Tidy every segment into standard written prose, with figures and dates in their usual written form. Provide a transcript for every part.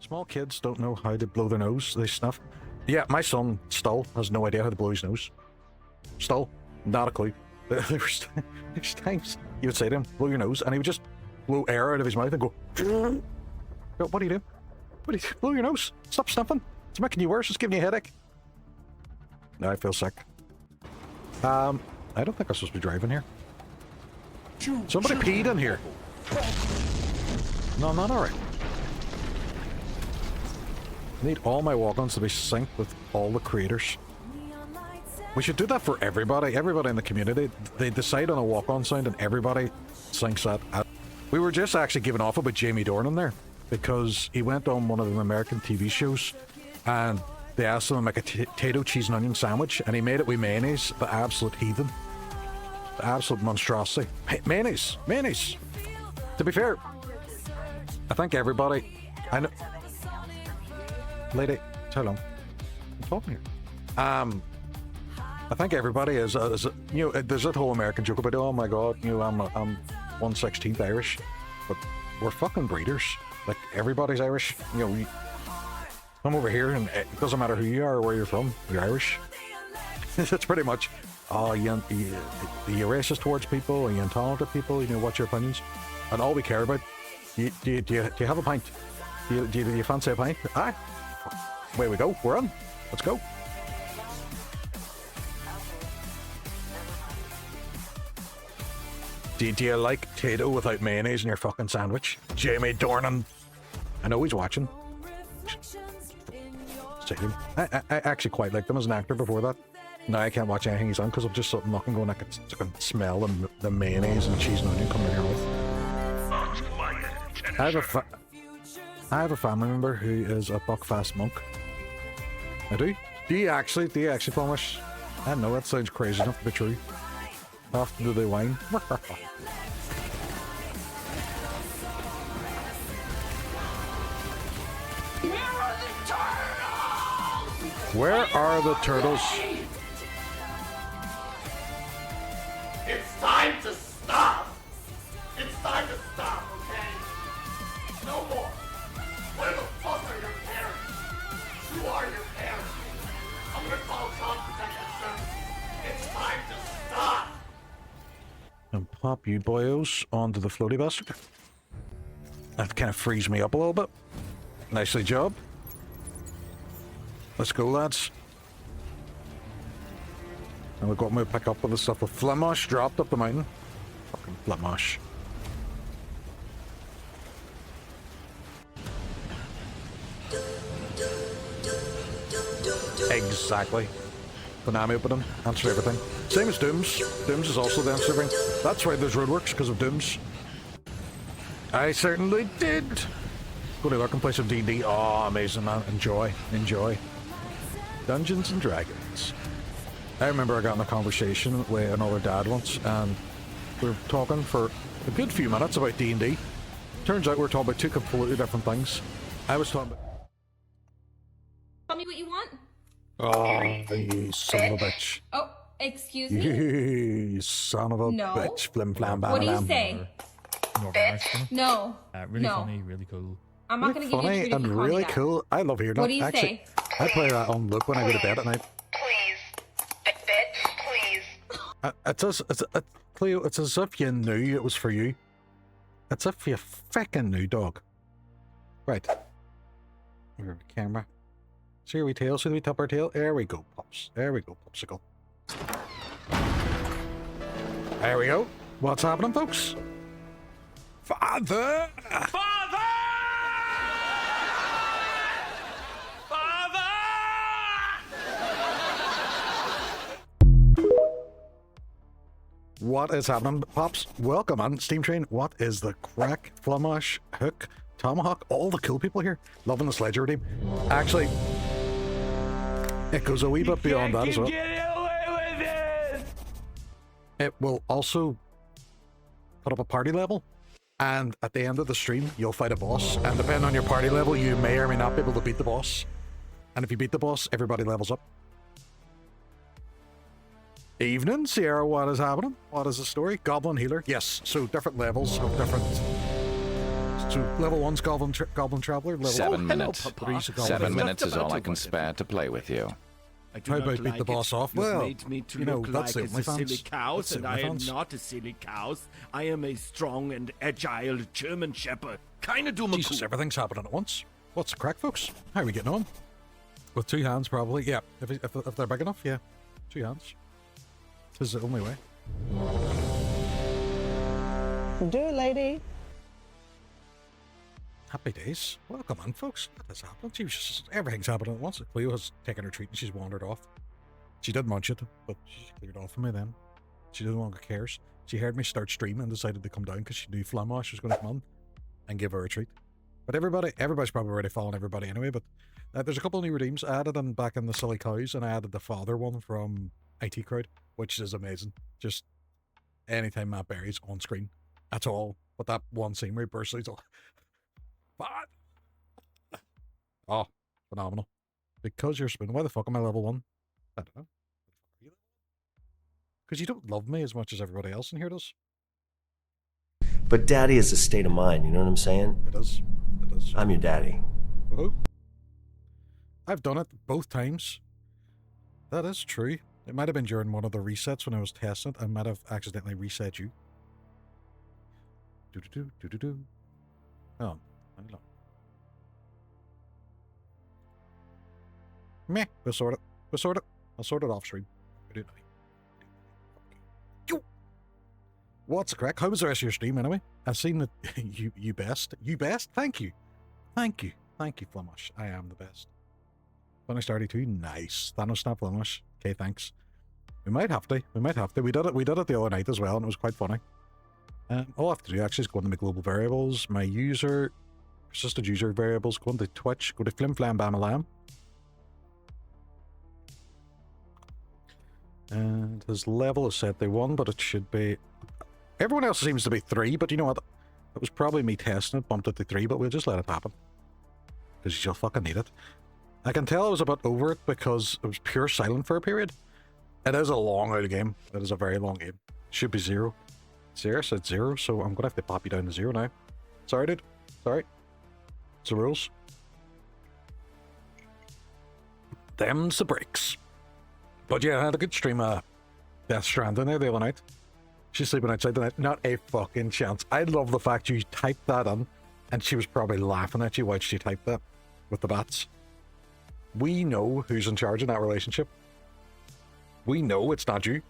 Small kids don't know how to blow their nose. They snuff. Yeah, my son still has no idea how to blow his nose. Still, not a clue. There's times you would say to him, blow your nose, and he would just blow air out of his mouth and go, what are you doing? What are you, blow your nose? Stop sniffing. It's making you worse. It's giving you a headache. Now I feel sick. I don't think I'm supposed to be driving here. Somebody peed in here. No, not alright. I need all my walk-ons to be synced with all the creators. We should do that for everybody. Everybody in the community. They decide on a walk-on sound and everybody syncs that. We were just actually giving off about Jamie Dornan there, because he went on one of the American TV shows and they asked him to make a potato, cheese and onion sandwich, and he made it with mayonnaise. The absolute heathen. The absolute monstrosity. Hey, mayonnaise! Mayonnaise! To be fair, I think everybody... I know... Lady, how long? I'm talking here. I think everybody is you know, there's that whole American joke about, oh my god, you know, I'm 1/16th Irish, but we're fucking breeders. Like, everybody's Irish. You know, come over here and it doesn't matter who you are or where you're from, you're Irish. It's pretty much, oh, are you racist towards people? Are you intolerant of people? You know, what's your opinions? And all we care about, do you have a pint? Do you fancy a pint? Aye. Away we go. We're on. Let's go. Do you like potato without mayonnaise in your fucking sandwich? Jamie Dornan. I know he's watching. I actually quite liked him as an actor before that. Now I can't watch anything he's on because I'm just sitting knocking going, I can smell the mayonnaise and cheese and onion coming in your mouth. I have a family member who is a Buckfast monk. I do. Do you actually promise? I know that sounds crazy enough to be true. How often do they whine? Where are the turtles? It's time to stop! It's time to stop, okay? No more! Where the fuck are your parents? Who are your parents? I'm gonna call Child Protective Services. It's time to stop! And pop you boyos onto the floaty bastard. That kind of frees me up a little bit. Nicely job. Let's go, lads. And we've got to pick up with the stuff with Flimosh dropped up the mountain. Fucking Flimosh. Exactly. Konami opening, answer everything. Same as Dooms. Dooms is also the answer everything. That's why there's roadworks, because of Dooms. I certainly did. Go to work and play some D&D. Oh, amazing, man. Enjoy. Dungeons and Dragons. I remember I got in a conversation with another dad once, and we were talking for a good few minutes about D&D. Turns out we were talking about two completely different things. I was talking about... Tell me what you want. Oh, you son of a bitch. Oh, excuse me? You son of a bitch. Flim flam bam. What do you say? No. Really No. funny, really cool. I'm not going to give you a treat if and you call me really that. cool. I love hearing that. What do you Actually, say? I play that on loop when I go to bed at night. Please. Cleo, it's as if you knew it was for you. It's as if you fucking knew, dog. Right. Here, camera. See your wee tail? See the wee top of our tail? There we go, pops. There we go, popsicle. There we go. What's happening, folks? Father! What is happening, pops? Welcome on Steam Train. What is the crack? Flamash, Hook, Tomahawk, all the cool people here. Loving the Sledger team. Actually, it goes a wee bit beyond that as well. It will also put up a party level, and at the end of the stream, you'll fight a boss. And depending on your party level, you may or may not be able to beat the boss. And if you beat the boss, everybody levels up. Evening, Sierra, what is happening? What is the story? Goblin Healer? Yes, so different levels of different So level 1's Goblin Traveler. Level 7 minutes. three's a Goblin 7 Traveler. minutes is all I can spare to play with you. I do How not about beat like the boss it. off? You've Well, made me to you know, look that's like the a silly OnlyFans. cow, That's the and I am OnlyFans. not a silly cow. I am a strong and agile German Shepherd. Kinda do my Jesus, everything's happening at once. What's the crack, folks? How are we getting on? With 2 hands, probably. Yeah, if they're big enough, yeah. 2 hands. This is the only way. Do it, lady. Happy days. Welcome on, folks. What has happened? Jesus, everything's happening at once. Cleo has taken her treat and she's wandered off. She did munch it, but she cleared off from me then. She no longer cares. She heard me start streaming and decided to come down because she knew Flamash was going to come on and give her a treat. But everybody's probably already following everybody anyway, but there's a couple of new redeems. I added them back in the Silly Cows, and I added the father one from IT Crowd, which is amazing. Just anytime Matt Berry's on screen. That's all. But that one scene where he bursts out, oh, phenomenal. Because you're spinning. Why the fuck am I level 1? I don't know. Because you don't love me as much as everybody else in here does. But daddy is a state of mind, you know what I'm saying? It is. It is. I'm your daddy. Woohoo. I've done it both times. That is true. It might have been during one of the resets when I was testing it. I might have accidentally reset you. Do-do-do. Oh, I don't know. Meh, we'll sort it. I'll sort it off stream. I do know. What's the crack? How was the rest of your stream anyway? I've seen that you best. You best? Thank you, Flamash. I am the best. When I started too, nice. Thanos snap Flamash. Okay, thanks. We might have to. We did it the other night as well, and it was quite funny. All I have to do actually is go into my global variables, my user, persistent user variables, go into Twitch, go to Flim Flam Bam Lam. And his level is set to 1, but it should be... Everyone else seems to be 3, but you know what? It was probably me testing it, bumped it to 3, but we'll just let it happen. Because you'll fucking need it. I can tell I was a bit over it because it was pure silent for a period. It is a long out of game. It is a very long game. Should be 0. Sarah said 0, so I'm gonna have to pop you down to 0 now. Sorry, dude. Sorry. It's the rules. Them's the breaks. But yeah, I had a good stream of Death Stranding there the other night. She's sleeping outside tonight. Not a fucking chance. I love the fact you typed that in, and she was probably laughing at you while she typed that with the bats. We know who's in charge in that relationship. We know it's not you,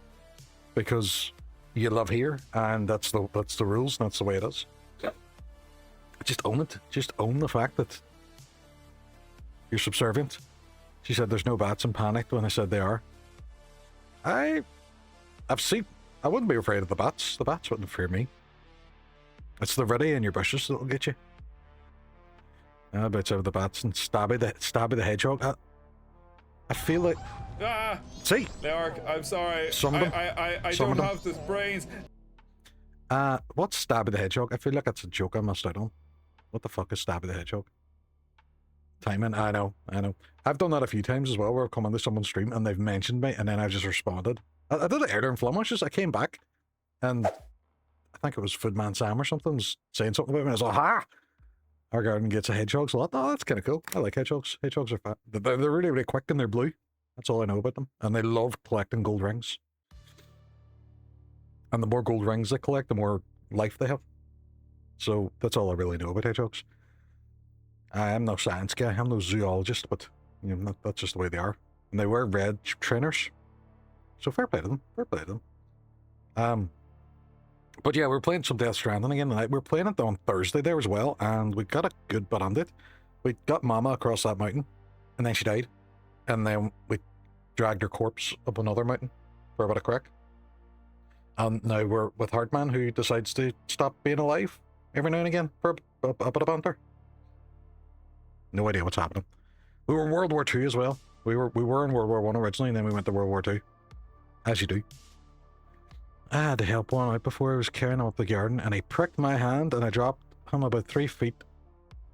because you live here, and that's the rules, and that's the way it is. Just own it. Just own the fact that you're subservient. She said there's no bats and panicked when I said they are. I've seen... I wouldn't be afraid of the bats. The bats wouldn't fear me. It's the ready in your bushes that'll get you. I bet you have the bats and Stabby the hedgehog. I feel like... See? Lark, I'm sorry. I Summon don't them. have the brains. What's Stabby the hedgehog? I feel like it's a joke I missed out on. What the fuck is Stabby the hedgehog? Timing? I know. I've done that a few times as well, where I've come onto someone's stream and they've mentioned me and then I've just responded. I did it earlier in Flamushes. I came back and I think it was Foodman Sam or something was saying something about me. I was like, ha! Our garden gets a hedgehog. So I thought, oh, that's kind of cool. I like hedgehogs. Hedgehogs are fat. They're really, really quick and they're blue. That's all I know about them. And they love collecting gold rings. And the more gold rings they collect, the more life they have. So that's all I really know about hedgehogs. I am no science guy. I'm no zoologist, but you know, that's just the way they are. And they wear red trainers. So fair play to them. Fair play to them. But yeah, we're playing some Death Stranding again tonight. We're playing it on Thursday there as well, and we got a good bit on it. We got Mama across that mountain, and then she died. And then we dragged her corpse up another mountain for a bit of crack. And now we're with Heartman, who decides to stop being alive every now and again for a bit of banter. No idea what's happening. We were in World War II as well. We were in World War I originally, and then we went to World War II. As you do. I had to help one out before I was carrying him up the garden, and he pricked my hand, and I dropped him about 3 feet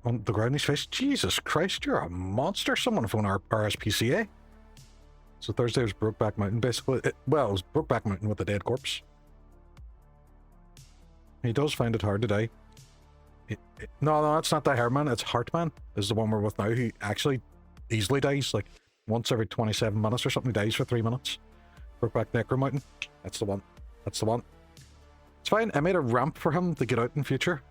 on the ground in his face. Jesus Christ, you're a monster. Someone phone RSPCA. So Thursday was Brokeback Mountain, basically. It was Brokeback Mountain with a dead corpse. He does find it hard to die. No, that's not the Hairman. It's Heartman. Is the one we're with now. He actually easily dies, like once every 27 minutes or something. He dies for 3 minutes. Brokeback Necro Mountain. That's the one. That's the one. It's fine. I made a ramp for him to get out in future.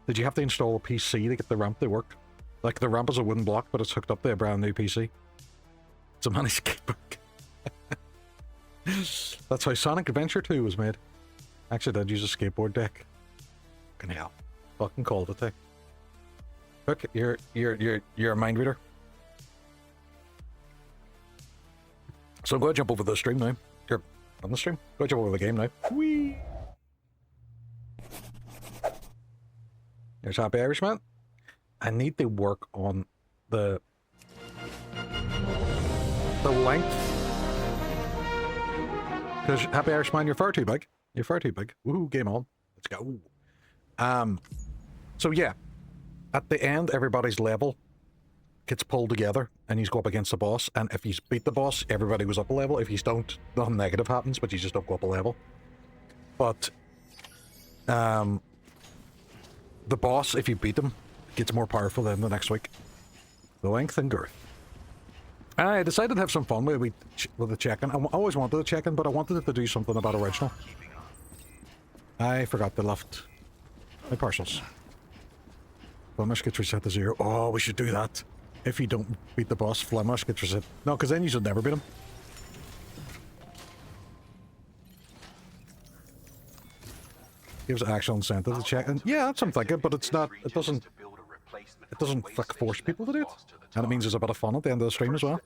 Did you have to install a PC to get the ramp to work? Like, the ramp is a wooden block, but it's hooked up to a brand new PC. It's a mini skateboard. That's how Sonic Adventure 2 was made. Actually, I did use a skateboard deck. Fucking hell. Fucking called it there. Look, you're a mind reader. So I'm going to jump over the stream now. You're on the stream. Go jump over the game now. Whee! There's Happy Irishman. I need to work on the length. Because Happy Irishman, you're far too big. You're far too big. Woohoo, game on. Let's go. So yeah. At the end, everybody's level gets pulled together and he's go up against the boss, and if he's beat the boss, everybody goes up a level. If he's don't, nothing negative happens, but you just don't go up a level. But the boss, if you beat him, gets more powerful than the next week. The length and girth. I decided to have some fun with the check-in. I always wanted a check-in, but I wanted it to do something about original. I forgot they left my parcels. Flemish gets reset to 0. Oh, we should do that. If you don't beat the boss, Flemish gets reset. No, because then you should never beat him. Gives actual incentive to check in. Yeah, that's what I'm thinking, but it's not. It doesn't like force people to do it, and it means there's a bit of fun at the end of the stream as well.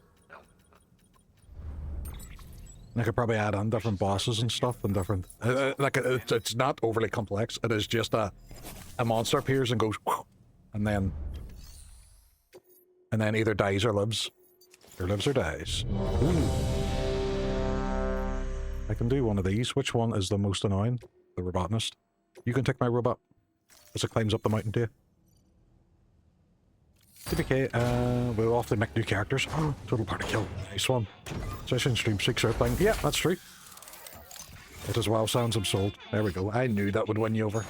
And I could probably add on different bosses and stuff and different. Like it's not overly complex. It is just a monster appears and goes. And then either dies or lives. Or lives or dies. Ooh. I can do one of these. Which one is the most annoying? The robotanist. You can take my robot as it climbs up the mountain to you. TPK, we'll often make new characters. Oh, total party kill. Nice one. Session stream 6 or thing. Yeah, that's true. It as well sounds I'm sold. There we go. I knew that would win you over.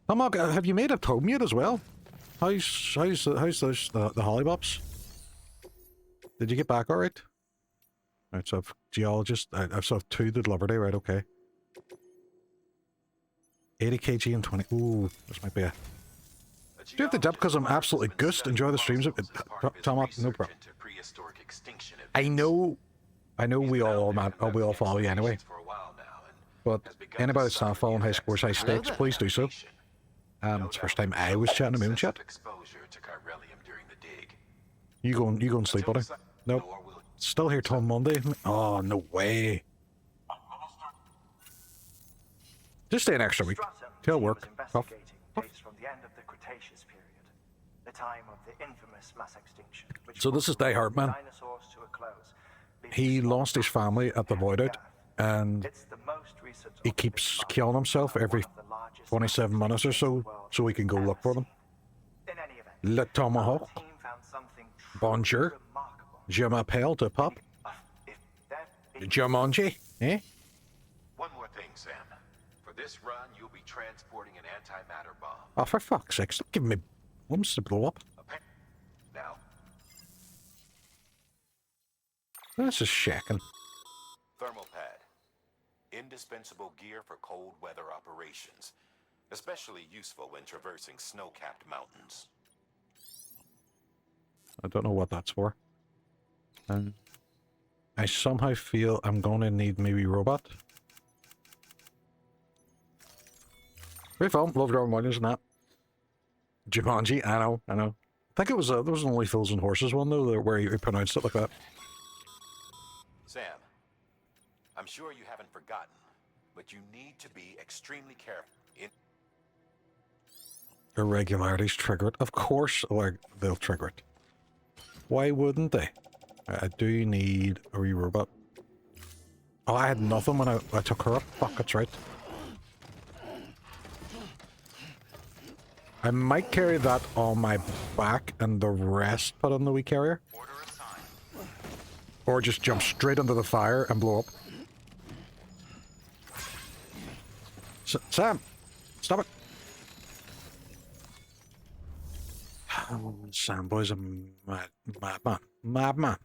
Tomog, have you made a tome yet as well? How's the hollybops? Did you get back alright? Right, so I've geologist. I've sort of 2 delivery, right, okay. 80 kg and 20. Ooh, this might be a... Do you have to dip because I'm absolutely gust? Enjoy the streams. Tomog, no problem. I know we all follow you anyway. But anybody that's not following High Scores, High Stakes, please do so. It's the first time I was chatting to Moon Chat. You go and sleep, buddy. Nope. Still here till Monday. Oh, no way. Just stay an extra week. Till work. From the end of the Cretaceous period, the time of the infamous mass extinction. So this is Die Hard Man. He lost his family at the void out, and he keeps killing himself every 27 minutes or so he can go look for them. Le Tomahawk. Bonjour. Je m'appelle de Pop. Je mange. Eh? One more thing, Sam. For this run, you'll be transporting an antimatter bomb. Oh, for fuck's sake, stop giving me bombs to blow up. Now. This is shaking. Thermal pad. Indispensable gear for cold weather operations. Especially useful when traversing snow-capped mountains. I don't know what that's for. And I somehow feel I'm gonna need maybe robot. Great film, love Robin Williams and that. Jumanji, I know. I think it was there was an Only Fools and Horses one though, where he pronounced it like that. Sam, I'm sure you haven't forgotten, but you need to be extremely careful. Irregularities trigger it. Of course, they'll trigger it. Why wouldn't they? I do need a wee robot. Oh, I had nothing when I took her up. Fuck, that's right. I might carry that on my back and the rest put on the wee carrier. Or just jump straight into the fire and blow up. Sam! Stop it! Sam boy's a madman. Madman.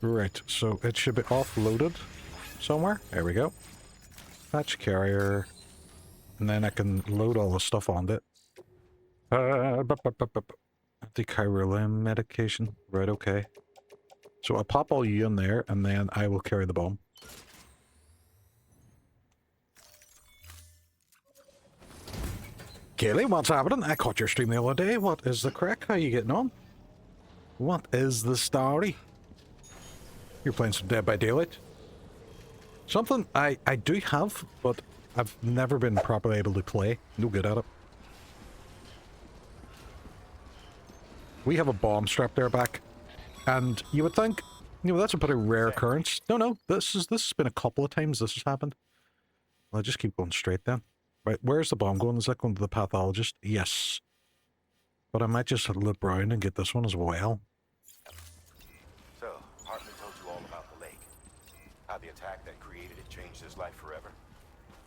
Right, so it should be offloaded somewhere. There we go. Patch carrier. And then I can load all the stuff on it. Antichiralium medication. Right, okay. So I'll pop all you in there, and then I will carry the bomb. Kaylee, what's happening? I caught your stream the other day. What is the crack? How are you getting on? What is the story? You're playing some Dead by Daylight. Something I do have, but I've never been properly able to play. No good at it. We have a bomb strapped to our back, and you would think, you know, that's a pretty rare occurrence. No, this has been a couple of times this has happened. I'll just keep going straight then. Right, where's the bomb going? Is that going to the pathologist? Yes. But I might just loop around and get this one as well. So, Hartman told you all about the lake. How the attack that created it changed his life forever.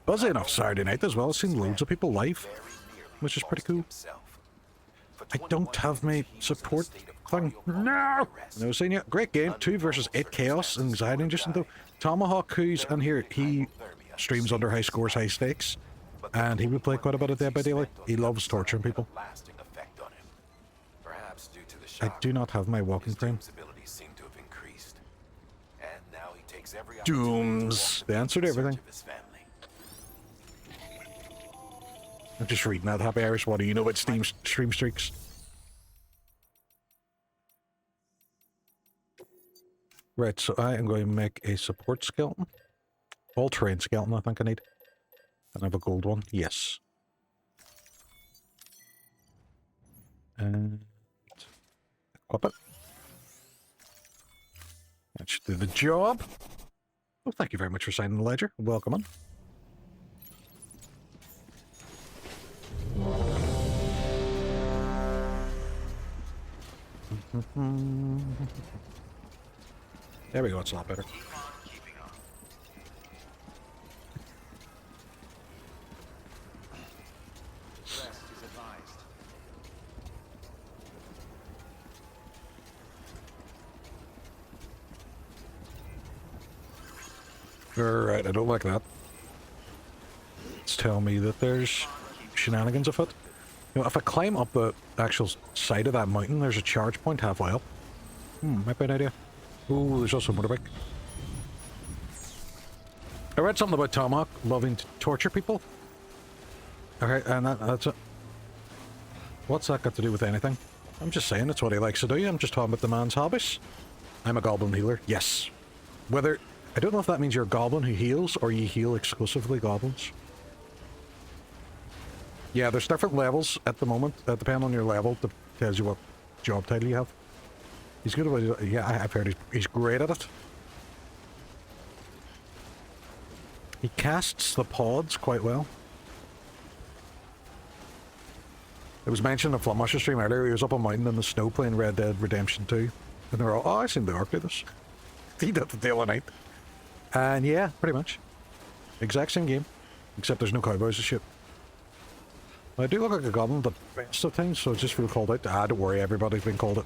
Buzzy enough Saturday night as well. I've seen loads of people live, which is pretty cool. I don't have my support thing. No! No, seen you. Great game. 2 versus 8 chaos. Anxiety inducing though. Tomahawk, who's in here, he streams under high scores, high stakes. And he would play quite a bit of Dead by Daylight. He loves torturing people. I do not have my walking frame. Dooms. The answer to everything. I'm just reading that, Happy Irish. What do you know about stream streaks? Right, so I am going to make a support skeleton. All-terrain skeleton, I think I need. And I have a gold one. Yes. And equip it. That should do the job. Well, thank you very much for signing the ledger. Welcome on. There we go, it's a lot better. Alright, I don't like that. It's telling me that there's shenanigans afoot. You know, if I climb up the actual side of that mountain, there's a charge point halfway up. Might be an idea. Ooh, there's also a motorbike. I read something about Tomahawk loving to torture people. Okay, and that's it. What's that got to do with anything? I'm just saying it's what he likes to do. I'm just talking about the man's hobbies. I'm a goblin healer. Yes. Whether... I don't know if that means you're a goblin who heals, or you heal exclusively goblins. Yeah, there's different levels at the moment, depending on your level, that tells you what job title you have. He's good at it. Yeah, I've heard he's great at it. He casts the pods quite well. It was mentioned in Flummusher stream earlier, he was up a mountain in the snow playing Red Dead Redemption 2. And they were all, oh, I've seen the orc do this. He did the deal of night. And yeah, pretty much. Exact same game. Except there's no cowboys to shoot. I do look like a goblin the best of times, so I just feel called out. Don't worry, everybody's been called it.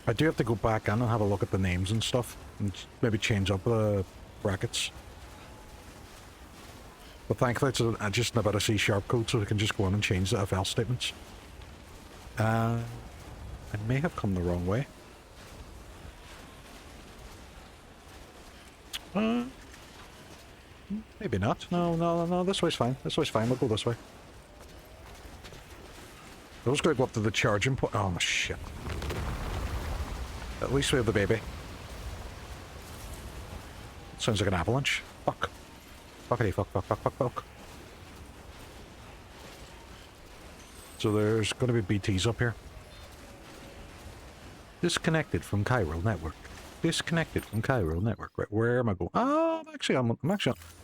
I do have to go back in and have a look at the names and stuff, and maybe change up the brackets. But thankfully it's just about a C# code, so we can just go in and change the if else statements. I may have come the wrong way. Maybe not. No, this way's fine. This way's fine, we'll go this way. I was going to go up to the charging point. Oh, shit. At least we have the baby. Sounds like an avalanche. Fuck. Fuckity fuck. So there's going to be BTs up here. Disconnected from chiral network. Disconnected from Cairo network. Right, where am I going? Oh,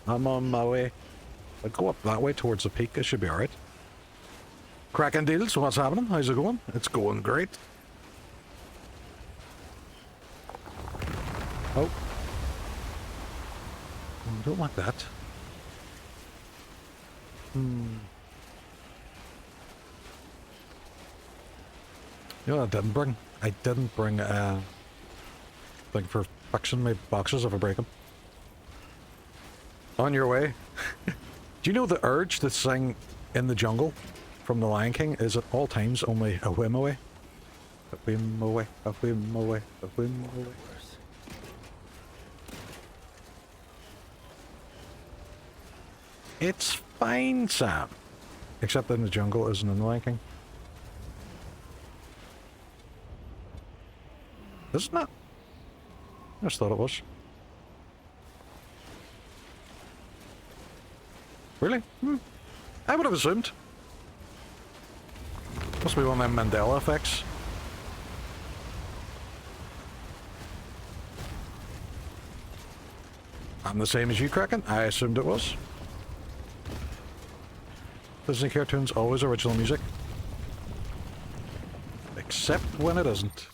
I'm on my way. I go up that way towards the peak. It should be alright. Cracking deals. What's happening? How's it going? It's going great. Oh. Don't like that. You know what I didn't bring? I didn't bring thing for fixing my boxes if I break them. On your way. Do you know the urge to sing In the Jungle from The Lion King is at all times only a whim away? A whim away, a whim away, a whim away. It's fine, Sam. Except In the Jungle isn't in The Lion King. Isn't it? I just thought it was. Really? I would have assumed. Must be one of them Mandela effects. I'm the same as you, Kraken. I assumed it was. Disney cartoons always original music. Except when it isn't.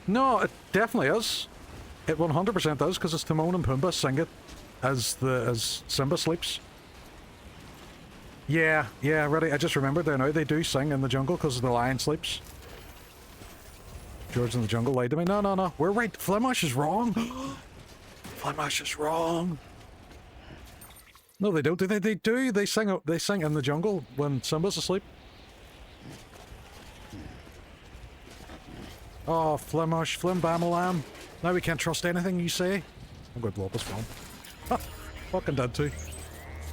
No, it definitely is. It 100% does, because it's Timon and Pumbaa sing it as Simba sleeps. Yeah, ready. I just remembered there now. They do sing In the Jungle because the lion sleeps. George in the Jungle lied to me. No. We're right. Flemish is wrong. Flemish is wrong. No, they don't. They do. They sing In the Jungle when Simba's asleep. Oh, Flemish, Flimbamalam. Now we can't trust anything you say. I'm going to blow up this phone. Ha! Fucking dead too.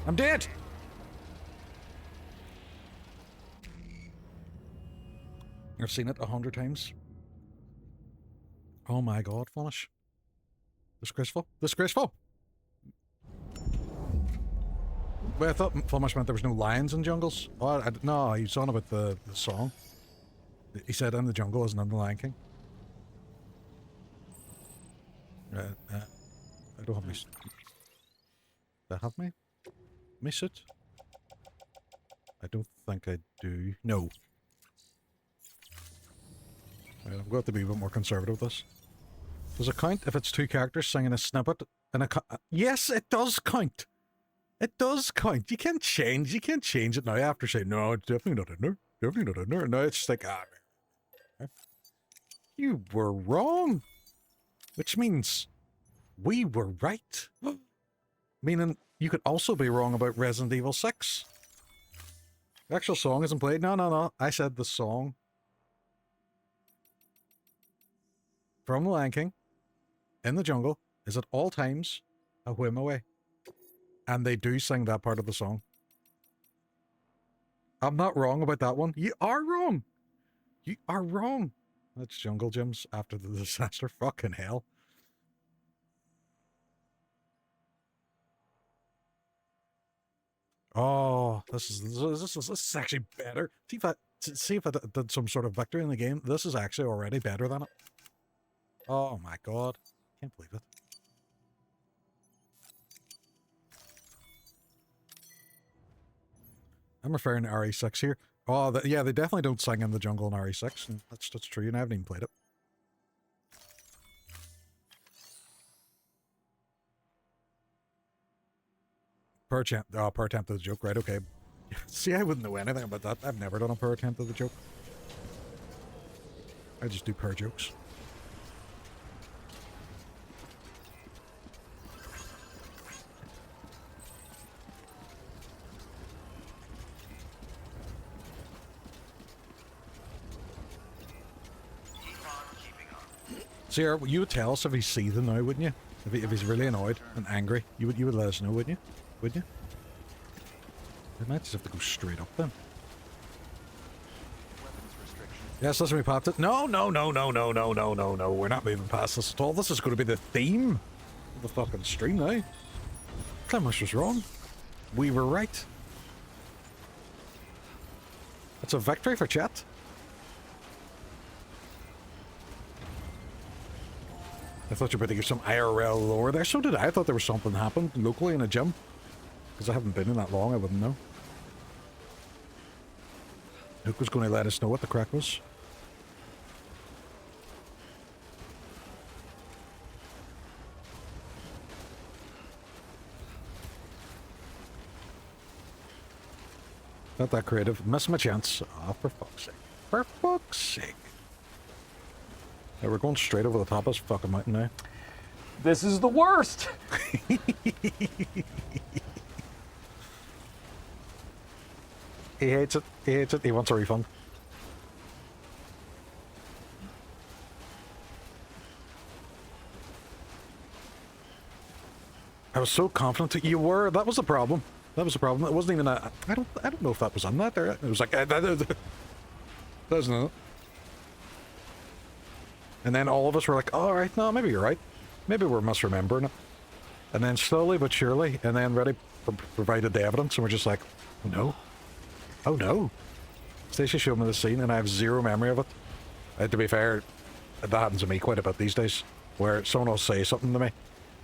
I'm dead! I've seen it 100 times. Oh my god, Flemish. Disgraceful. Disgraceful! Wait, I thought Flemish meant there was no lions in jungles. Oh, no, he was on about the song. He said In the Jungle isn't in The Lion King. I don't have me... Do I have me suit? I don't think I do. No. Right, I'm going to have to be a bit more conservative with this. Does it count if it's two characters singing a snippet in a... Yes, it does count! It does count! You can't change it now after saying, no, it's definitely not in there. Definitely not in there. Now it's just like, you were wrong. Which means we were right. Meaning you could also be wrong about Resident Evil 6. The actual song isn't played. No. I said the song from The Lion King, In the Jungle, is at all times a whim away. And they do sing that part of the song. I'm not wrong about that one. You are wrong. You are wrong. That's Jungle Gyms after the disaster. Fucking hell. Oh, this is actually better. See if I did some sort of victory in the game. This is actually already better than it. Oh my god. Can't believe it. I'm referring to RE6 here. Oh, yeah, they definitely don't sing In the Jungle in RE6. And that's true, and I haven't even played it. Per attempt of the joke, right, okay. See, I wouldn't know anything about that. I've never done a per attempt of the joke. I just do per jokes. See, you would tell us if he's seething now, wouldn't you? If he's really annoyed and angry, you would let us know, wouldn't you? Wouldn't you? We might just have to go straight up then. Yes, listen, we popped it. No. We're not moving past this at all. This is going to be the theme of the fucking stream now. Flemish was wrong. We were right. It's a victory for chat. I thought you were about to give some IRL lore there. So did I. I thought there was something happened locally in a gym. Because I haven't been in that long, I wouldn't know. Hook was going to let us know what the crack was. Not that creative. Missed my chance. Oh, for fuck's sake. For fuck's sake. Yeah, we're going straight over the top of this fucking mountain now. This is the worst! He hates it. He hates it. He wants a refund. I was so confident that you were. That was the problem. That was the problem. It wasn't even a... I don't know if that was on that there. It was like... Doesn't it? And then all of us were like, oh, all right, no, maybe you're right. Maybe we're misremembering it. And then slowly but surely, and then Reddy provided the evidence, and we're just like, oh no. Oh no. Stacey showed me the scene, and I have zero memory of it. To be fair, that happens to me quite a bit these days, where someone will say something to me, and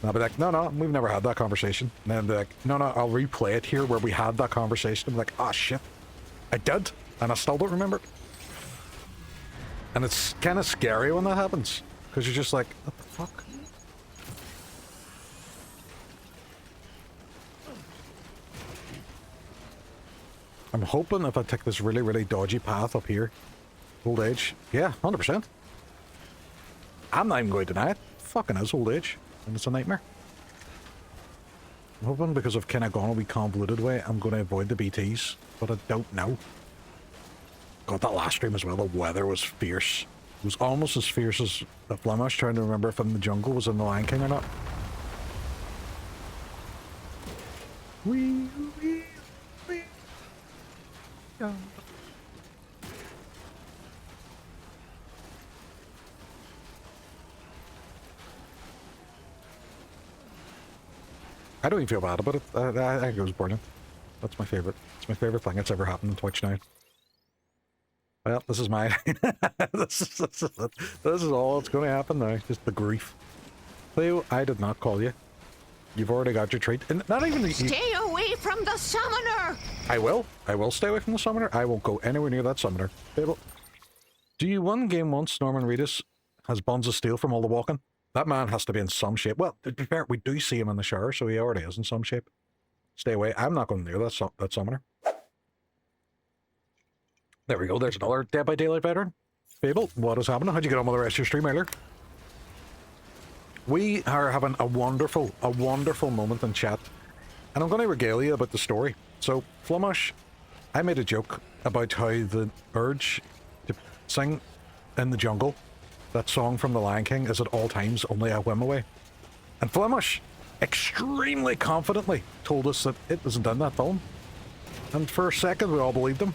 I'll be like, no, we've never had that conversation. And then they're like, no, I'll replay it here where we had that conversation. I'm like, oh shit, I did, and I still don't remember it. And it's kind of scary when that happens, because you're just like, what the fuck? I'm hoping if I take this really, really dodgy path up here, old age, yeah, 100%. I'm not even going to deny it. Fucking is old age, and it's a nightmare. I'm hoping because I've kind of gone a wee convoluted way, I'm going to avoid the BTs, but I don't know. God, that last stream as well, the weather was fierce. It was almost as fierce as the Flemish, trying to remember if In the Jungle was in the Lion King or not. Wee. Yeah. I don't even feel bad about it. I think it was brilliant. That's my favorite. It's my favorite thing that's ever happened on Twitch now. Well, this is my... this is all that's going to happen now. Just the grief. Theo, I did not call you. You've already got your treat. And not even... Stay away from the summoner! I will. I will stay away from the summoner. I won't go anywhere near that summoner. Theo, do you win game once Norman Reedus has buns of steel from all the walking? That man has to be in some shape. Well, to be fair, we do see him in the shower, so he already is in some shape. Stay away. I'm not going near that summoner. There we go. There's another Dead by Daylight veteran. Fable, what is happening? How'd you get on with the rest of your stream earlier? We are having a wonderful moment in chat. And I'm going to regale you about the story. So, Flemish, I made a joke about how the urge to sing In the Jungle, that song from The Lion King, is at all times only a whim away. And Flemish extremely confidently told us that it wasn't in that film. And for a second we all believed him.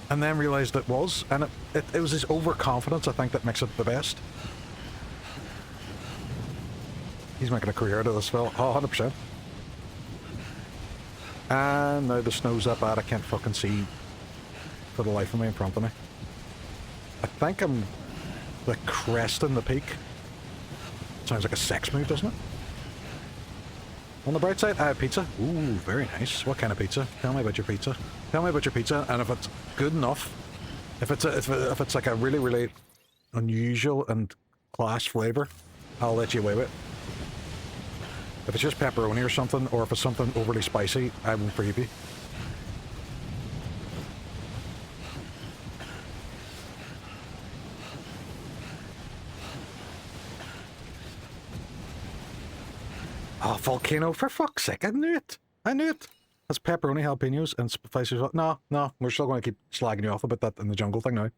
And then realised it was. And it was his overconfidence, I think, that makes it the best. He's making a career out of this film. Oh, 100%. And now the snow's that bad I can't fucking see for the life of me in front of me. I think I'm like cresting the peak. Sounds like a sex move, doesn't it? On the bright side, I have pizza. Ooh, very nice. What kind of pizza? Tell me about your pizza. Tell me about your pizza, and if it's good enough, if it's like a really, really unusual and class flavor, I'll let you away with it. If it's just pepperoni or something, or if it's something overly spicy, I won't forgive you. Oh, volcano, for fuck's sake, I knew it. I knew it. That's pepperoni, jalapenos, and spicy. No, we're still going to keep slagging you off about that In the Jungle thing now.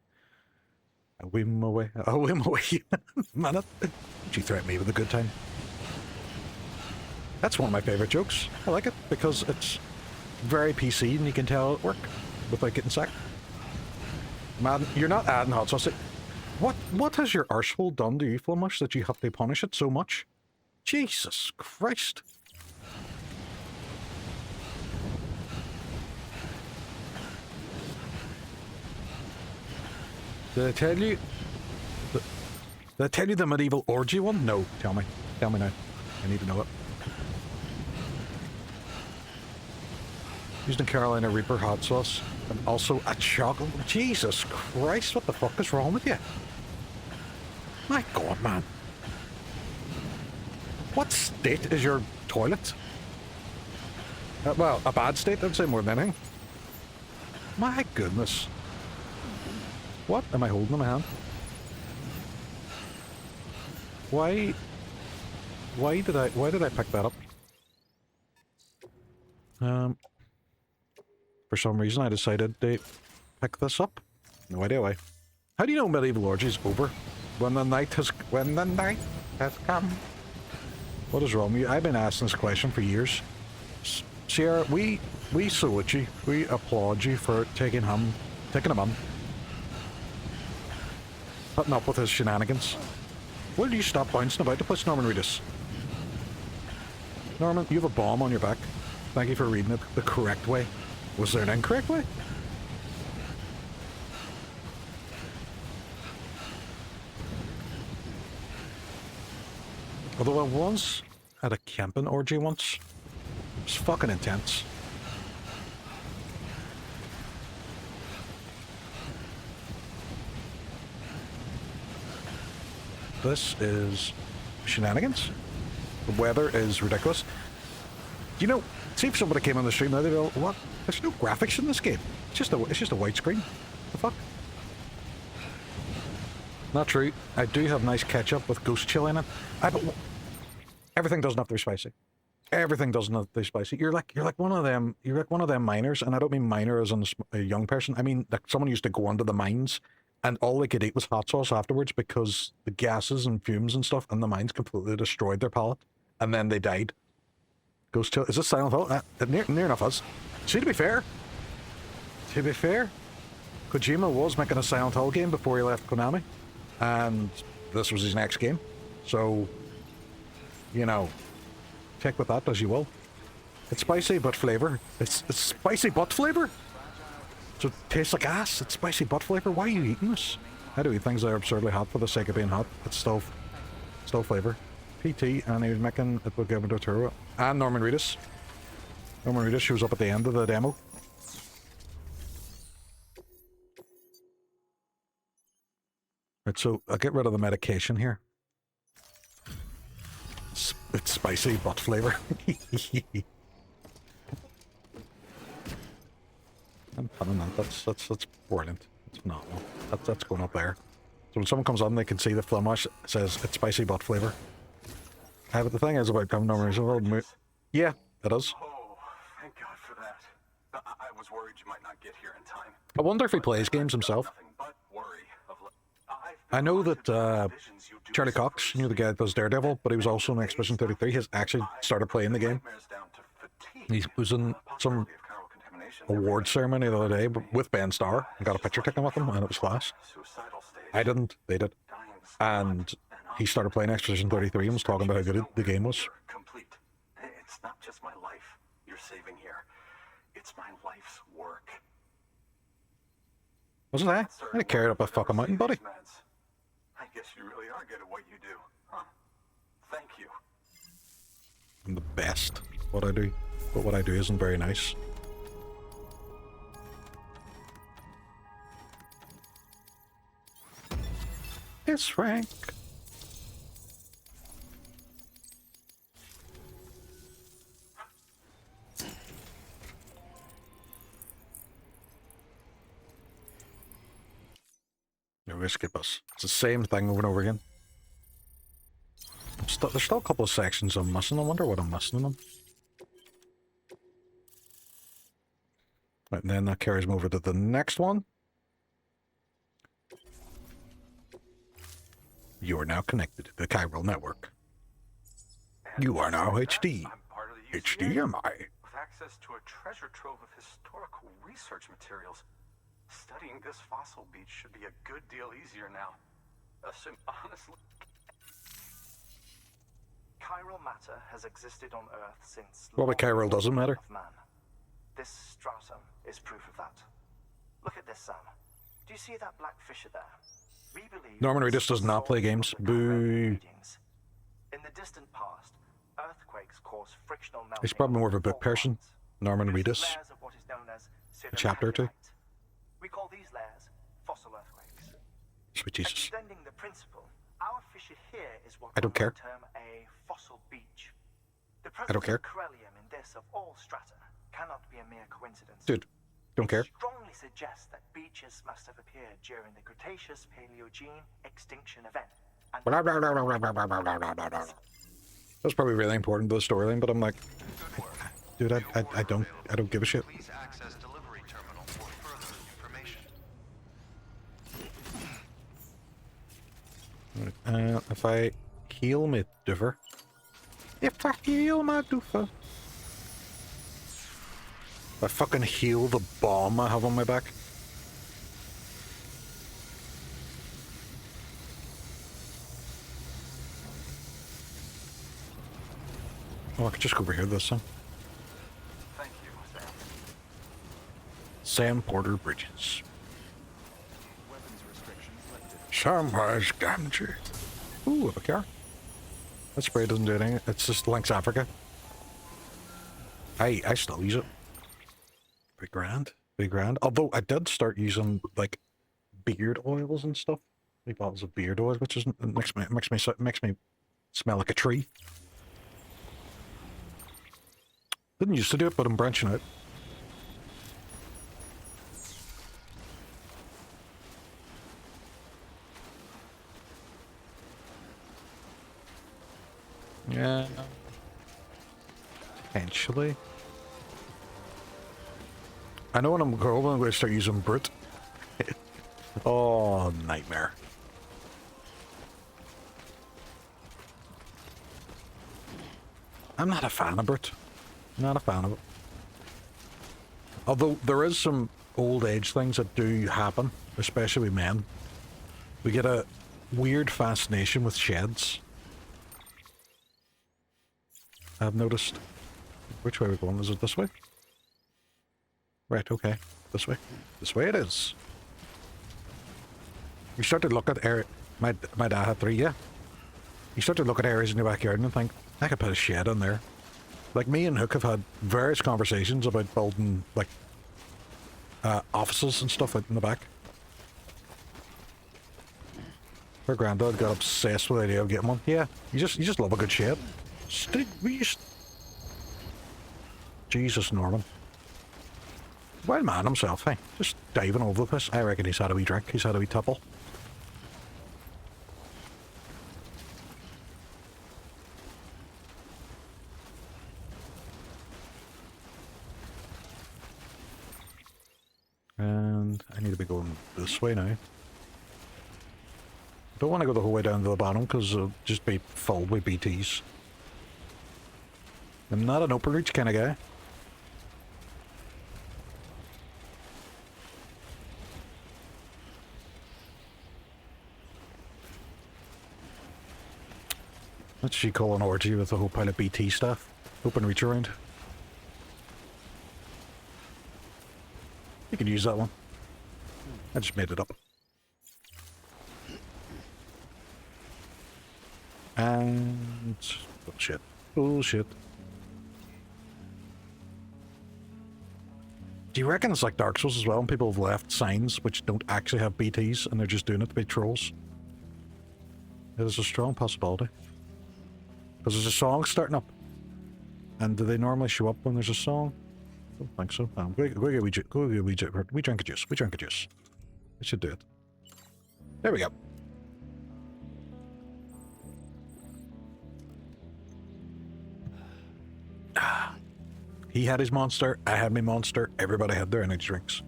A whim away. A whim away. Man, you threaten me with a good time. That's one of my favourite jokes. I like it because it's very PC and you can tell it worked without getting sacked. Man, you're not adding hot sauce. What has your arsehole done to you, Flemish, that you have to punish it so much? Jesus Christ. Did I tell you? Did I tell you the medieval orgy one? No, tell me. Tell me now. I need to know it. Using Carolina Reaper hot sauce and also a chocolate. Jesus Christ, what the fuck is wrong with you? My God, man. What state is your toilet? Well, a bad state, I'd say more than anything. My goodness. What am I holding in my hand? Why did I pick that up? For some reason I decided to pick this up. No idea why. How do you know medieval orgy's over? When the night has come. What is wrong with you? I've been asking this question for years. Sierra, we salute you. We applaud you for taking him on. Putting up with his shenanigans. Will you stop bouncing about the place, Norman Reedus? Norman, you have a bomb on your back. Thank you for reading it the correct way. Was there an incorrect way? Although I was at a camping orgy once. It was fucking intense. This is shenanigans. The weather is ridiculous. You know, see if somebody came on the stream now, they'd go, what? There's no graphics in this game. It's just a white screen. The fuck? Not true. I do have nice ketchup with ghost chili in it. Everything doesn't have to be spicy. Everything doesn't have to be spicy. You're like one of them miners, and I don't mean miner as in a young person. I mean like someone used to go under the mines and all they could eat was hot sauce afterwards because the gases and fumes and stuff in the mines completely destroyed their palate, and then they died. Ghost chill. Is this Silent Hill? Near enough us. See, to be fair, Kojima was making a Silent Hill game before he left Konami, and this was his next game. So, you know, take with that as you will. It's spicy butt flavor. It's spicy butt flavor. So it tastes like ass. It's spicy butt flavor. Why are you eating this? I do eat things that are absurdly hot for the sake of being hot. It's still flavor. PT, and he was making it with Gavin Turturro and Norman Reedus. Norman Reedus shows up at the end of the demo. Right, so I'll get rid of the medication here. It's spicy butt flavor. I'm putting that. That's brilliant. It's phenomenal. That's going up there. So when someone comes on, they can see the film wash says it's spicy butt flavor. But the thing is about coming over, yeah, it is. Oh, thank God for that. I was worried you might not get here in time. I wonder if he plays games himself. I know that Charlie Cox, you know, the guy that does Daredevil, but he was also in Expedition 33, has actually started playing the game. He was in some award ceremony the other day with Ben Starr and got a picture taken with him, and it was class. I didn't, they did. And he started playing Expedition 33 and was talking about how good the game was. It's not just my life you're saving here. It's my life's work. Wasn't I? I carried up a fucking mountain, buddy. I guess you really are good at what you do, huh? Thank you. I'm the best at what I do, but what I do isn't very nice. It's Frank. No, we skip us. It's the same thing over and over again. There's still a couple of sections I'm missing. I wonder what I'm missing in them. Right, and then that carries me over to the next one. You are now connected to the Chiral network. You are now HD. HDMI. With access to a treasure trove of historical research materials. Studying this fossil beach should be a good deal easier now. Honestly. Chiral matter has existed on Earth since... Well, but Chiral doesn't matter. Man. This stratum is proof of that. Look at this, Sam. Do you see that black fissure there? We believe Norman Reedus does not play games. Boo. In the distant past, earthquakes cause frictional melting. He's probably more of a book person. Norman Reedus. Layers of what is known as A chapter or two. We call these layers fossil earthquakes. Sweet Jesus. Extending the principle, our fissure here is what I don't care. we term a fossil beach. The I don't care. presence of corellium in this of all strata cannot be a mere coincidence. Dude, don't care. It strongly suggests that beaches must have appeared during the Cretaceous Paleogene extinction event. That's probably really important to the storyline, but I'm like, dude, I don't give a shit. Please access delivery terminal for further information. If I heal my doofer. If I heal my doofer. If I fucking heal the bomb I have on my back. Oh, I could just go over here this time. Thank you, Sam. Sam Porter Bridges. Weapons restrictions lifted. Samwise Gamgee. Ooh, a car. That spray doesn't do anything. It's just Lynx Africa. I still use it. Big grand. Big grand. Although I did start using like beard oils and stuff. Like bottles of beard oil, which is makes me smell like a tree. Didn't used to do it, but I'm branching out. Yeah. Potentially. I know when I'm going to start using Brute. Oh, nightmare. I'm not a fan of Brute. Not a fan of it. Although there is some old age things that do happen, especially with men. We get a weird fascination with sheds. I've noticed. Which way are we going? Is it this way? Right, okay. This way. This way it is. You start to look at area. My dad had 3, yeah. You start to look at areas in your backyard and think, I could put a shed in there. Like, me and Hook have had various conversations about building, like, offices and stuff out in the back. Her granddad got obsessed with the idea of getting one. Yeah, you just love a good shed. Jesus, Norman. Wild man himself, hey. Just diving over the place. I reckon he's had a wee drink. He's had a wee tupple. And I need to be going this way now. I don't want to go the whole way down to the bottom because it'll just be filled with BTs. I'm not an open reach kind of guy. What's she call an orgy with a whole pile of BT stuff? Open reach around. You can use that one. I just made it up. And bullshit. Bullshit. Do you reckon it's like Dark Souls as well, and people have left signs which don't actually have BTs and they're just doing it to be trolls? There's a strong possibility. Because there's a song starting up. And do they normally show up when there's a song? I don't think so. We drank a juice. We drank a juice. I should do it. There we go. He had his monster, I had my monster, everybody had their energy drinks.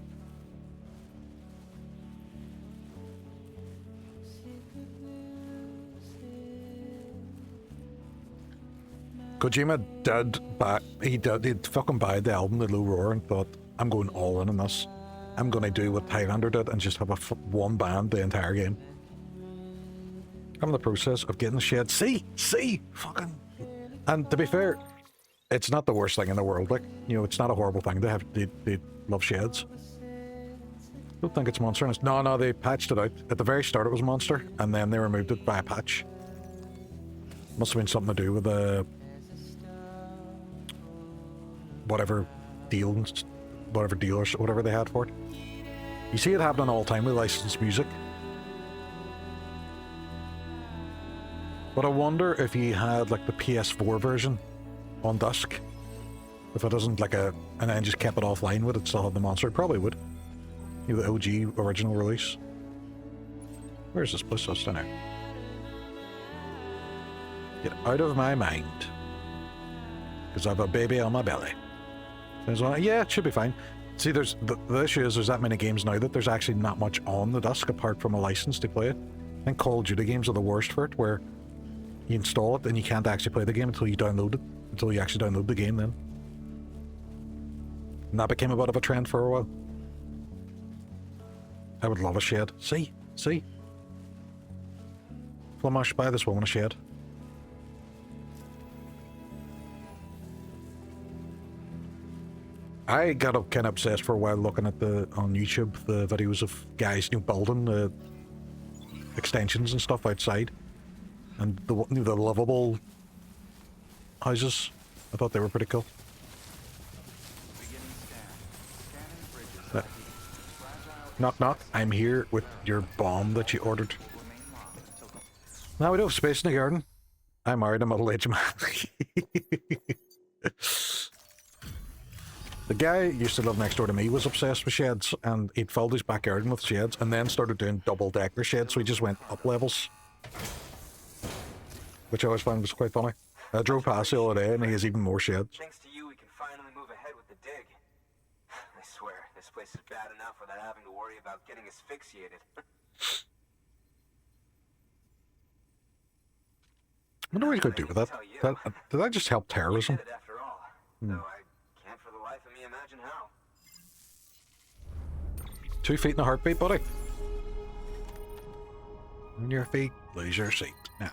Kojima did fucking buy the album, The Low Roar, and thought, I'm going all in on this. I'm gonna do what Highlander did and just have one band the entire game. I'm in the process of getting the shed. See, fucking. And to be fair, it's not the worst thing in the world. Like, you know, it's not a horrible thing. They love sheds. Don't think it's Monster. No, they patched it out. At the very start it was Monster, and then they removed it by a patch. Must have been something to do with the... whatever deals, whatever they had for it. You see it happening all the time with licensed music. But I wonder if you had like the PS4 version on Dusk. If it isn't like and then just kept it offline, would it still have the Monster? It probably would. You know, the OG original release. Where's this place? Down there. Get out of my mind. Because I have a baby on my belly. Yeah, it should be fine. See, the issue is there's that many games now that there's actually not much on the Dusk apart from a license to play it. I think Call of Duty games are the worst for it, where you install it and you can't actually play the game until you download it. Until you actually download the game then. And that became a bit of a trend for a while. I would love a shed. See? Flamash, buy this woman a shed. I got kind of obsessed for a while looking at on YouTube the videos of guys building the extensions and stuff outside, and the livable houses. I thought they were pretty cool. Knock knock, I'm here with your bomb that you ordered. Now we don't have space in the garden. I married a middle-aged man. The guy who used to live next door to me was obsessed with sheds, and he'd filled his back garden with sheds, and then started doing double-decker sheds, so he just went up levels. Which I always found was quite funny. I drove past the other day, and he has even more sheds. Thanks to you, we can finally move ahead with the dig. I swear, this place is bad enough without having to worry about getting asphyxiated. I wonder what you could do with that. Did that just help terrorism? After all, though I can't for the life of me imagine how. 2 feet in a heartbeat, buddy. On your feet, lose your seat. Nah.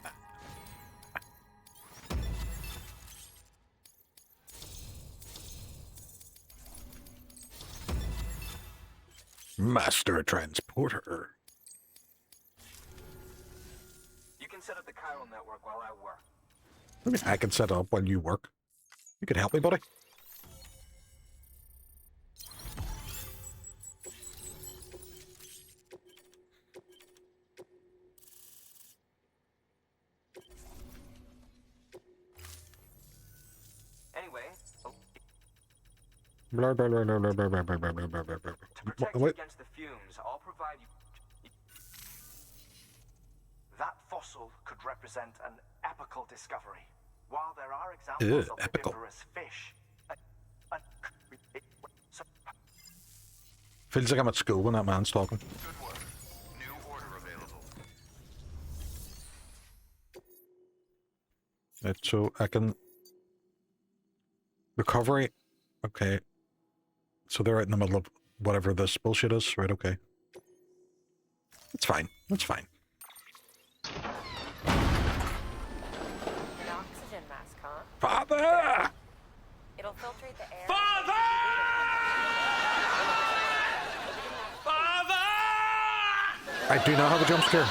Master Transporter. You can set up the chiral network while I work. I mean, I can set it up while you work. You could help me, buddy. Anyway, Blah, blah, blah, blah, blah, blah, blah, blah, blah, blah, blah, blah. to protect you against the fumes, I'll provide you. That fossil could represent an epical discovery. While there are examples of viviparous fish, Feels like I'm at school when that man's talking. Good work. New order available. Right, so I can... Recovery. Okay. So they're right in the middle of whatever this bullshit is. Right, okay. It's fine. It's fine. An oxygen mask, huh? Father! It'll filtrate the air. Father! I do not have a jump scare.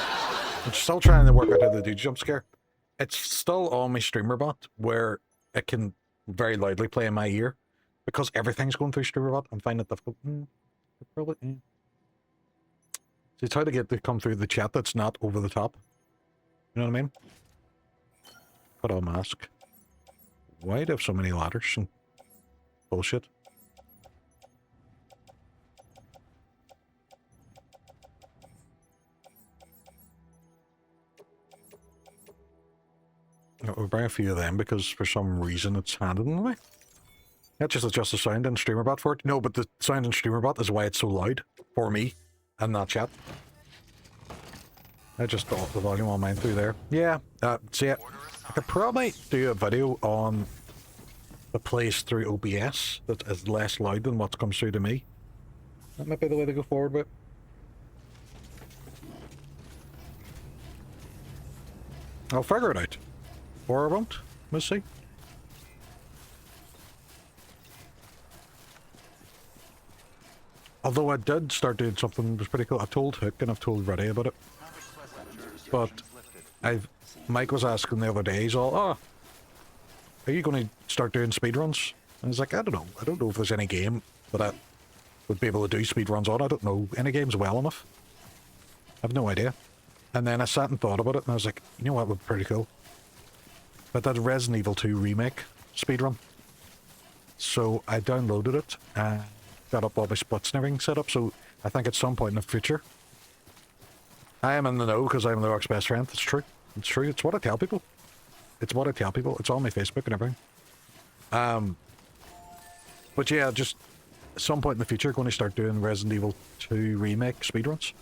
I'm still trying to work out how to do jump scare. It's still on my streamer bot where it can very loudly play in my ear. Because everything's going through streamer bot, I'm finding it difficult. Probably. So it's how to get to come through the chat that's not over the top. You know what I mean? Put on mask. Why do I have so many ladders and bullshit? We'll bring a few of them because for some reason it's handed in the way. Yeah, just adjust the sound in StreamerBot for it. No, but the sound in StreamerBot is why it's so loud for me and not chat. I just thought the volume on mine through there. Yeah, see, I could probably do a video on the plays through OBS that is less loud than what comes through to me. That might be the way to go forward with. I'll figure it out. Or I won't. We'll see. Although I did start doing something that was pretty cool. I've told Hook and I've told Reddy about it. But Mike was asking the other day, he's all, oh, are you going to start doing speedruns? And I was like, I don't know. I don't know if there's any game that I would be able to do speedruns on. I don't know any games well enough. I have no idea. And then I sat and thought about it, and I was like, you know what would be pretty cool? But that Resident Evil 2 remake speedrun. So I downloaded it and got up all my splits and everything set up, so I think at some point in the future, I am in the know because I'm the Rock's best friend. It's true. It's true. It's what I tell people. It's what I tell people. It's on my Facebook and everything. But yeah, just at some point in the future, going to start doing Resident Evil 2 remake speedruns,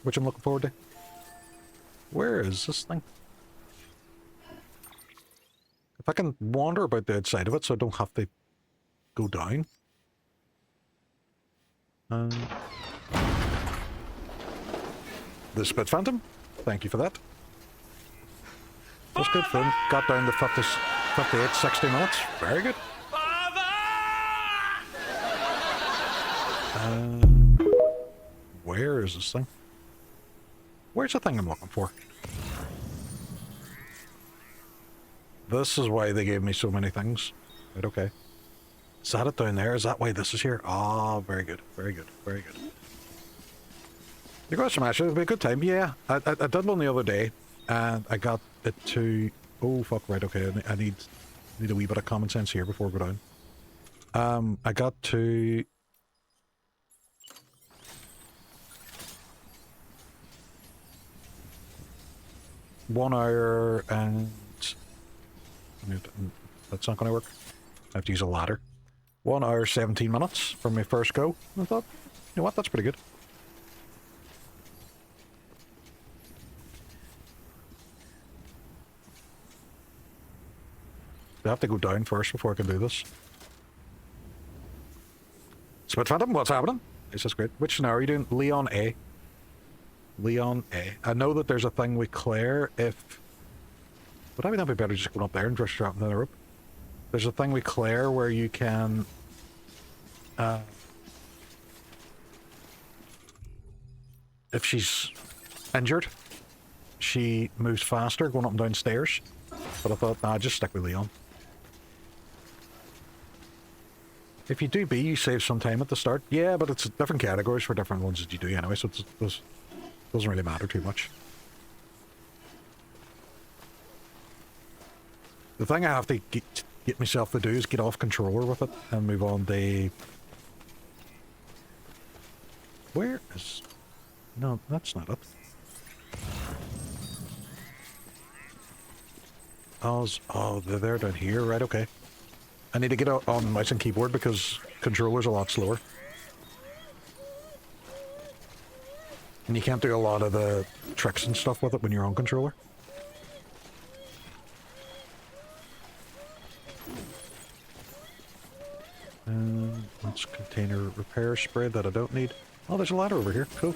which I'm looking forward to. Where is this thing? If I can wander about the outside of it so I don't have to go down. The Spit Phantom. Thank you for that. That's good fun. Got down to 58, 60 minutes. Very good. Where is this thing? Where's the thing I'm looking for? This is why they gave me so many things. Right, okay. Is that it down there? Is that why this is here? Oh, very good. Very good. Very good. You got smash it. It'll be a good time. Yeah, I did one the other day, and I got it to... Oh, fuck, right, okay. I need a wee bit of common sense here before we go down. I got to... One hour and... That's not going to work. I have to use a ladder. 1 hour, 17 minutes from my first go. I thought, you know what, that's pretty good. I have to go down first before I can do this. Spit Phantom, what's happening? This is great. Which scenario are you doing? Leon A. Leon A. I know that there's a thing with Claire if... Would I not be better just going up there and just dropping down the rope? There's a thing with Claire where you can... if she's injured, she moves faster going up and down stairs. But I thought, nah, just stick with Leon. If you do B, you save some time at the start. Yeah, but it's different categories for different ones that you do anyway, so it doesn't really matter too much. The thing I have to get myself to do is get off controller with it and move on the... Where is... No, that's not it. Oh, they're there down here, right, okay. I need to get out on mouse and keyboard because controller's a lot slower. And you can't do a lot of the tricks and stuff with it when you're on controller. That's container repair spray that I don't need. Oh, there's a ladder over here. Cool.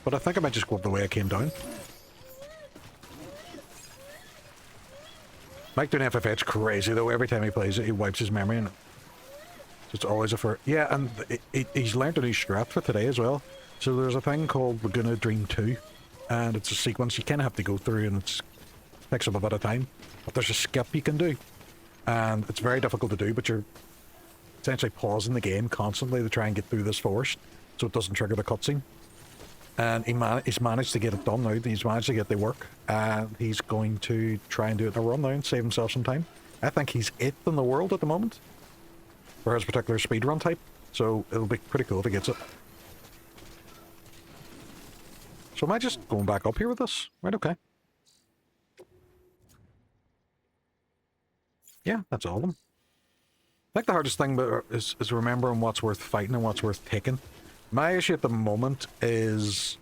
But I think I might just go up the way I came down. Mike doing FFA's crazy though. Every time he plays it, he wipes his memory and it's always a first. Yeah, and he's learned a new strat for today as well. So there's a thing called We're Gonna Dream 2, and it's a sequence you kind of have to go through, and it takes up a bit of time. But there's a skip you can do, and it's very difficult to do, but you're essentially pausing the game constantly to try and get through this forest, so it doesn't trigger the cutscene. And he's managed to get it done now. He's managed to get the work, and he's going to try and do it in a run now and save himself some time. I think he's 8th in the world at the moment for his particular speedrun type, so it'll be pretty cool if he gets it. So am I just going back up here with this? Right, okay. Yeah, that's all of them. I think the hardest thing is remembering what's worth fighting and what's worth taking. My issue at the moment is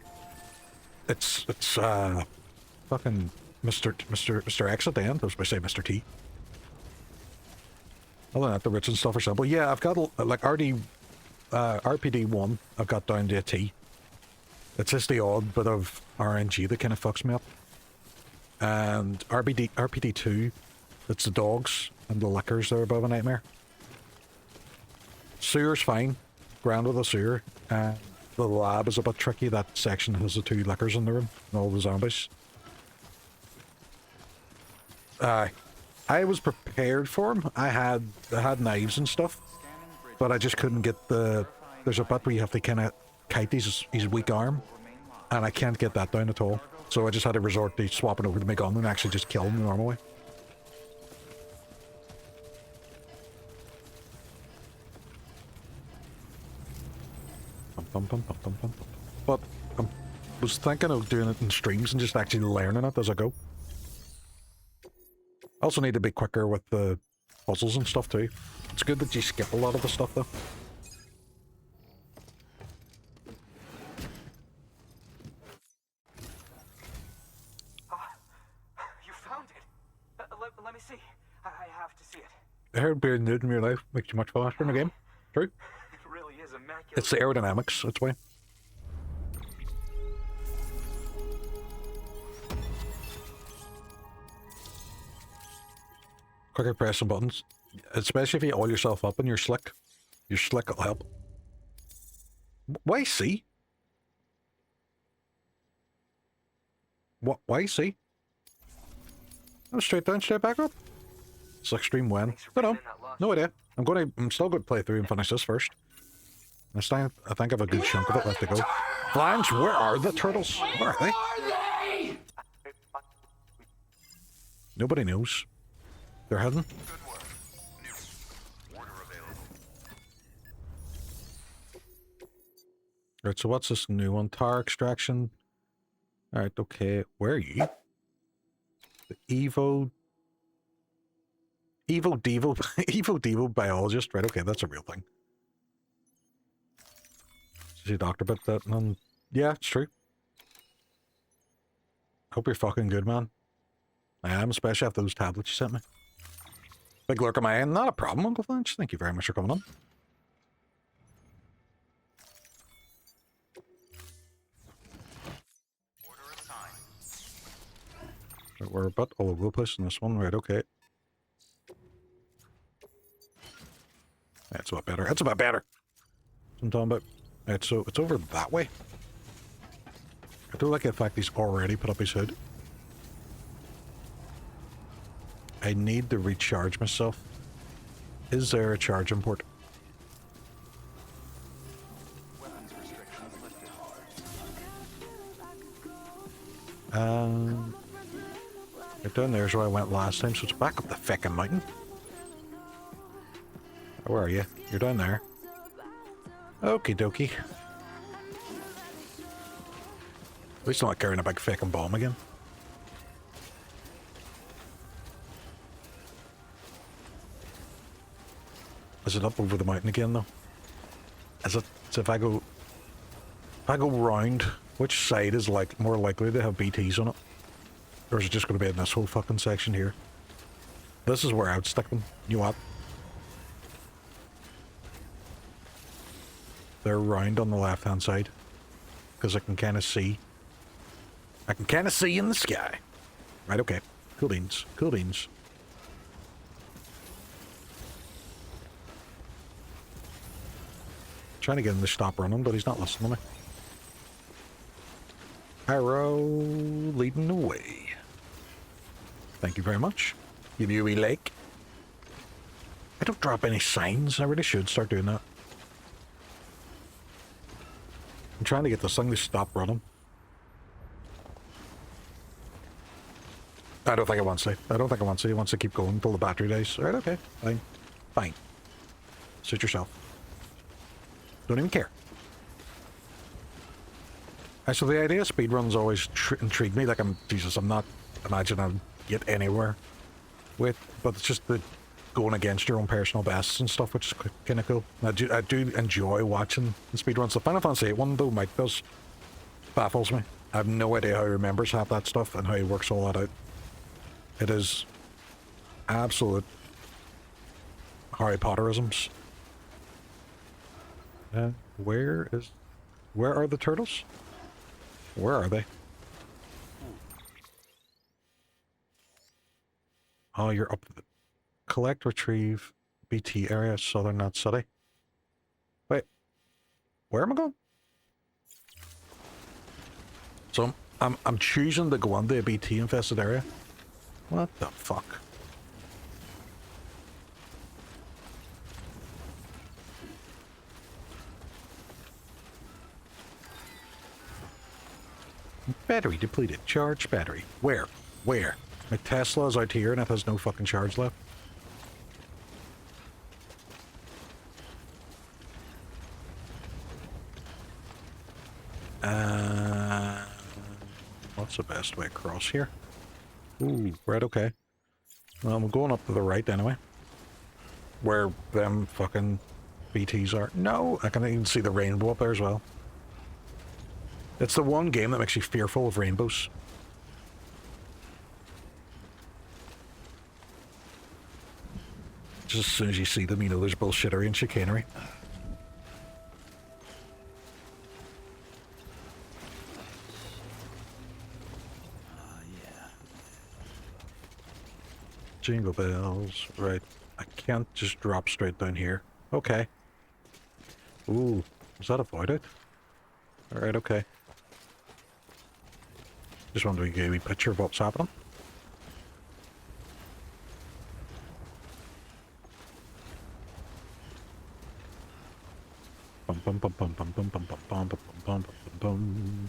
it's fucking Mr. X at the end. I was about to say Mr. T. Other than that, the rich and stuff are simple. Yeah, I've got like RPD1. I've got down to a T. It's just the odd bit of RNG that kind of fucks me up. And RPD2, it's the dogs and the lickers that are above a nightmare. Sewer's fine. Ground with the sewer. The lab is a bit tricky. That section has the 2 lickers in the room and all the zombies. I was prepared for him. I had knives and stuff, but I just couldn't get the... There's a bit where you have to kind of kite his weak arm, and I can't get that down at all. So I just had to resort to swapping over to my gun and actually just kill him the normal way. But I was thinking of doing it in streams and just actually learning it as I go. I also need to be quicker with the puzzles and stuff too. It's good that you skip a lot of the stuff though. You found it. Let me see. I have to see it. I heard being nude in real life makes you much faster in the game. True. It really is immaculate. It's the aerodynamics, that's why. Quicker pressing buttons. Especially if you oil yourself up and you're slick. Your slick will help. Why C? What? Why C? Oh, straight down, straight back up. It's extreme when. Don't know. No idea. I'm still going to play through and finish this first. This time, I think I have a good chunk of it left to go. Blanche, where are the turtles? Where are they? Nobody knows. They're hidden. Right, so what's this new one? Tar extraction. Alright, okay. Where are you? The Evo Devo biologist. Right, okay, that's a real thing. Is he a doctor about that? Yeah, it's true. Hope you're fucking good, man. I am, especially after those tablets you sent me. Big lurk on my end. Not a problem, Uncle Flanch. Thank you very much for coming on. Right, we're a bit all over the place in this one. Right, okay. That's a bit better. That's a bit better. That's what I'm talking about. Right, so it's over that way. I do like the fact he's already put up his hood. I need to recharge myself. Is there a charging port? Right down there's where I went last time, so it's back up the feckin' mountain. Where are you? You're down there. Okie dokie. At least I'm not carrying a big feckin' bomb again. Is it up over the mountain again though? Is it? So if I go round, which side is like more likely to have BTs on it? Or is it just going to be in this whole fucking section here? This is where I would stick them. You know what? They're round on the left hand side. Because I can kind of see. I can kind of see in the sky. Right, okay. Cool beans. Cool beans. Trying to get him to stop running, but he's not listening to me. Arrow leading the way. Thank you very much. Give you a wee like. I don't drop any signs. I really should start doing that. I'm trying to get this thing to stop running. I don't think it wants to. I don't think it wants to. It wants to keep going until the battery dies. Alright, okay. Fine. Fine. Suit yourself. Don't even care. So the idea of speedruns always intrigued me. Like, I'm not imagining I'll get anywhere with, but it's just the going against your own personal bests and stuff, which is kind of cool. I do enjoy watching the speedruns. The Final Fantasy 8 one, though, Mike does, baffles me. I have no idea how he remembers half that stuff and how he works all that out. It is absolute Harry Potterisms. Where are the turtles? Where are they? Oh, you're up. Collect, retrieve, BT area, Southern Knot City. Where am I going? So I'm choosing to go into a BT infested area. What the fuck? Battery depleted. Charge battery. Where? Where? My Tesla's out here and it has no fucking charge left. What's the best way across here? Ooh, right, okay. Well, I'm going up to the right anyway. Where them fucking BTs are. No, I can even see the rainbow up there as well. It's the one game that makes you fearful of rainbows. Just as soon as you see them, you know there's bullshittery and chicanery. Jingle bells. Right. I can't just drop straight down here. Okay. Ooh. Was that avoided? Alright, okay. Just wanted to give you a picture of what's happening. Bum bum bum bum bum bum bum bum bum bum bum bum bum.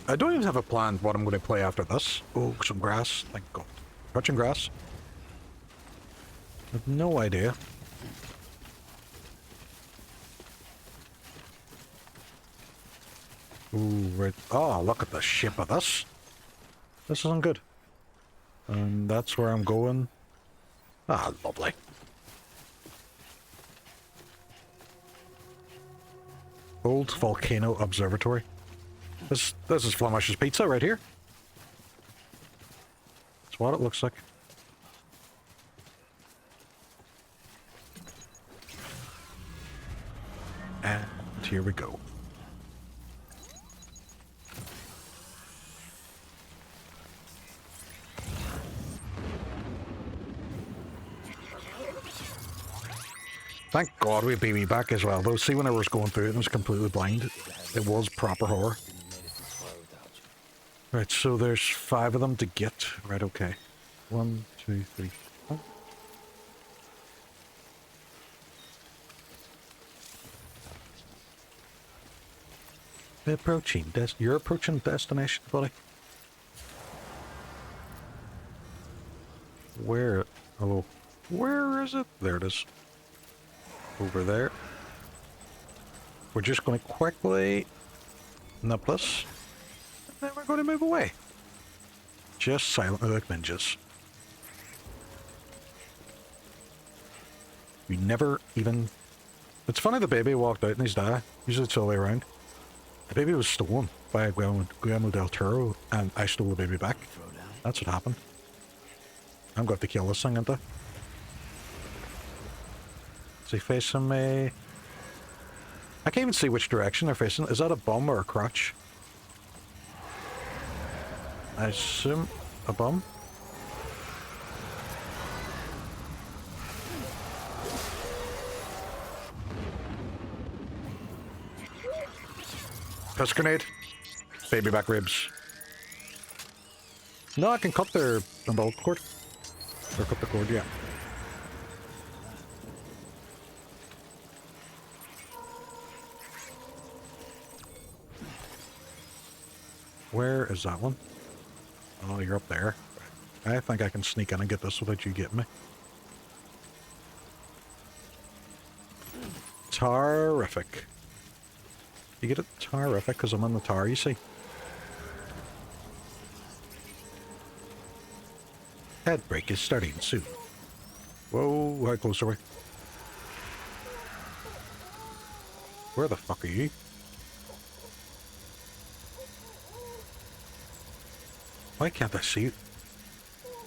I don't even have a plan what I'm going to play after this. Oh, some grass. Thank God. Touching grass. I have no idea. Ooh, right. Oh, look at the shape of this. This isn't good. And that's where I'm going. Ah, lovely. Old Volcano Observatory. This is Flamish's Pizza right here. That's what it looks like. And here we go. Thank God we have BB back as well, though. See, when I was going through it, I was completely blind. It was proper horror. Right, so there's 5 of them to get. Right, okay. 1, 2, 3, 4. You're approaching destination, buddy. Where? Hello. Where is it? There it is. Over there. We're just going to quickly nip this. And then we're going to move away. Just silently like ninjas. We never even... It's funny the baby walked out and he's died. Usually it's all the way around. The baby was stolen by Guillermo del Toro and I stole the baby back. That's what happened. I'm going to kill this thing, aren't I? Is he facing me? I can't even see which direction they're facing. Is that a bum or a crotch? I assume a bum. Piss grenade. Baby back ribs. No, I can cut their umbilical cord. Or cut the cord, yeah. Where is that one? Oh, you're up there. I think I can sneak in and get this without you getting me. Terrific. You get it? Terrific, because I'm in the tower, you see. head break is starting soon. Whoa, how close are we? Where the fuck are you? Why can't I see you?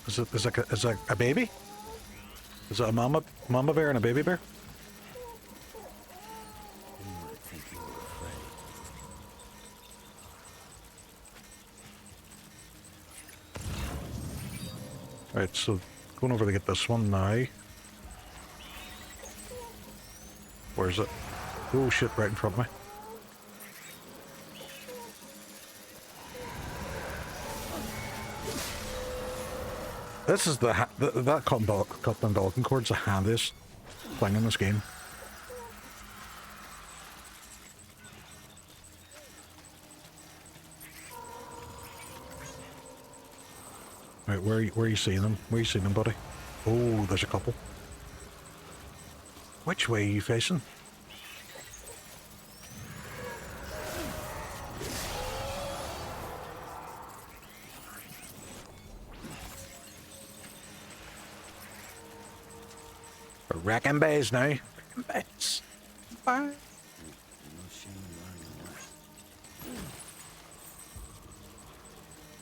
Is it a baby? Is it a mama bear and a baby bear? Right, so going over to get this one now. Where is it? Oh shit, right in front of me. This is that Cotton Dalton cord's the handiest thing in this game. Right, where are you seeing them? Where are you seeing them, buddy? Oh, there's a couple. Which way are you facing? We're wrecking bays now. Wrecking bays. Bye.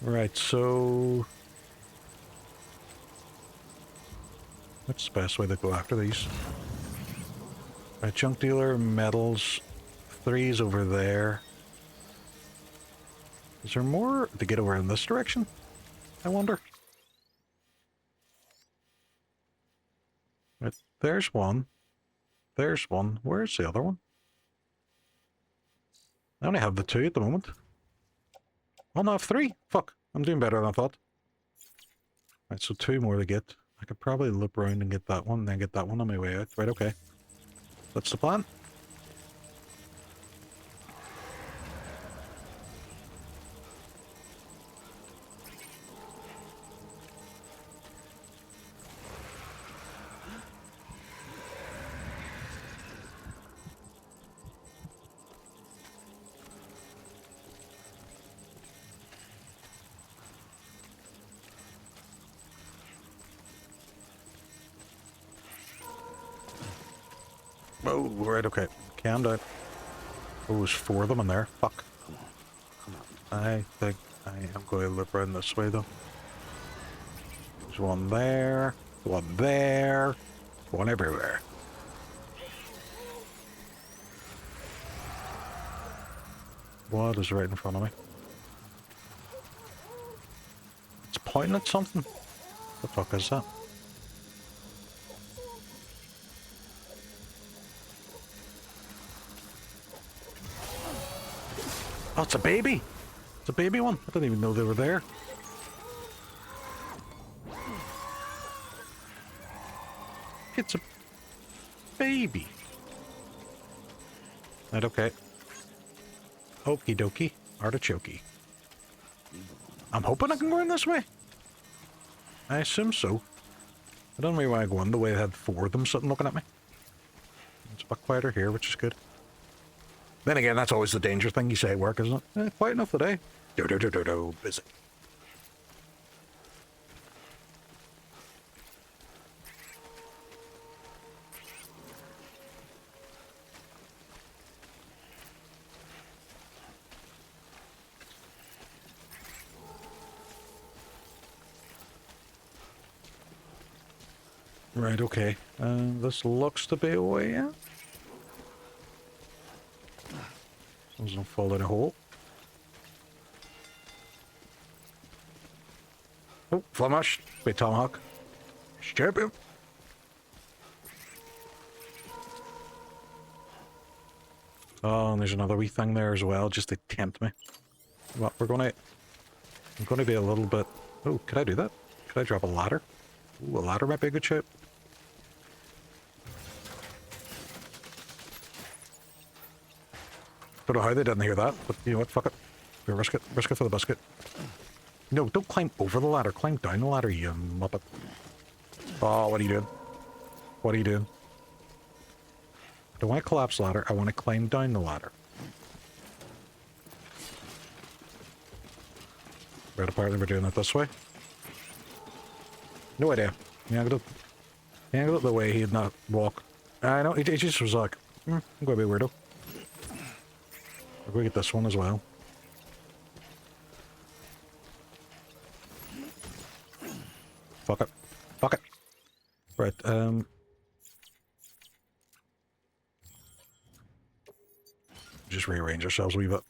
Right, so... what's the best way to go after these? Right, junk dealer, metals, 3's over there. Is there more to get over in this direction? I wonder. Right, there's one. There's one. Where's the other one? I only have the 2 at the moment. Oh no, I have 3. Fuck, I'm doing better than I thought. Right, so 2 more to get. I could probably loop around and get that one, and then get that one on my way out. Right, okay. That's the plan. Oh, right, okay. Calm down. Oh, there's 4 of them in there. Fuck. I think I am going to loop around this way, though. There's one there. One there. One everywhere. What is right in front of me? It's pointing at something. The fuck is that? Oh, it's a baby! It's a baby one. I didn't even know they were there. It's a baby. Right, okay. Okie dokie. Artichoke. I'm hoping I can go in this way. I assume so. I don't know why I go in the way I had 4 of them sitting looking at me. It's a bit quieter here, which is good. Then again, that's always the danger thing you say at work, isn't it? Quiet enough today. Busy. Right, okay. This looks to be a way out. Doesn't fall in a hole. Oh, Flamash. Wait, Tomahawk. Champion. Oh, and there's another wee thing there as well, just to tempt me. Well, I'm gonna be a little bit... Oh, could I do that? Could I drop a ladder? Ooh, a ladder might be a good shape. Don't know how they didn't hear that, but you know what, fuck it. We'll risk it for the biscuit. No, don't climb over the ladder, climb down the ladder, you muppet. Oh, what are you doing? What are you doing? I don't want to collapse the ladder, I want to climb down the ladder. Right, apparently we're doing it this way. No idea. He angled it the way he'd not walk. I know, he just was like, I'm gonna be a weirdo. We're gonna get this one as well. Fuck it. Fuck it. Right, just rearrange ourselves a wee bit.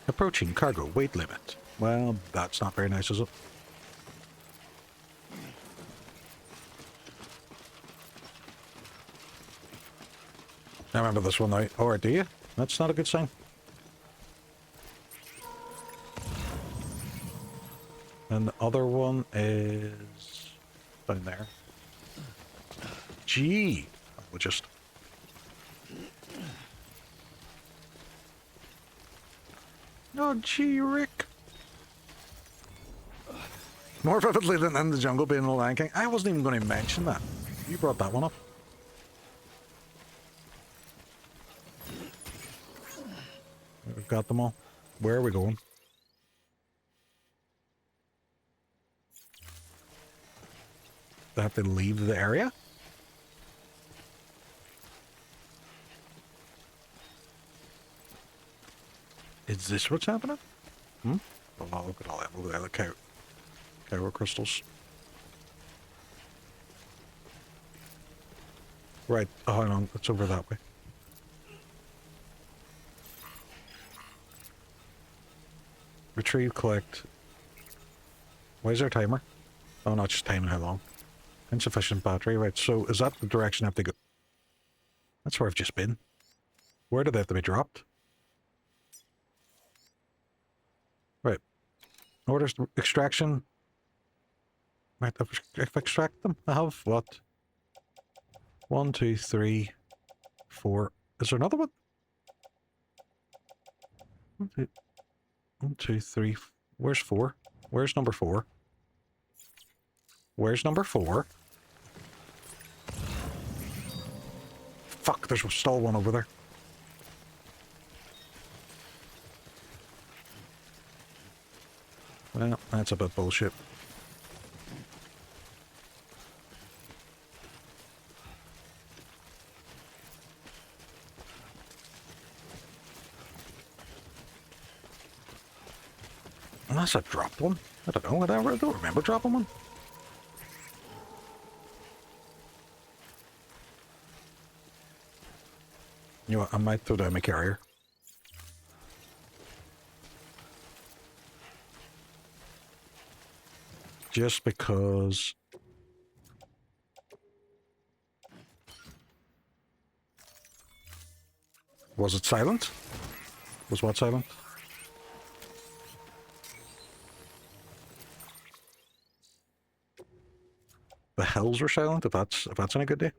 Approaching cargo weight limit. Well, that's not very nice, is it? I remember this one now. Or do you? That's not a good sign. And the other one is down there. Gee, we'll just... Oh, gee, Rick. More vividly than in the jungle being the Lion King. I wasn't even going to mention that. You brought that one up. We've got them all. Where are we going? Do I have to leave the area? Is this what's happening? Oh, look at all that over there. The Kyro crystals. Right. Oh, hang on. It's over that way. Retrieve, collect. Why is there a timer? Oh, not just timing how long. Insufficient battery. Right, so is that the direction I have to go? That's where I've just been. Where do they have to be dropped? Right. Orders extraction. Right, if I extract them, I have what? 1, 2, 3, 4. Is there another one? 1, 2, 3. Where's 4? Where's number 4? Where's number 4? Fuck, there's still one over there. Well, that's a bit bullshit. Unless I dropped one. I don't know. I don't remember dropping one. You know what? I might throw down my carrier. Just because... Was it silent? Was what silent? The hills were silent, if that's any good day.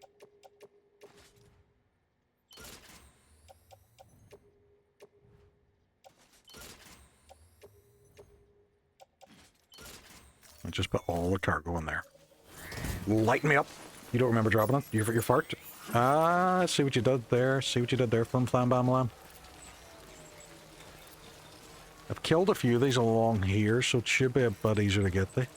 I just put all the cargo in there. Light me up. You don't remember dropping it? You fart? Ah, see what you did there. See what you did there, Flim Flam Bam Lam. I've killed a few of these along here, so it should be a bit easier to get there.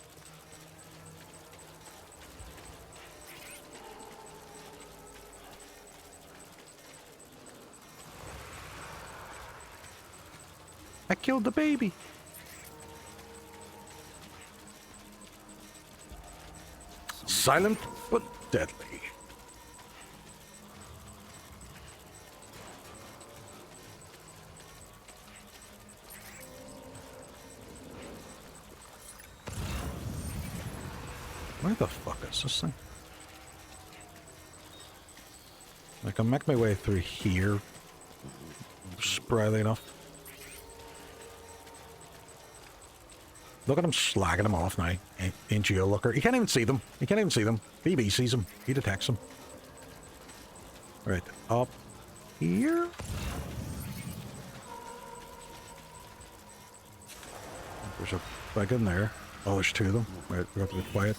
I killed the baby. Silent but deadly. Where the fuck is this thing? I can make my way through here spryly enough. Look at him slagging him off now. Ain't you a looker? You can't even see them. You can't even see them. BB sees them. He detects them. Right, up here. There's a bag in there. Oh, there's two of them. Right, we have to be quiet.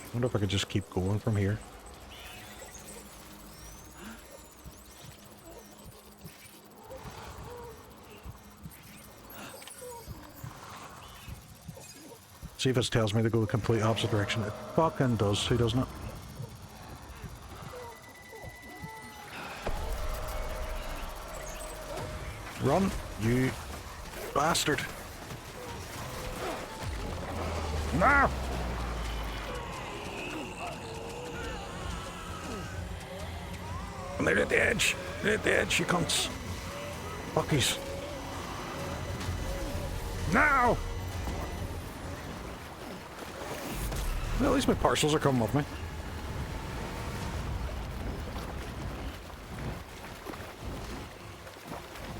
I wonder if I could just keep going from here. See if this tells me to go the complete opposite direction. It fucking does, who doesn't it? Run, you bastard. No! They're at the edge. They're at the edge, you cunts. Fuckies. No! Well, at least my parcels are coming with me.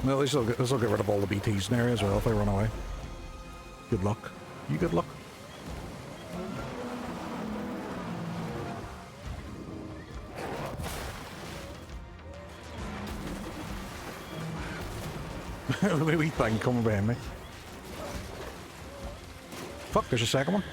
Well, at least this will get rid of all the BTs in there as well if they run away. Good luck. You good luck. The wee thing coming behind me. Fuck, there's a second one.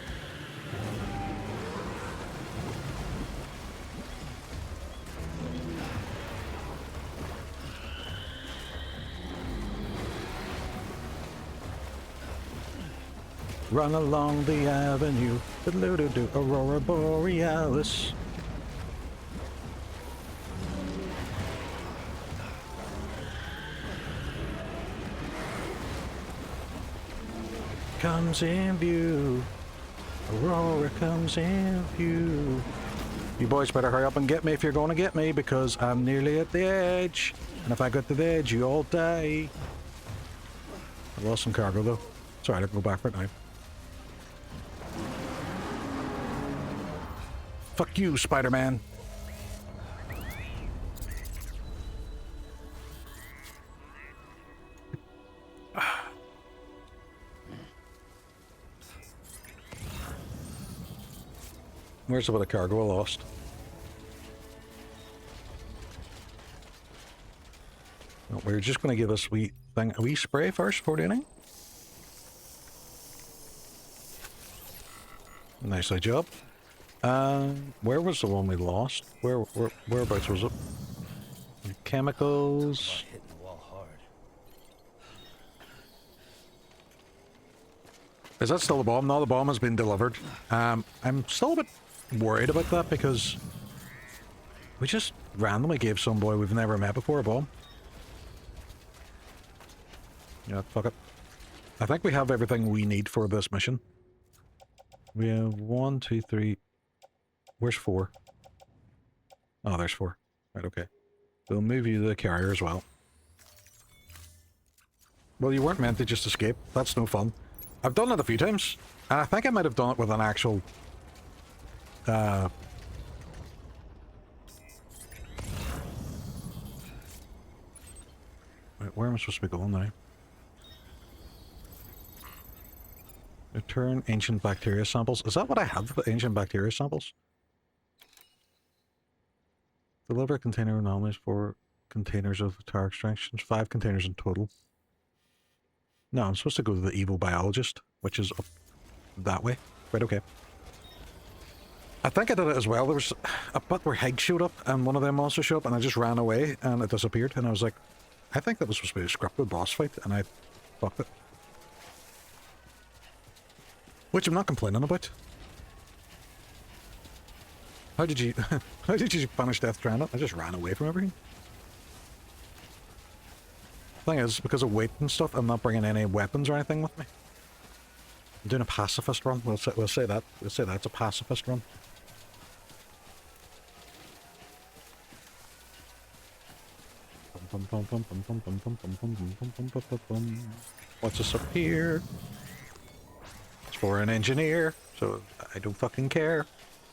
Run along the avenue, do Aurora Borealis. Comes in view. Aurora comes in view. You boys better hurry up and get me if you're going to get me, because I'm nearly at the edge. And if I get to the edge, you all die. I lost some cargo though. It's alright, I can go back for it now. Fuck you, Spider-Man. Where's the bit of cargo I lost? Well, we're just going to give this wee thing a wee spray first before doing anything. Nicely job. Where was the one we lost? Whereabouts was it? Chemicals. Is that still the bomb? No, the bomb has been delivered. I'm still a bit worried about that because we just randomly gave some boy we've never met before a bomb. Yeah, fuck it. I think we have everything we need for this mission. We have 1, 2, 3. Where's 4? Oh, there's 4. Right, okay. We'll move you to the carrier as well. Well, you weren't meant to just escape. That's no fun. I've done it a few times, and I think I might have done it with an actual... Wait, where am I supposed to be going now? Return ancient bacteria samples. Is that what I have, the ancient bacteria samples? Deliver container anomalies for containers of the tower extractions. 5 containers in total. No, I'm supposed to go to the evil biologist, which is up that way. Right, okay. I think I did it as well. There was a bit where Hig showed up and one of them monsters showed up and I just ran away and it disappeared. And I was like, I think that was supposed to be a scripted boss fight and I fucked it. Which I'm not complaining about. How did you finish Death Stranding? I just ran away from everything. Thing is, because of weight and stuff, I'm not bringing any weapons or anything with me. I'm doing a pacifist run. We'll say that. We'll say that's a pacifist run. What's this up here? It's for an engineer, so I don't fucking care.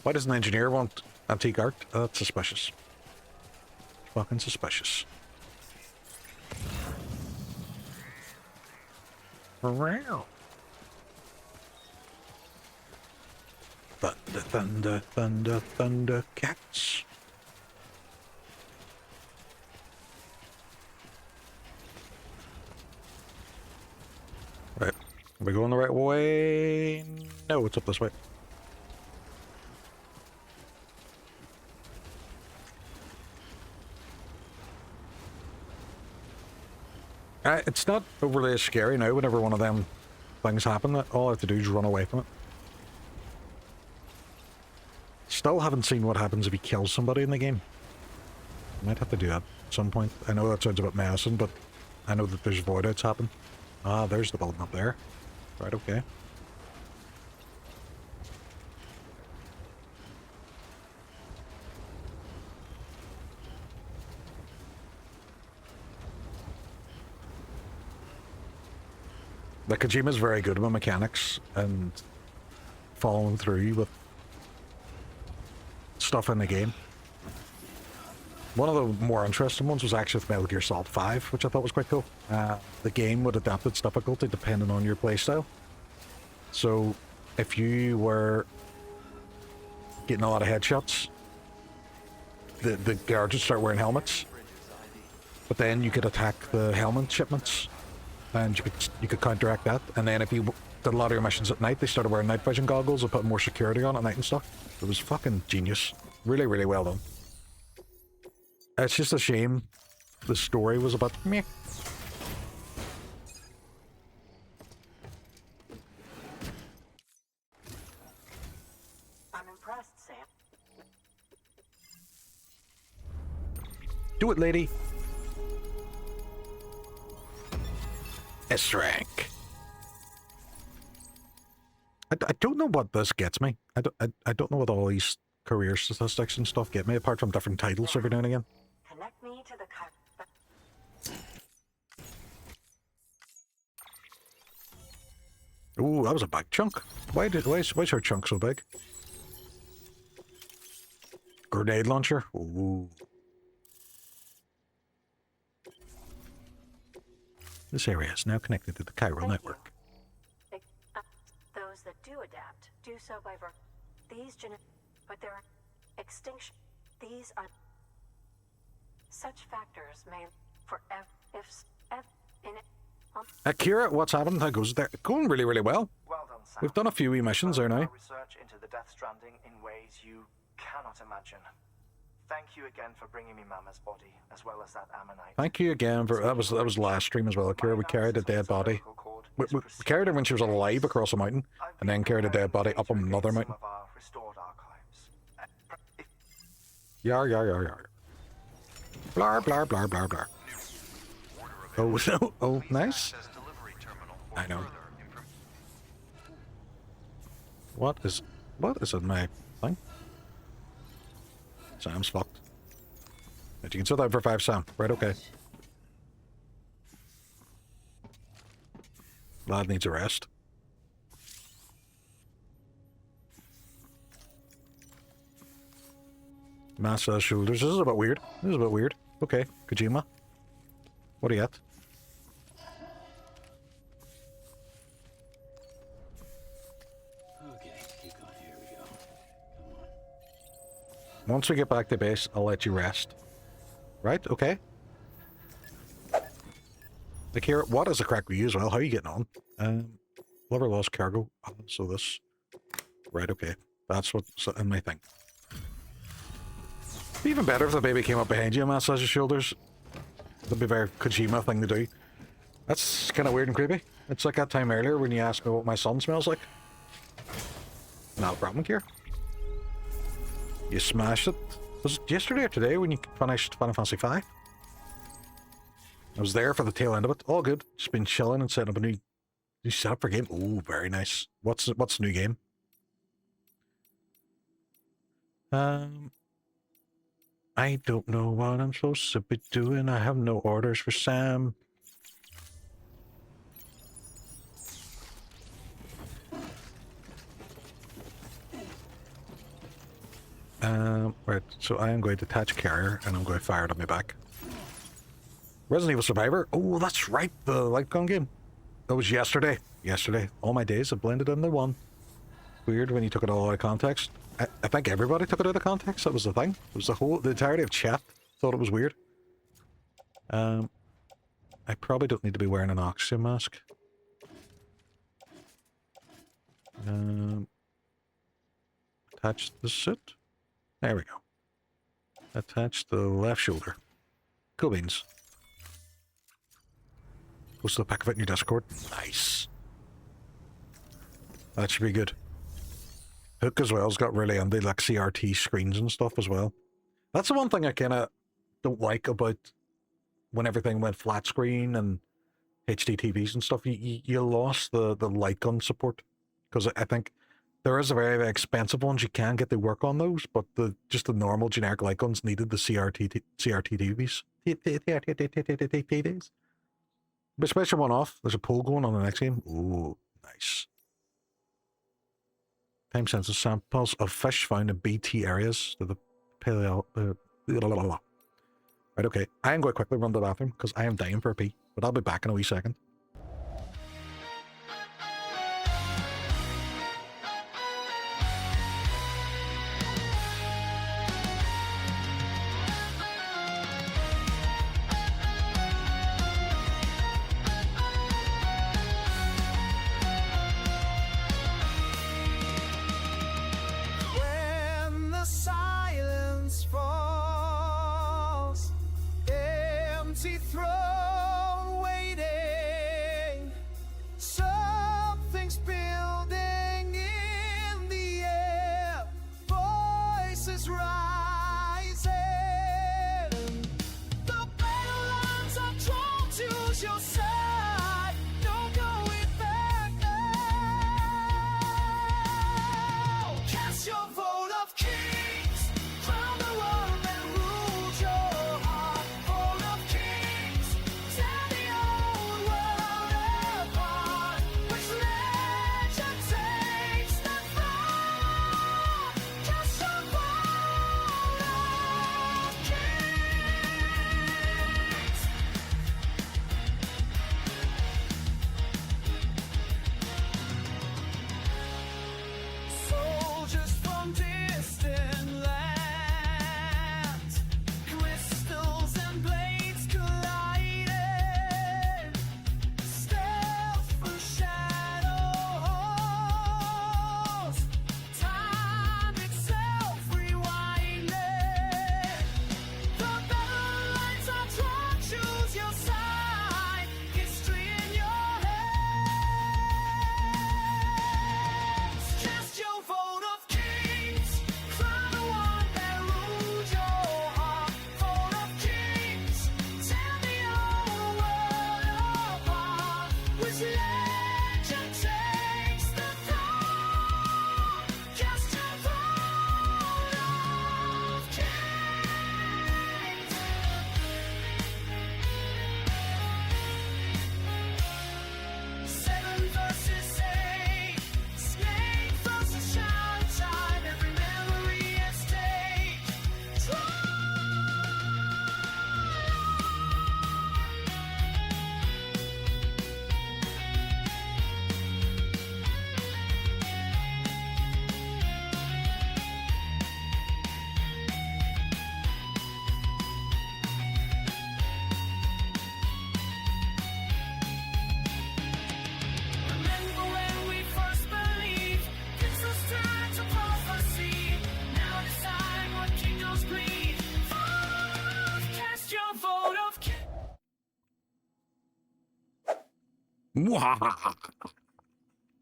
Why does an engineer want antique art? That's suspicious. Fucking suspicious. Thunder, thunder, thunder, thunder, cats. Right. Are we going the right way? No, it's up this way. It's not overly scary now whenever one of them things happen. All I have to do is run away from it. still haven't seen what happens if you kill somebody in the game. Might have to do that at some point. I know that sounds a bit menacing, but I know that there's void outs happen. Ah, there's the building up there. Right, okay. The Kojima's very good with mechanics and following through with stuff in the game. One of the more interesting ones was actually with Metal Gear Solid 5, which I thought was quite cool. The game would adapt its difficulty depending on your playstyle. So, if you were getting a lot of headshots, the guards would start wearing helmets. But then you could attack the helmet shipments, and you could counteract that. And then if you did a lot of your missions at night, they started wearing night vision goggles and putting more security on at night and stuff. It was fucking genius. Really, really well done. It's just a shame the story was about meh. I'm impressed, Sam. Do it, lady. S rank. I don't know what this gets me. I don't know what all these career statistics and stuff get me, apart from different titles every now and again. Connect me to the Ooh, that was a big chunk. Why's her chunk so big? Grenade launcher. Ooh. This area is now connected to the chiral network. those that do adapt do so by these but their extinction. These are such factors may Akira, what's happened? How goes there? Going really, really well. Well done, Sam. We've done a few wee missions there now. Research into the Death Stranding in ways you cannot imagine. Thank you again for bringing me Mama's body, as well as that ammonite. Thank you again for that was last stream as well, Akira. We carried a dead body. We carried her when she was alive across a mountain, and then carried a dead body up another mountain. Yar yar yar yar. Blar blar blar blar blar. Oh no! Oh, nice. I know. What is in my thing? Sam's fucked. But you can sit down for 5, Sam. Right, okay. Lad needs a rest. Masa's shoulders. This is a bit weird. Okay, Kojima. What do you got? Okay, keep going. Here we go. Come on. Once we get back to base, I'll let you rest. Right? Okay. Akira, what is the crack with you as well? How are you getting on? Lover lost cargo. So this. Right, okay. That's what's in my thing. It'd be even better if the baby came up behind you and massaged your shoulders. That'd be a very Kojima thing to do. That's kind of weird and creepy. It's like that time earlier when you asked me what my son smells like. Not a problem, Akira. You smashed it. Was it yesterday or today when you finished Final Fantasy V? I was there for the tail end of it. All good. Just been chilling and setting up a new setup for game. Oh, very nice. What's the new game? I don't know what I'm supposed to be doing. I have no orders for Sam. Right, so I am going to attach a carrier and I'm going to fire it on my back. Resident Evil Survivor? Oh, that's right, the light gun game. That was yesterday. All my days have blended into one. Weird when you took it all out of context. I think everybody took it out of context. That was the thing. It was the entirety of chat thought it was weird. I probably don't need to be wearing an oxygen mask. Attach the suit. There we go. Attach the left shoulder. Cool beans. Post the pack of it in your Discord. Nice. That should be good. Hook as well has got really into like CRT screens and stuff as well. That's the one thing I kind of don't like about when everything went flat screen and HD TVs and stuff. You lost the light gun support, because I think there is a very, very expensive ones you can get to work on those, but just the normal generic light guns needed the CRT TVs. But special one off. There's a poll going on the next game. Ooh, nice. Time sensitive samples of fish found in BT areas to the paleo. Right, okay. I am going to quickly run to the bathroom because I am dying for a pee, but I'll be back in a wee second.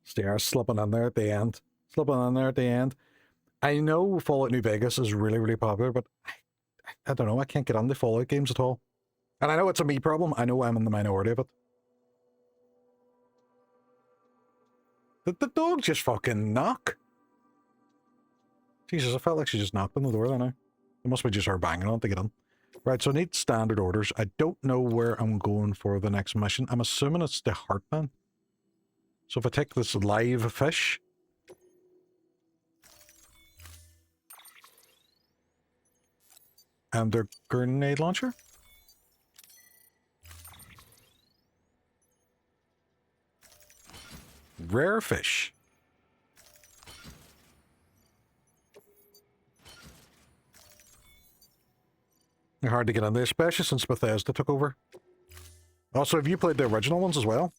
Stairs slipping in there at the end. I know Fallout New Vegas is really, really popular, but I don't know. I can't get on the Fallout games at all. And I know it's a me problem. I know I'm in the minority of it. Did the dog just fucking knock? Jesus, I felt like she just knocked on the door there now. It must be just her banging on to get in. Right, so I need standard orders. I don't know where I'm going for the next mission. I'm assuming it's the Heartman. So if I take this live fish... and their grenade launcher? Rare fish. They're hard to get in there, especially since Bethesda took over. Also, have you played the original ones as well?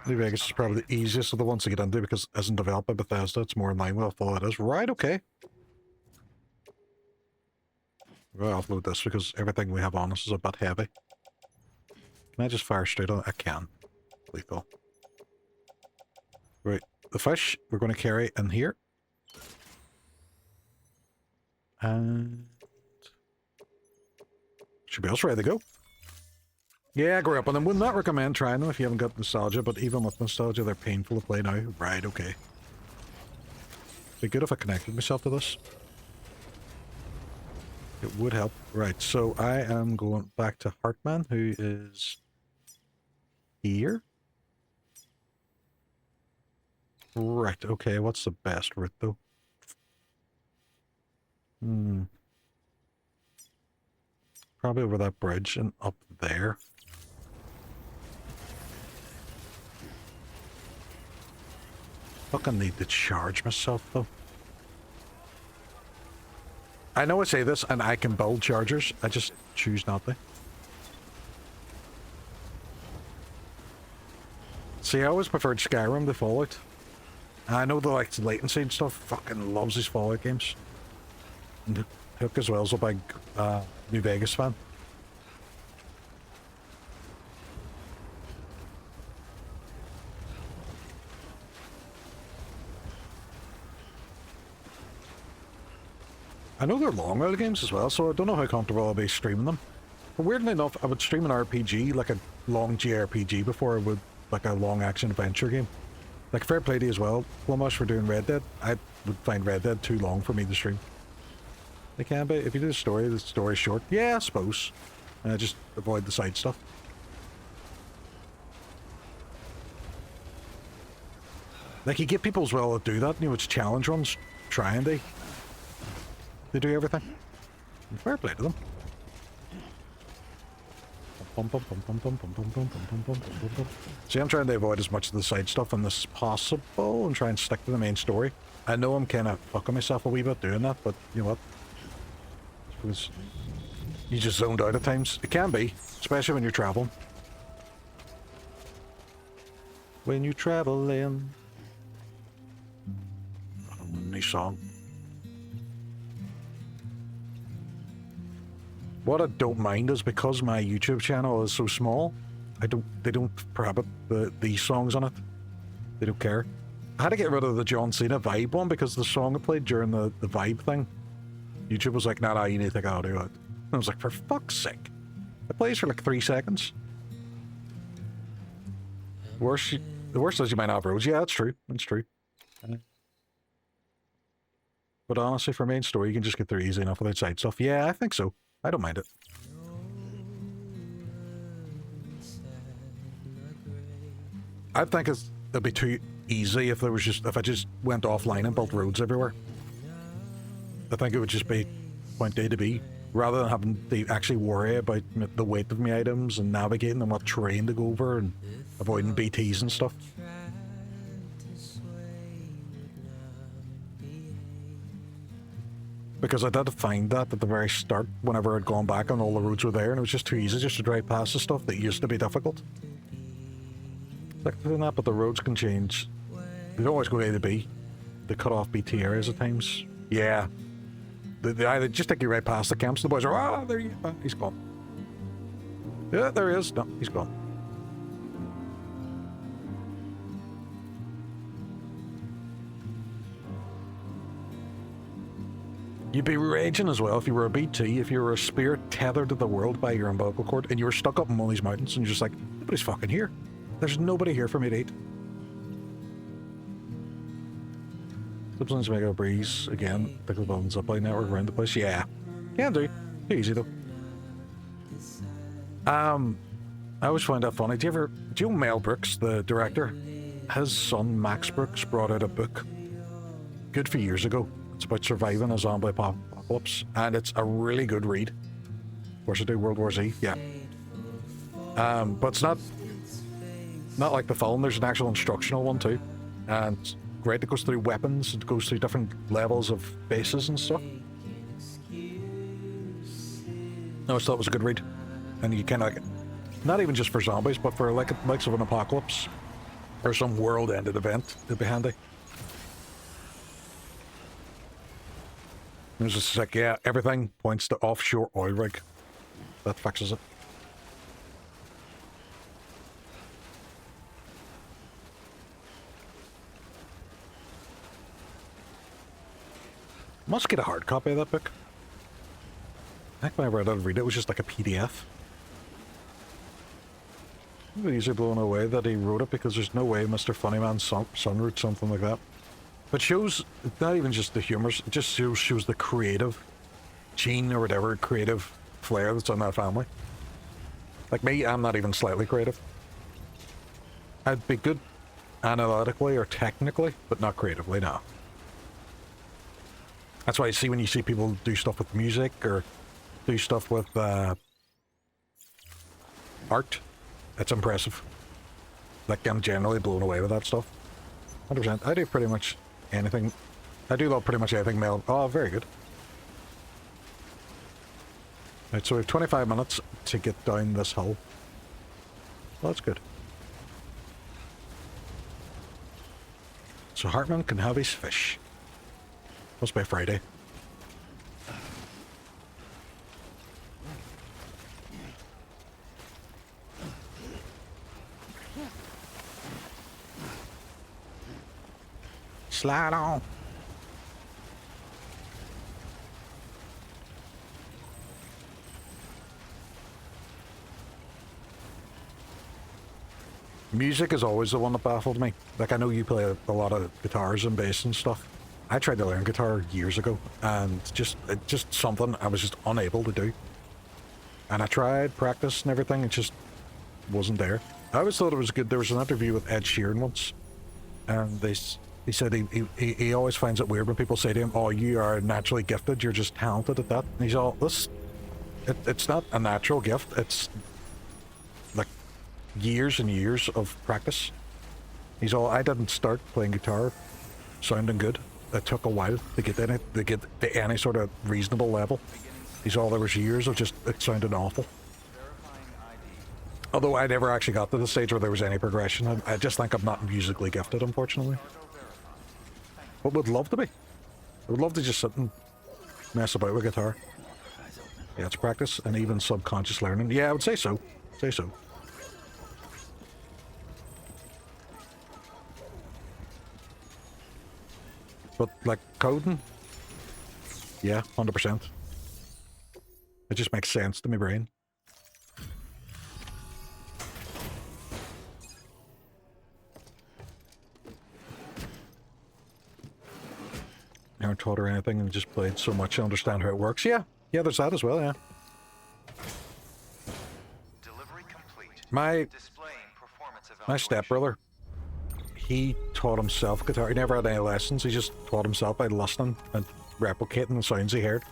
New Vegas is probably the easiest of the ones to get into because it isn't developed by Bethesda. It's more in line with all it is. Right, okay. I'll offload this because everything we have on us is a bit heavy. Can I just fire straight on? I can. Lethal. Right, the fish we're going to carry in here. And should be else ready to go. Yeah, I grew up on them. Would not recommend trying them if you haven't got nostalgia, but even with nostalgia, they're painful to play now. Right, okay. Be good if I connected myself to this. It would help. Right, so I am going back to Heartman, who is here. Right, okay, what's the best route, though? Probably over that bridge and up there. Fucking need to charge myself, though. I know I say this, and I can build chargers. I just choose not to. See, I always preferred Skyrim to Fallout. I know the like latency and stuff. Fucking loves these Fallout games. And Hook as well is a big New Vegas fan. I know they're long out of games as well, so I don't know how comfortable I'll be streaming them. But weirdly enough, I would stream an RPG, like a long JRPG, before I would like a long action adventure game. Like fair play to you as well, Plumash, for doing Red Dead. I would find Red Dead too long for me to stream. They can be. If you do the story's short. Yeah, I suppose. Just avoid the side stuff. Like you get people as well that do that, you know, it's challenge runs, try and they do everything. And fair play to them. See, I'm trying to avoid as much of the side stuff as possible and try and stick to the main story. I know I'm kind of fucking myself a wee bit doing that, but you know what? I suppose you just zoned out at times. It can be, especially when you're traveling. When you're traveling. Nice song. What I don't mind is because my YouTube channel is so small, they don't prohibit these songs on it. They don't care. I had to get rid of the John Cena vibe one because the song I played during the vibe thing, YouTube was like, nah, you need to take audio out. And I was like, for fuck's sake. It plays for like 3 seconds. The worst is you might have roads. Yeah, that's true. That's true. But honestly, for main story, you can just get through easy enough without side stuff. Yeah, I think so. I don't mind it. I think it'd be too easy if I just went offline and built roads everywhere. I think it would just be point A to B, rather than having to actually worry about the weight of my items and navigating and what terrain to go over and avoiding BTs and stuff. Because I did find that at the very start, whenever I'd gone back and all the roads were there, and it was just too easy just to drive past the stuff that used to be difficult. Like doing that, but the roads can change. They don't always go A to B. They cut off BT areas at times. Yeah. They either just take you right past the camps, and the boys are, there you go. He's gone. Yeah, there he is. No, he's gone. You'd be raging as well if you were a BT, if you were a spirit tethered to the world by your umbilical cord, and you were stuck up in one of these mountains, and you're just like, nobody's fucking here. There's nobody here for me to eat. Subsonics make a breeze again. Pick the buttons up by network around the place. Yeah. Can do. Too easy though. I always find that funny. Do you know Mel Brooks, the director? His son Max Brooks brought out a book good few years ago. It's about surviving a zombie apocalypse, and it's a really good read. Of course I do, World War Z, yeah. But it's not like the film. There's an actual instructional one too, and it's great. It goes through weapons, it goes through different levels of bases and stuff. I always thought it was a good read, and you kind of like it. Not even just for zombies, but for like likes of an apocalypse or some world-ended event, it'd be handy. It was just like, yeah, everything points to offshore oil rig. That fixes it. Must get a hard copy of that book. I think whenever I did read it, it was just like a PDF. I'm easily blown away that he wrote it because there's no way Mr. Funnyman's son wrote something like that. But shows, not even just the humours, it just shows the creative gene or whatever, creative flair that's in that family. Like me, I'm not even slightly creative. I'd be good analytically or technically, but not creatively, no. That's why you see when you see people do stuff with music or do stuff with art, it's impressive. Like, I'm generally blown away with that stuff. 100%. I do pretty much anything. I do love pretty much anything male. Oh, very good. Right, so we have 25 minutes to get down this hill. Well, that's good. So Hartman can have his fish. Must be Friday. Slide on. Music is always the one that baffled me. Like, I know you play a lot of guitars and bass and stuff. I tried to learn guitar years ago, and just something I was just unable to do. And I tried practice and everything, it just wasn't there. I always thought it was good. There was an interview with Ed Sheeran once, and he said he always finds it weird when people say to him, "Oh, you are naturally gifted. You're just talented at that." And he's all, it's not a natural gift. It's like years and years of practice. He's all, I didn't start playing guitar sounding good. It took a while to get to any sort of reasonable level. He's all, there was years of just it sounding awful. Although I never actually got to the stage where there was any progression. I just think I'm not musically gifted, unfortunately. But would love to be. I would love to just sit and mess about with guitar. Yeah, it's practice and even subconscious learning. Yeah, I would say so. Say so. But like coding, yeah, 100%. It just makes sense to my brain. Never taught her anything and just played so much to understand how it works. Yeah, there's that as well, yeah. Delivery complete. My stepbrother, he taught himself guitar. He never had any lessons. He just taught himself by listening and replicating the sounds he heard.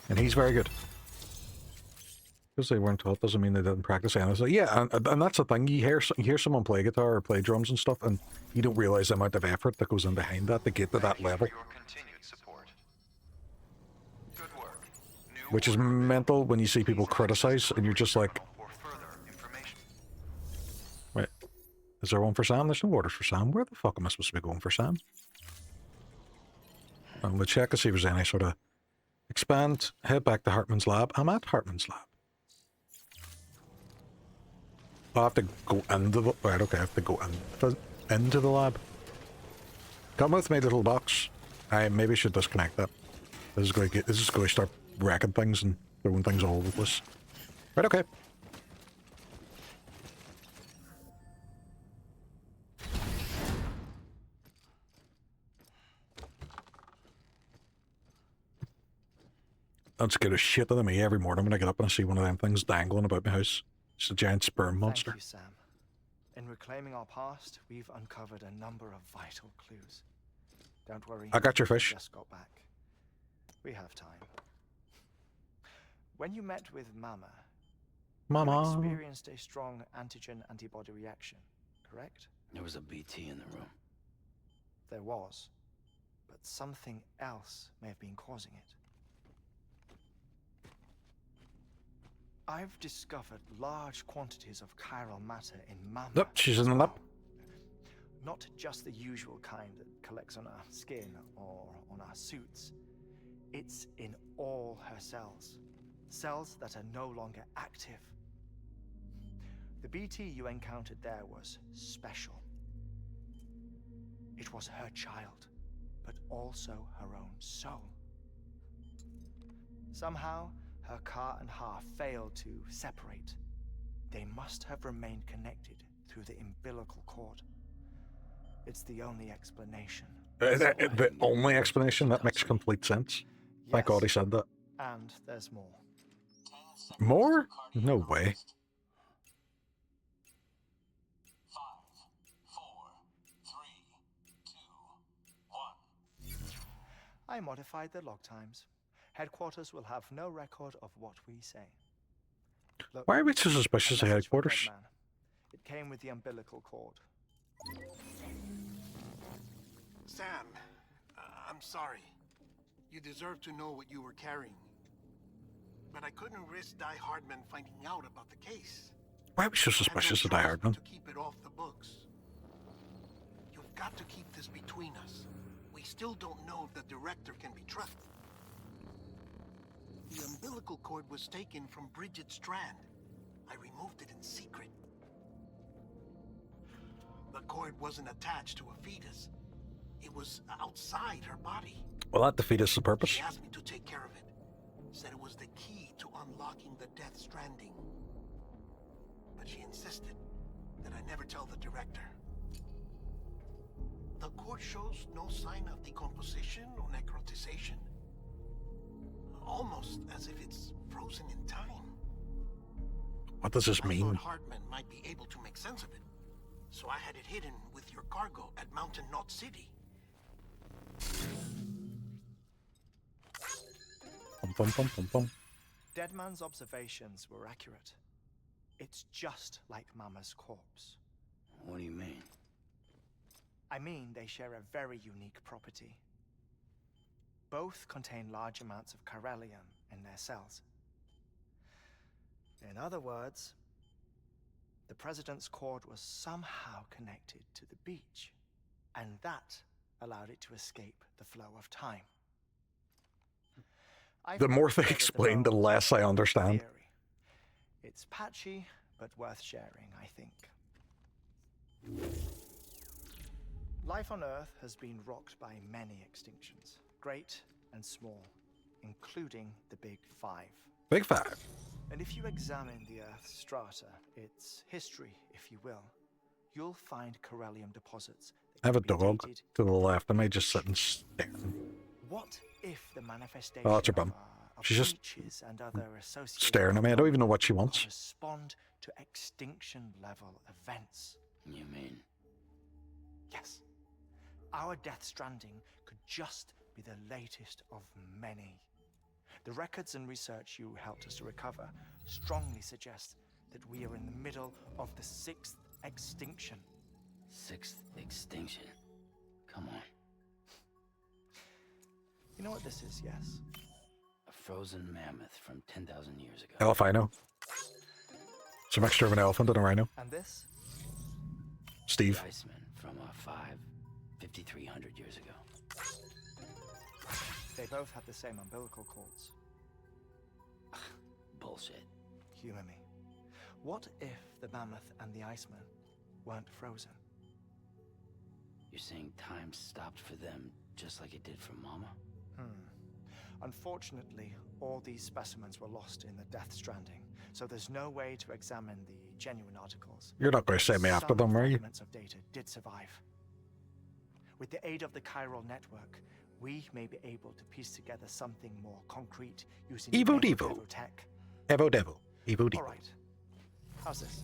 And he's very good. Because they weren't taught doesn't mean they didn't practice anything. Yeah, and that's the thing. You hear someone play guitar or play drums and stuff, and you don't realize the amount of effort that goes in behind that to get to that level. Which is mental when you see people criticize, and you're just like, wait, is there one for Sam? There's no orders for Sam. Where the fuck am I supposed to be going for Sam? I'm going to check to see if there's any sort of expand, head back to Hartman's lab. I'm at Hartman's lab. I have to go into the... Right, okay, I have to go into the lab. Come with me, little box. I maybe should disconnect that. This is going to start wrecking things and throwing things all over the place. Right, okay. That scares shit out of me every morning when I get up and I see one of them things dangling about my house. It's a giant sperm monster. Thank you, Sam. In reclaiming our past, we've uncovered a number of vital clues. Don't worry. I got your fish. We just got back. We have time. When you met with Mama, you experienced a strong antigen-antibody reaction, correct? There was a BT in the room. There was, but something else may have been causing it. I've discovered large quantities of chiral matter in Mama. Yep, she's in the lab. Not just the usual kind that collects on our skin or on our suits. It's in all her cells. Cells that are no longer active. The BT you encountered there was special. It was her child. but also her own soul. Somehow, her car and half failed to separate. They must have remained connected through the umbilical cord. It's the only explanation. The only explanation? That makes complete sense. Thank God he said that. And there's more. More? No way. 5, 4, 3, 2, 1. I modified the log times. Headquarters will have no record of what we say. Look, why are we so suspicious of headquarters? It came with the umbilical cord. Sam, I'm sorry. You deserve to know what you were carrying. But I couldn't risk Die Hardman finding out about the case. Why are we so suspicious of Die Hardman? To keep it off the books. You've got to keep this between us. We still don't know if the director can be trusted. The umbilical cord was taken from Bridget Strand. I removed it in secret. The cord wasn't attached to a fetus. It was outside her body. Well, that defeats the purpose. She asked me to take care of it. Said it was the key to unlocking the Death Stranding. But she insisted that I never tell the director. The cord shows no sign of decomposition or necrotization. Almost as if it's frozen in time. What does this mean? I thought Hartman might be able to make sense of it. So I had it hidden with your cargo at Mountain Knot City. Deadman's observations were accurate. It's just like Mama's corpse. What do you mean? I mean they share a very unique property. Both contain large amounts of chiralium in their cells. In other words, the president's cord was somehow connected to the beach, and that allowed it to escape the flow of time. The more they explain, the less I understand. It's patchy, but worth sharing, I think. Life on Earth has been rocked by many extinctions, great and small, including the Big Five. Big Five. And if you examine the Earth's strata, its history, if you will, you'll find chiralium deposits. I have a dog to the left. Am I just sitting staring? What if the manifestation Oh, that's her bum. She's just and other staring at me. I don't even know what she wants. Respond to extinction level events? You mean? Yes. Our Death Stranding could just be the latest of many. The records and research you helped us to recover strongly suggest that we are in the middle of the 6th extinction. 6th extinction? Come on. You know what this is, yes? A frozen mammoth from 10,000 years ago. Elfino. It's a mixture of an elephant and a rhino. And this? Steve. The Iceman from 5,300 years ago. They both have the same umbilical cords. Bullshit. Humor me. What if the mammoth and the Iceman weren't frozen? You're saying time stopped for them just like it did for Mama? Unfortunately, all these specimens were lost in the Death Stranding, so there's no way to examine the genuine articles. You're not going to send me after them, are you? Fragments of data did survive. With the aid of the chiral network, we may be able to piece together something more concrete using Evo Devo Devo. tech. Evo Devo. Evo Devo. All right. How's this?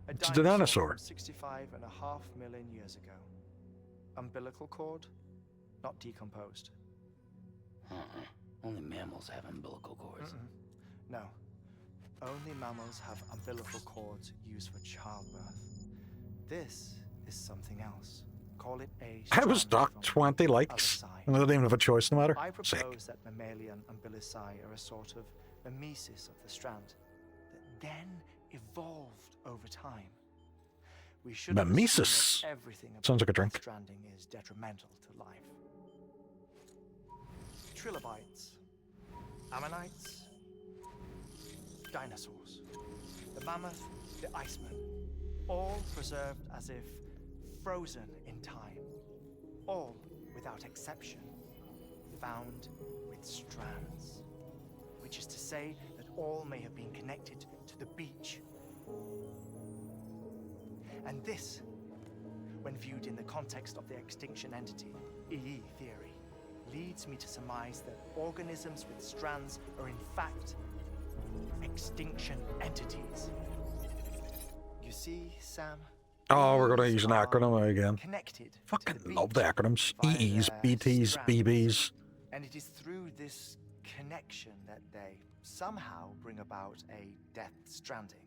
It's a dinosaur. 65.5 million years ago. Umbilical cord, not decomposed. Only mammals have umbilical cords. No. Only mammals have umbilical cords used for childbirth. This is something else. Call it a... I was docked 20 likes. And I didn't even have a choice no matter. I propose Sick. that mammalian umbilici are a sort of mimesis of the strand that then evolved over time. We should Mimesis. everything about Sounds like a drink. Death Stranding is detrimental to life. Trilobites, ammonites, dinosaurs, the mammoth, the Iceman, all preserved as if frozen in time. all, without exception, found with strands. Which is to say that all may have been connected to the beach. And this, when viewed in the context of the extinction entity, EE theory, leads me to surmise that organisms with strands are in fact extinction entities. You see, Sam? Oh, we're gonna use an acronym again. Connected. Fucking love the acronyms. EEs, BTs, BBs. And it is through this connection that they somehow bring about a Death Stranding.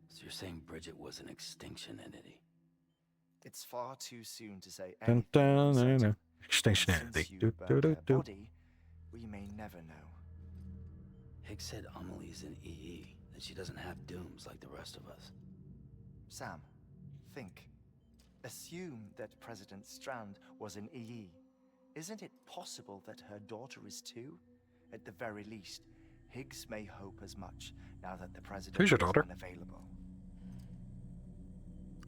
So you're saying Bridget was an extinction entity? It's far too soon to say Dun, anything. dun, dun, dun. Extinction Since entity. you Do, burned do, do, her do. body, we may never know. Higgs said Amelie's an EE, that she doesn't have dooms like the rest of us. Sam, think. Assume that President Strand was an EE. Isn't it possible that her daughter is too? At the very least, Higgs may hope as much now that the president Who's your is daughter? unavailable.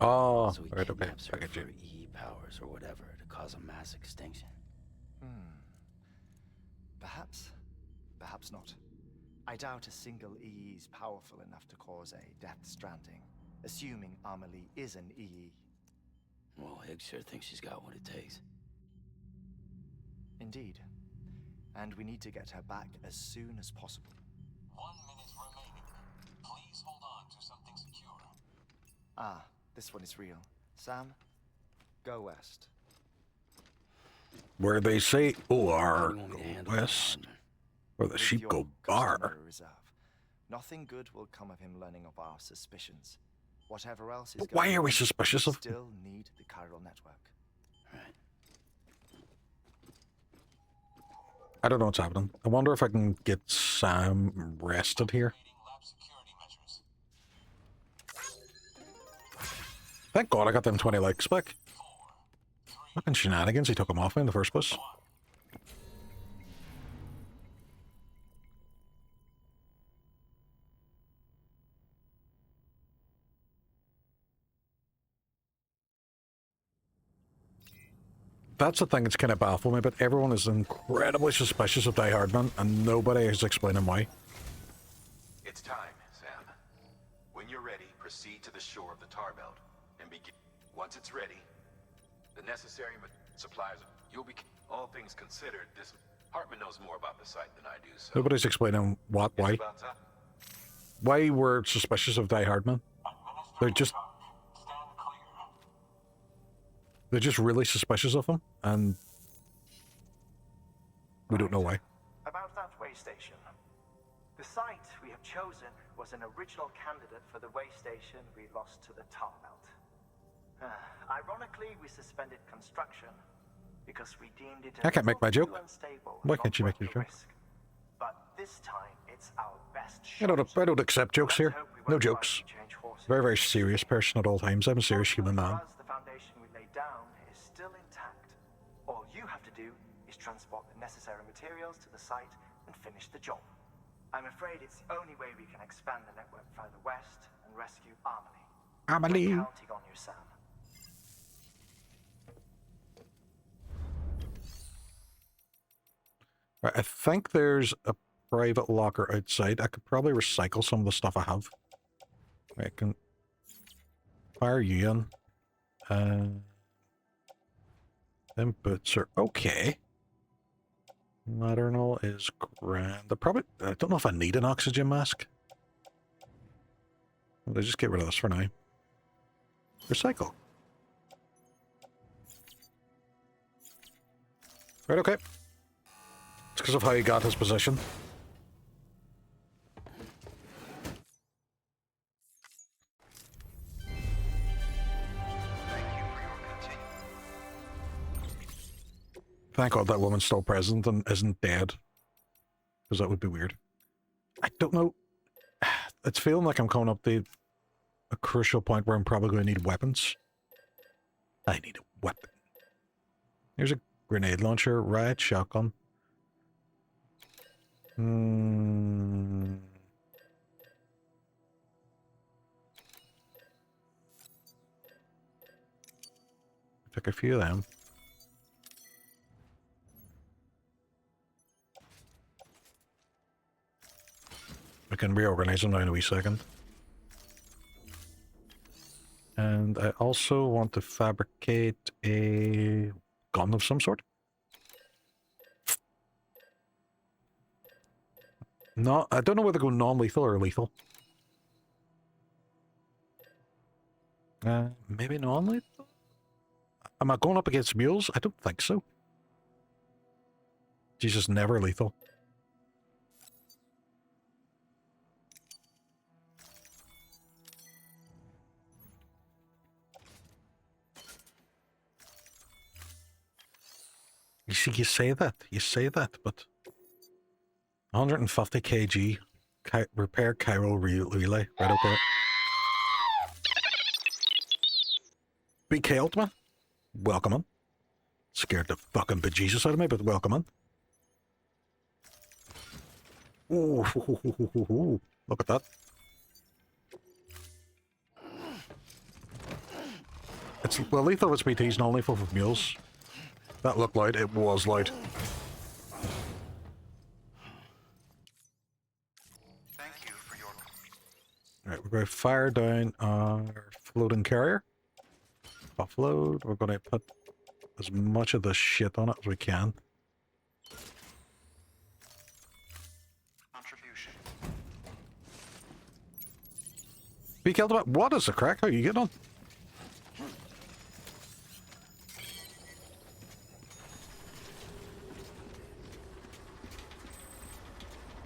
Oh, So he right, okay. kidnaps I her get for you. EE powers or whatever to cause a mass extinction. Perhaps. Perhaps not. I doubt a single EE is powerful enough to cause a Death Stranding, assuming Amelie is an EE. Well, Higgs sure thinks she's got what it takes. Indeed. And we need to get her back as soon as possible. 1 minute remaining. Please hold on to something secure. Ah, this one is real. Sam, go west. Where they say OR, How do you want me go to handle that, west. Hardman? Where the With sheep your go bar. customary reserve. Nothing good will come of him learning of our suspicions. Whatever else is But why going are we on, suspicious of him? still need the chiral network. Right. I don't know what's happening. I wonder if I can get Sam rested here. Lab security measures. Thank God I got them 20 likes back. Fucking shenanigans, he took them off me in the first place. That's the thing that's kind of baffled me, but everyone is incredibly suspicious of Die Hardman, and nobody is explaining why. It's time, Sam. When you're ready, proceed to the shore of the tar belt and begin. Once it's ready, the necessary supplies, you'll be. All things considered, this Hartman knows more about the site than I do, so. Nobody's explaining what, why. It's about time. Why we're suspicious of Die Hardman. They're just really suspicious of him, and we don't know why. About that way station. The site we have chosen was an original candidate for the way station we lost to the tar belt. Ironically, we suspended construction because we deemed it I can't make my joke. unstable. Why can't you make your joke? But this time, it's our best I don't accept jokes here. No jokes. Very, very serious person at all times. I'm a serious human man. The foundation we laid down is still intact. All you have to do is transport the necessary materials to the site and finish the job. I'm afraid it's the only way we can expand the network further west and rescue Amelie. Amelie. We're counting on you, Sam. Right, I think there's a private locker outside. I could probably recycle some of the stuff I have. I can fire you in. Them boots are okay. Maternal is grand. I don't know if I need an oxygen mask. I'll just get rid of this for now. Recycle. Right, okay. It's because of how he got his position. Thank God that woman's still present and isn't dead. Because that would be weird. I don't know. It's feeling like I'm coming up to a crucial point where I'm probably going to need weapons. I need a weapon. Here's a grenade launcher, riot shotgun. Take a few of them. We can reorganize them now in a wee second. And I also want to fabricate a gun of some sort. No, I don't know whether to go non-lethal or lethal. Maybe non-lethal? Am I going up against mules? I don't think so. Jesus, never lethal. You see, you say that, but 150 kg repair chiral relay. Right, okay. BK Ultimate, welcome on. Scared the fucking bejesus out of me, but welcome on. Ooh, look at that. It's, well, lethal with BTs, non-lethal with mules. That looked loud, it was loud. Thank you for your... Alright, we're going to fire down our floating carrier. Offload. We're going to put as much of this shit on it as we can. Contribution. Be killed about what is the crack? How are you getting on?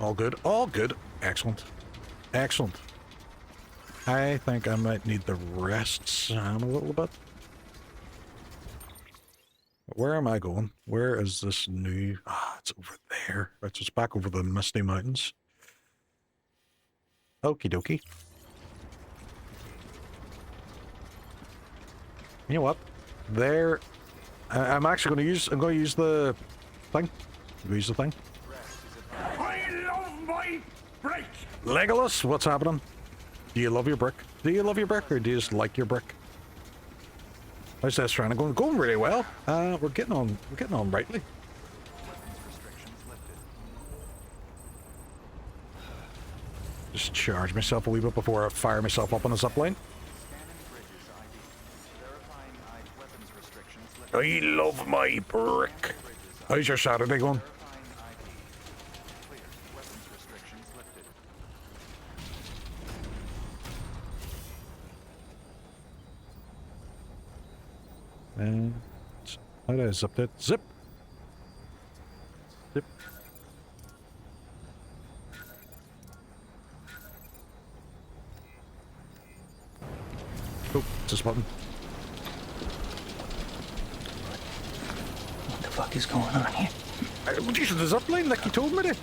All good. All good. Excellent. Excellent. I think I might need to rest Sam a little bit. Where am I going? Where is this new... Ah, it's over there. Right, so it's back over the Misty Mountains. Okie dokie. You know what? There... I'm actually going to use... I'm going to use the thing. Use the thing. I love my brick! Legolas, what's happening? Do you love your brick? Do you love your brick, or do you just like your brick? How's Death Stranding going? Going really well. We're getting on rightly. Just charge myself a wee bit before I fire myself up on the zipline. I love my brick. How's your Saturday going? And how do I zip that? Zip! Zip. Oh, it's this button. What the fuck is going on here? Jesus, the zip line like you told me to.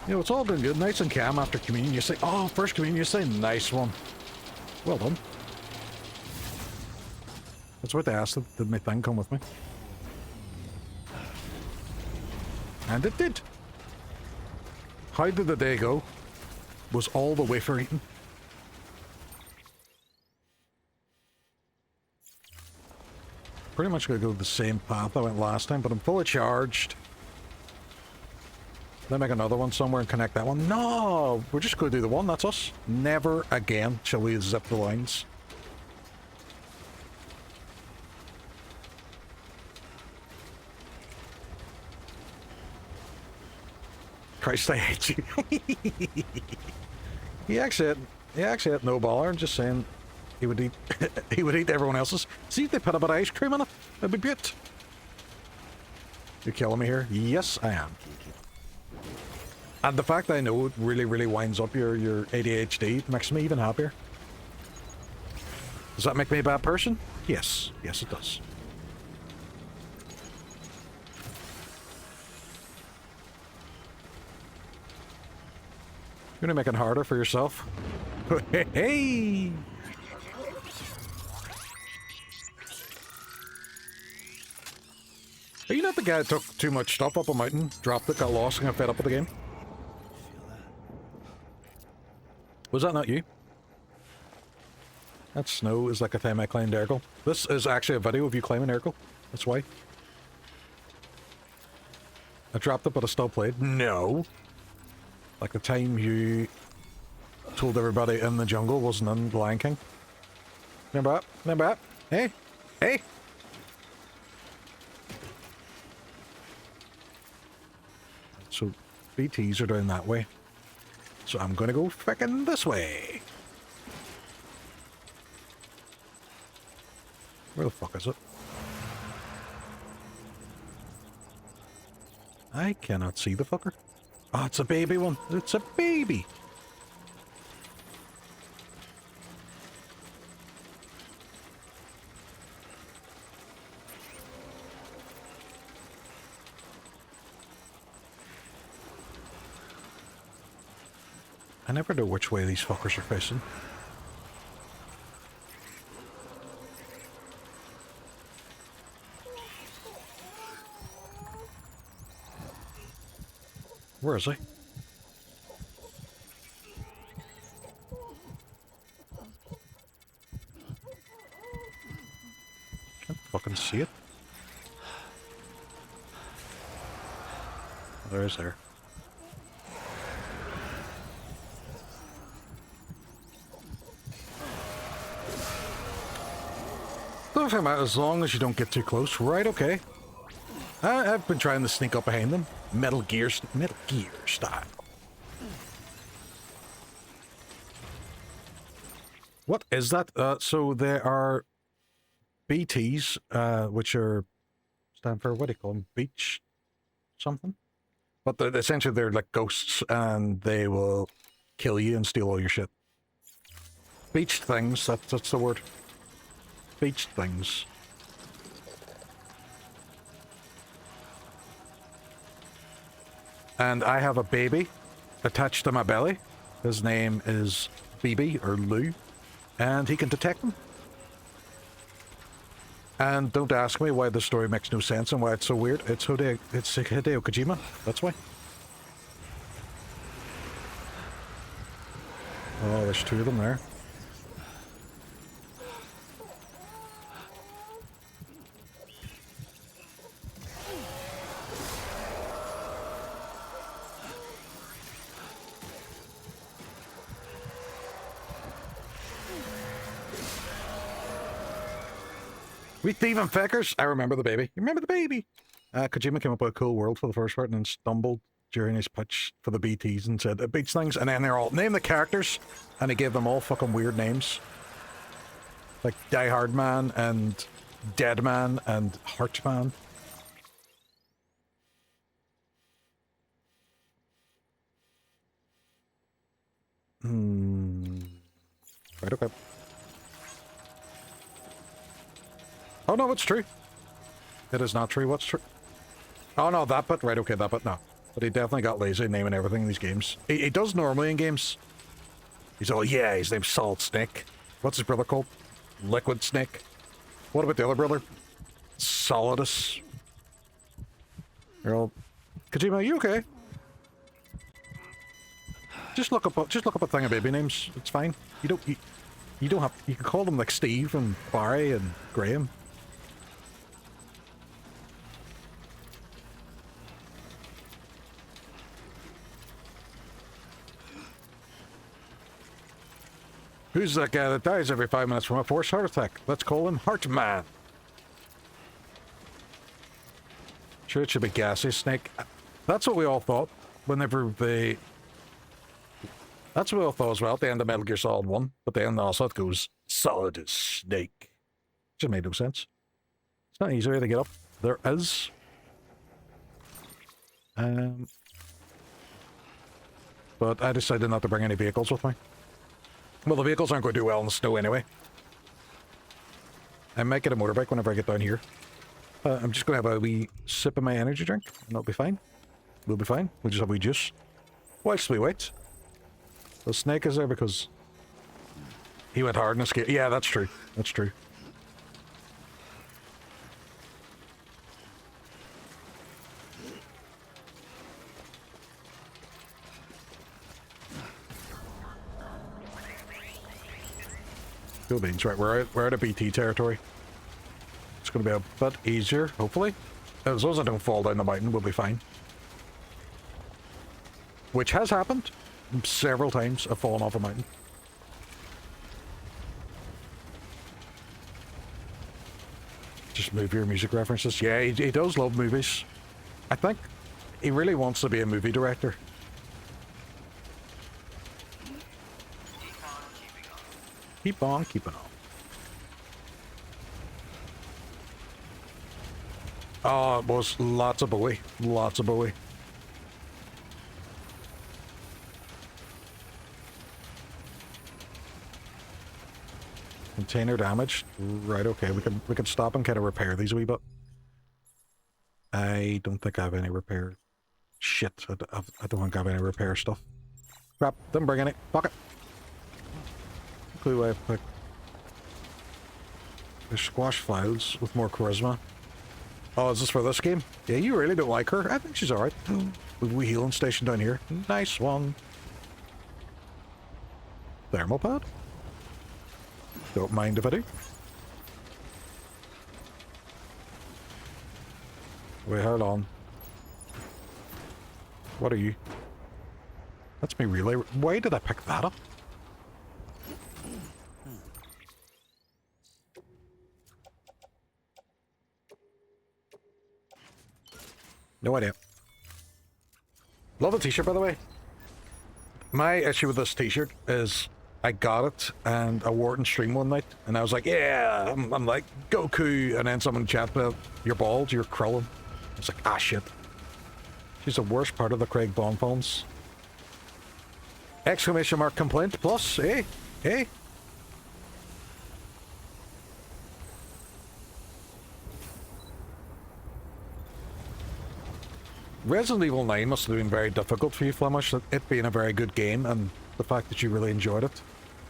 You know, it's all been good, nice and calm after communion. You say, oh, first communion, you say, nice one. Well done. That's what they asked. Did my thing come with me? And it did. How did the day go? Was all the wafer eaten? Pretty much gonna go the same path I went last time, but I'm fully charged. Then make another one somewhere and connect that one. No! We're just gonna do the one, that's us. Never again shall we zip the lines. Christ, I hate you. He actually had no baller. I'm just saying he would eat he would eat everyone else's. See if they put a bit of ice cream in it. That'd be great. You're killing me here. Yes, I am. And the fact that I know it really, really winds up your ADHD makes me even happier. Does that make me a bad person? Yes. Yes, it does. You're gonna make it harder for yourself. Hey! Are you not the guy that took too much stuff up a mountain, dropped it, got lost, and got fed up with the game? Was that not you? That snow is like a time I climbed Ergle. This is actually a video of you climbing Ergle. That's why. I dropped it, but I still played. No! Like the time you told everybody in the jungle wasn't in the Lion King. Remember that? Remember that? Hey? Hey? So, BTs are down that way. So I'm gonna go frickin' this way. Where the fuck is it? I cannot see the fucker. Oh, it's a baby one. It's a baby. I never know which way these fuckers are facing. Where is he? Can't fucking see it. There's there. Don't matter as long as you don't get too close. Right, okay. I've been trying to sneak up behind them. Metal Gear style. What is that? So there are BTs, which are stand for, what do you call them? Beach something? But essentially they're like ghosts and they will kill you and steal all your shit. Beached things, that's the word. Beached things. And I have a baby attached to my belly. His name is BB, or Lou, and he can detect them. And don't ask me why the story makes no sense and why it's so weird. It's Hideo Kojima, that's why. Oh, there's two of them there. We thieving feckers. I remember the baby. You remember the baby? Kojima came up with a cool world for the first part and then stumbled during his pitch for the BTs and said it beats things, and then they're all name the characters and he gave them all fucking weird names. Like Die Hard Man and Dead Man and Heart Man. Right, okay. Oh no, it's true. It is not true. What's true? Oh no, that bit. Right, okay, that bit. No. But he definitely got lazy naming everything in these games. He does normally in games. He's all, yeah, his name's Solid Snake. What's his brother called? Liquid Snake. What about the other brother? Solidus. You're all, Kojima, are you okay? Just look up a thing of baby names. It's fine. You don't have, you can call them like Steve and Barry and Graham. Who's that guy that dies every 5 minutes from a forced heart attack? Let's call him Heart Man. Sure, it should be Gassy Snake. That's what we all thought whenever they... That's what we all thought as well at the end of Metal Gear Solid 1. But then also it goes, Solid as Snake. Just made no sense. It's not an easy way to get up. There is. But I decided not to bring any vehicles with me. Well, the vehicles aren't going to do well in the snow anyway. I might get a motorbike whenever I get down here. I'm just going to have a wee sip of my energy drink, and that'll be fine. We'll be fine. We'll just have a wee juice. Whilst we wait. The Snake is there because he went hard in the scale. Yeah, that's true. That's true. Cool beans. Right, we're out of BT territory. It's going to be a bit easier, hopefully. As long as I don't fall down the mountain, we'll be fine. which has happened several times. I've fallen off a mountain. Just movie or music references. Yeah, he does love movies. I think he really wants to be a movie director. Keep on keeping on. Oh, it was lots of Bowie. Lots of Bowie. Container damaged. Right, okay. We can stop and kind of repair these a wee bit. I don't think I have any repair. Shit, I don't think I have any repair stuff. Crap, didn't bring any. Fuck it. Clue I picked. There's squash files with more charisma. Oh, is this for this game? Yeah, you really don't like her. I think she's alright. With a wee healing station down here. Nice one. Thermal pad? Don't mind if I do. Wait, hold on. What are you? That's me relay. Why did I pick that up? No idea. Love the t-shirt, by the way. My issue with this t-shirt is I got it and I wore it in stream one night and I was like, yeah, I'm like Goku, and then someone chat about you're bald, you're Krillin. I was like, ah shit. She's the worst part of the Craig Bond films. Exclamation mark complaint plus, hey, hey. Resident Evil 9 must have been very difficult for you, Flemish, it being a very good game and the fact that you really enjoyed it.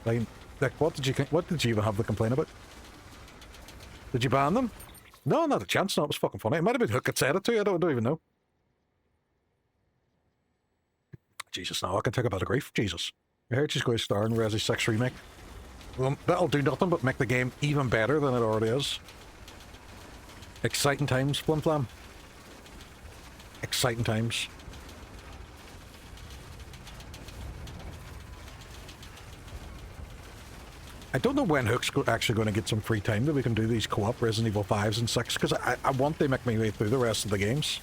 Like what did you even have to complain about? Did you ban them? No, not a chance. No, it was fucking funny. It might have been Hook that said it to you. I don't even know. Jesus, now I can take a bit of grief. Jesus. I heard she's going to star in Resi 6 Remake. Well, that'll do nothing but make the game even better than it already is. Exciting times, Flim Flam. Exciting times. I don't know when Hook's actually going to get some free time that we can do these co-op Resident Evil 5s and 6, because I want to make my way through the rest of the games.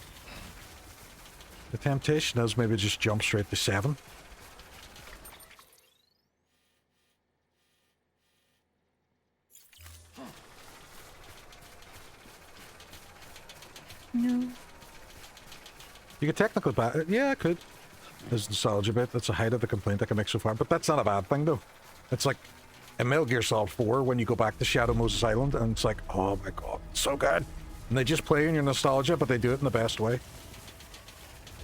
The temptation is maybe just jump straight to 7. No. You could technically buy it. Yeah, I could. There's nostalgia bit. That's a height of the complaint I can make so far. But that's not a bad thing, though. It's like in Metal Gear Solid 4 when you go back to Shadow Moses Island and it's like, oh my god, so good. And they just play in your nostalgia, but they do it in the best way.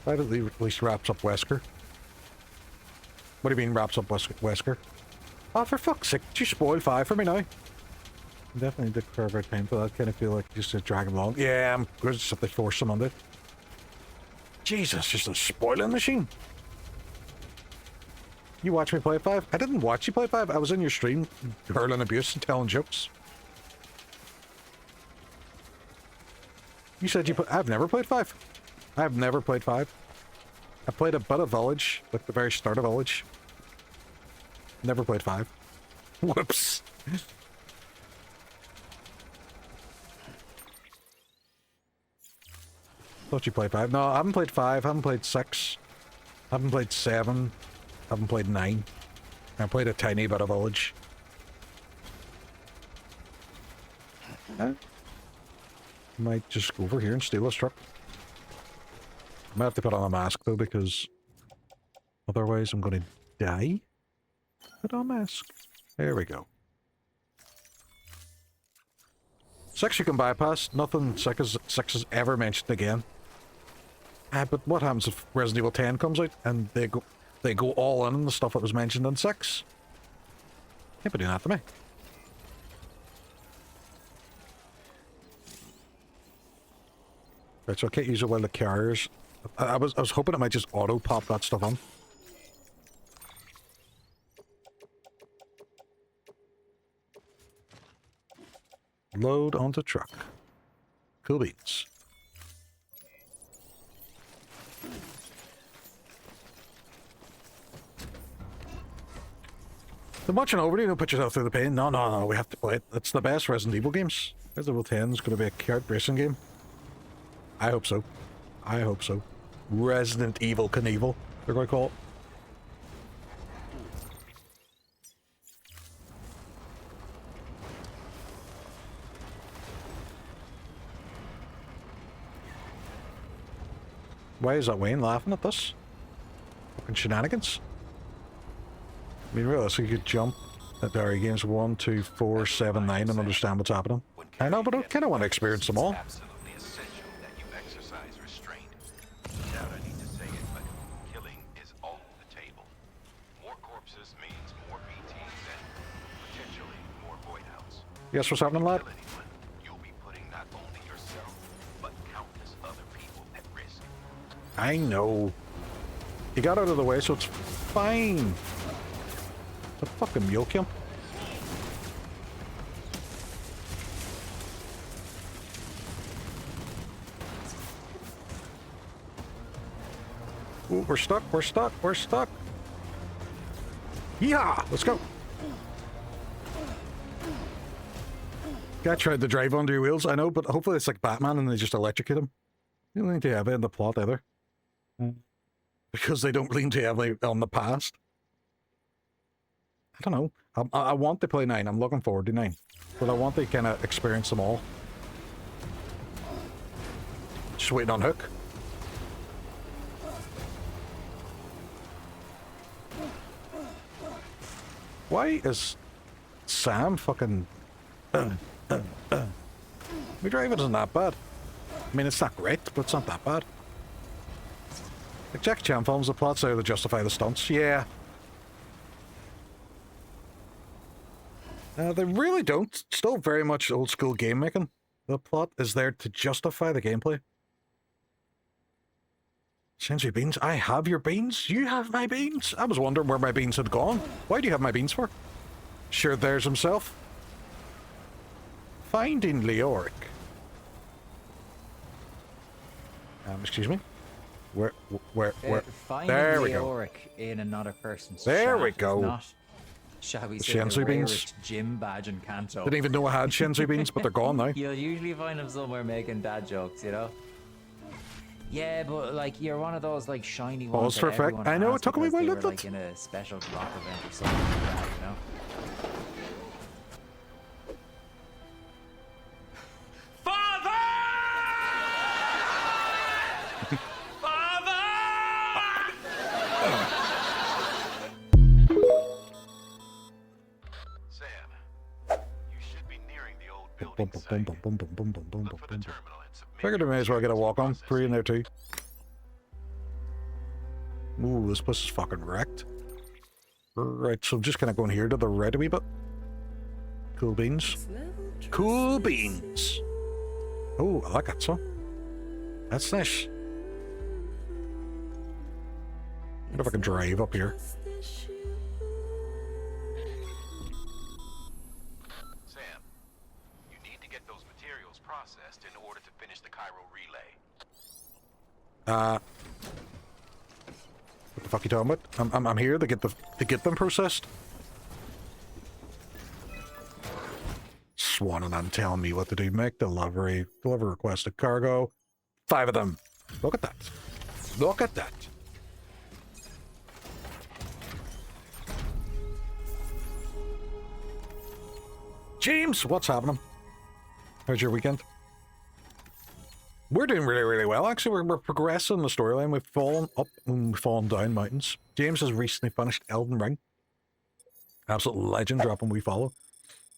That at least wraps up Wesker. What do you mean wraps up Wesker? Oh, for fuck's sake, did you spoil 5 for me now? Definitely did carve out time for that. Kind of feel like just to drag him along. Yeah, I'm going to just have to force him on it. Jesus, just a spoiling machine. You watch me play 5? I didn't watch you play 5. I was in your stream, hurling abuse and telling jokes. You said you put... I've never played 5. I've never played 5. I played a bit of Village, like the very start of Village. Never played 5. Whoops. Thought you played 5. No, I haven't played 5. I haven't played 6. I haven't played 7. I haven't played 9. I played a tiny bit of Village. I might just go over here and steal this truck. I might have to put on a mask though, because otherwise I'm going to die. Put on a mask. There we go. 6 you can bypass. Nothing 6 is ever mentioned again. But what happens if Resident Evil 10 comes out and they go all in on the stuff that was mentioned in 6? Can't be doing that to me. Right, so I can't use it while the carriers. I was hoping it might just auto pop that stuff on. Load onto truck. Cool beans. The watching over, you don't put yourself through the pain. No, no, no, we have to play it. It's the best Resident Evil games. Resident Evil 10 is going to be a kart racing game. I hope so. I hope so. Resident Evil Knievel, they're going to call it. Why is that Wayne laughing at this? Fucking shenanigans. I mean, realistically, you could jump at Diary Games 1, 2, 4, 7, 9 and understand what's happening. I know, but I kind of want to experience them all. Absolutely essential that you exercise restraint. Doubt I need to say it, but killing is off the table. More corpses means more BTs and potentially more void outs. Yes, what's happening, lad? You'll be putting not only yourself, but countless other people at risk. I know. He got out of the way, so it's fine. The fucking mule kill. Ooh, we're stuck, we're stuck, we're stuck. Yeah, let's go. Guy tried to drive under your wheels, I know, but hopefully it's like Batman and they just electrocute him. You don't need to have it in the plot either. Because they don't lean too heavily on the past. I don't know. I want to play 9. I'm looking forward to 9. But I want to kind of experience them all. Just waiting on Hook. Why is Sam fucking... My driving isn't that bad. I mean, it's not great, but it's not that bad. Like Jackie Chan films, the plot's out to justify the stunts. Yeah. They really don't. Still very much old school game making. The plot is there to justify the gameplay. Sends you beans. I have your beans. You have my beans. I was wondering where my beans had gone. Why do you have my beans for? Sure, there's himself. Finding Leoric. Excuse me? Where? There we go. Leoric in another person's there we shaft go. Is not, shall we say, Shenzi the beans. rarest gym badge in Kanto. Didn't even know I had Shenzi beans, but they're gone now. You'll usually find them somewhere making dad jokes, you know? Yeah, but like you're one of those like shiny ones. Pause for effect. I know, it took me a while to look like in a special drop event or something like that, you know? Figured I may as well get a walk on. 3 in there too. Ooh, this place is fucking wrecked. Right, so I'm just kind of going here to the right a wee bit. Cool beans. Cool beans! Oh, I like that song. That's nice. I wonder if I can drive up here. Sam, you need to get those materials processed in order to finish the Cairo relay. What the fuck are you talking about? I'm here to get them processed. Swanning on telling me what to do. Make delivery. Deliver requested cargo. 5 of them. Look at that. Look at that. James, what's happening? How's your weekend? We're doing really, really well. Actually, we're progressing the storyline. We've fallen up and we've fallen down mountains. James has recently finished Elden Ring. Absolute legend dropping we follow.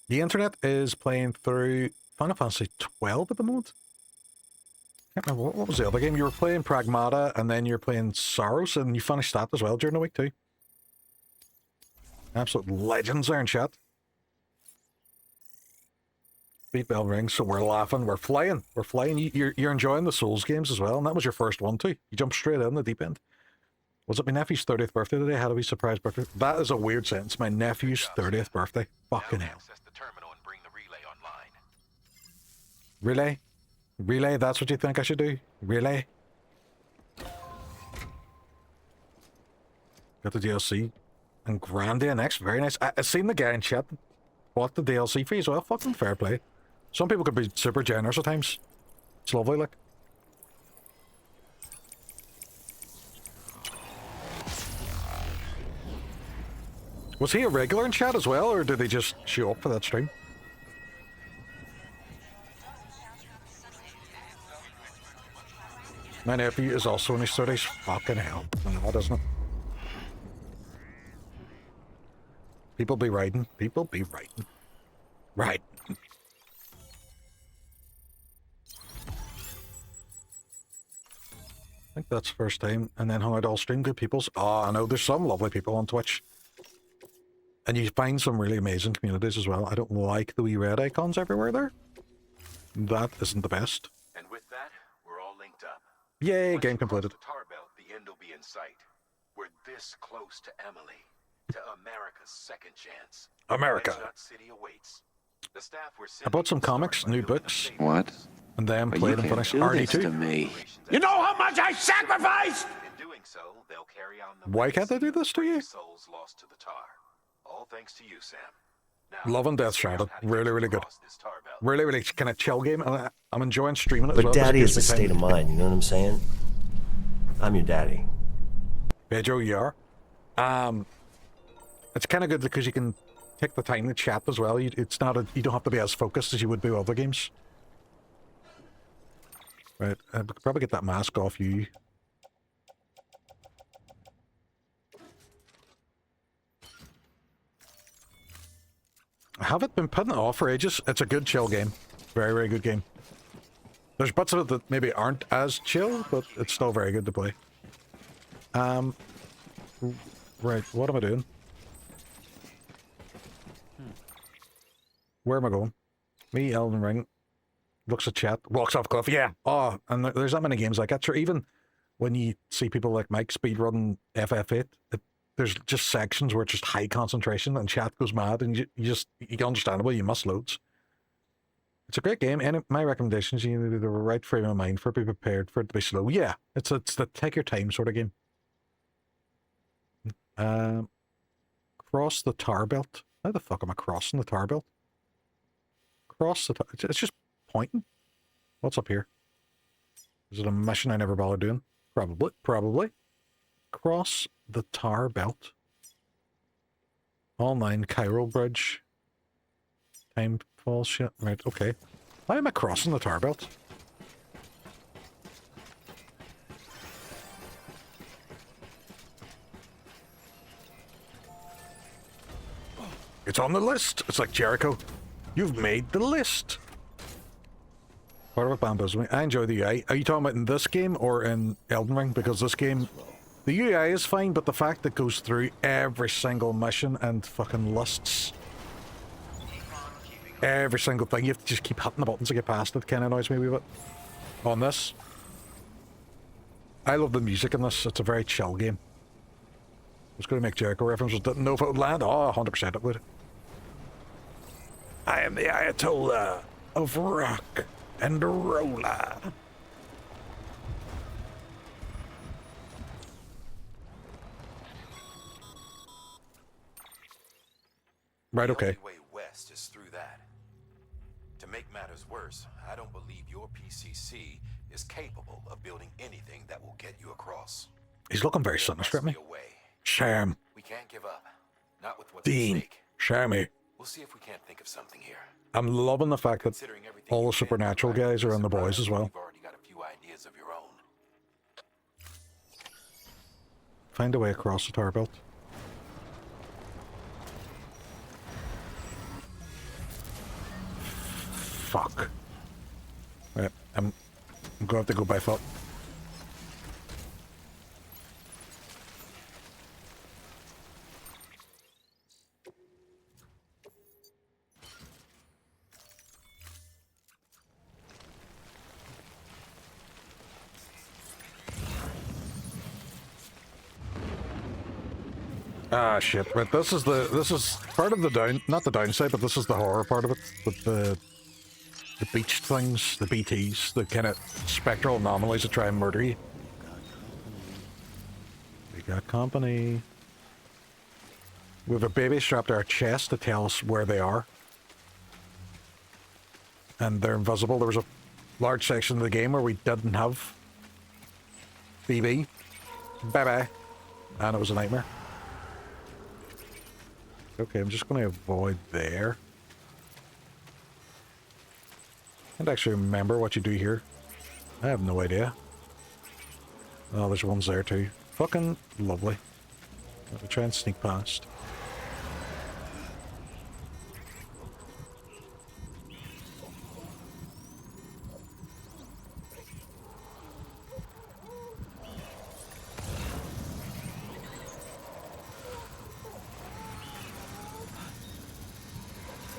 The internet is playing through Final Fantasy 12 at the moment. Can't remember, what was the other game? You were playing Pragmata and then you're playing Saros and you finished that as well during the week too. Absolute legends there in chat. Beat Bell Ring, so we're laughing, we're flying. We're flying. You're enjoying the Souls games as well, and that was your first one too. You jumped straight in the deep end. Was it my nephew's 30th birthday today? How do we surprise birthday? That is a weird sentence. My nephew's 30th birthday. Fucking hell. Relay? Relay, that's what you think I should do? Relay? Got the DLC. And Grandia next, very nice. I seen the guy in chat bought the DLC fee as well. Fucking fair play. Some people could be super generous at times. It's lovely, like. Was he a regular in chat as well, or did he just show up for that stream? My nephew is also in his 30s. Fucking hell. No, doesn't it? People be riding. People be riding. Right. I think that's first time. And then hung out all stream. Good peoples. Oh, I know there's some lovely people on Twitch. And you find some really amazing communities as well. I don't like the wee red icons everywhere there. That isn't the best. And with that, we're all linked up. Yay, game completed. The Tarbelt, the end will be in sight. We're this close to Emily, to America's second chance. America. Nut City awaits. The staff were I bought some comics, new books. What? And then played and finished RD2. You know how much I sacrificed? In doing so, they'll carry on the Why can't they do this to you? souls lost to the tar. All thanks to you, Sam. Now, Loving Death Stranding. Really, really good. Really, really kind of chill game. And I'm enjoying streaming it But as well. daddy is a state of mind, you know what I'm saying? I'm your daddy. Pedro, you are. It's kind of good because you can take the time to chat as well. It's not you don't have to be as focused as you would be with other games. Right, I could probably get that mask off you. I haven't been putting it off for ages. It's a good chill game. Very, very good game. There's bits of it that maybe aren't as chill, but it's still very good to play. Right, what am I doing? Where am I going? Me, Elden Ring. Looks at chat. Walks off cliff. Yeah. Oh, and there's that many games like that. Sure, even when you see people like Mike speedrunning FF8, there's just sections where it's just high concentration and chat goes mad and you understandable, you must loads. It's a great game, and my recommendations, you need the right frame of mind for it, be prepared for it to be slow. Yeah, it's the take your time sort of game. Cross the tar belt. How the fuck am I crossing the tar belt? Cross the tar... It's just pointing. What's up here? Is it a mission I never bothered doing? Probably. Cross the tar belt. Online Cairo Bridge. Time falls shit. Right, okay. Why am I crossing the tar belt? It's on the list. It's like Jericho. You've made the list. Part of it bamboos me. I enjoy the UI. Are you talking about in this game or in Elden Ring? Because this game, the UI is fine, but the fact that it goes through every single mission and fucking lists every single thing, you have to just keep hitting the buttons to get past it, kind of annoys me a wee bit. On this, I love the music in this. It's a very chill game. I was going to make Jericho references. Didn't know if it would land. Oh, 100% it would. I am the Ayatollah of rock and roller. Right, okay. The only way west is through that. To make matters worse, I don't believe your PCC is capable of building anything that will get you across. He's looking very sinister at me. Sam. We can't give up. Not with what's Dean. at stake. Sammy. We'll see if we can't think of something here. I'm loving the fact that all the supernatural guys are in the boys as well. You've already got a few ideas of your own. Find a way across the tar belt. Fuck. Right, I'm going to have to go by foot. Ah shit, right, this is part of the not the downside, but this is the horror part of it, with the beach things, the BTs, the kind of spectral anomalies that try and murder you. We got company. We have a baby strapped to our chest to tell us where they are. And they're invisible. There was a large section of the game where we didn't have BB. Bye-bye. And it was a nightmare. Okay, I'm just going to avoid there. I can't actually remember what you do here. I have no idea. Oh, there's ones there too. Fucking lovely. Let me try and sneak past.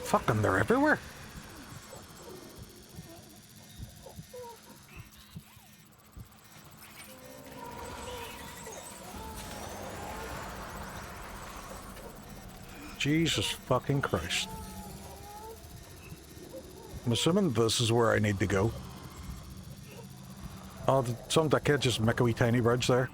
Fucking, they're everywhere. Jesus fucking Christ. I'm assuming this is where I need to go. Oh, some dickhead just make a wee tiny bridge there.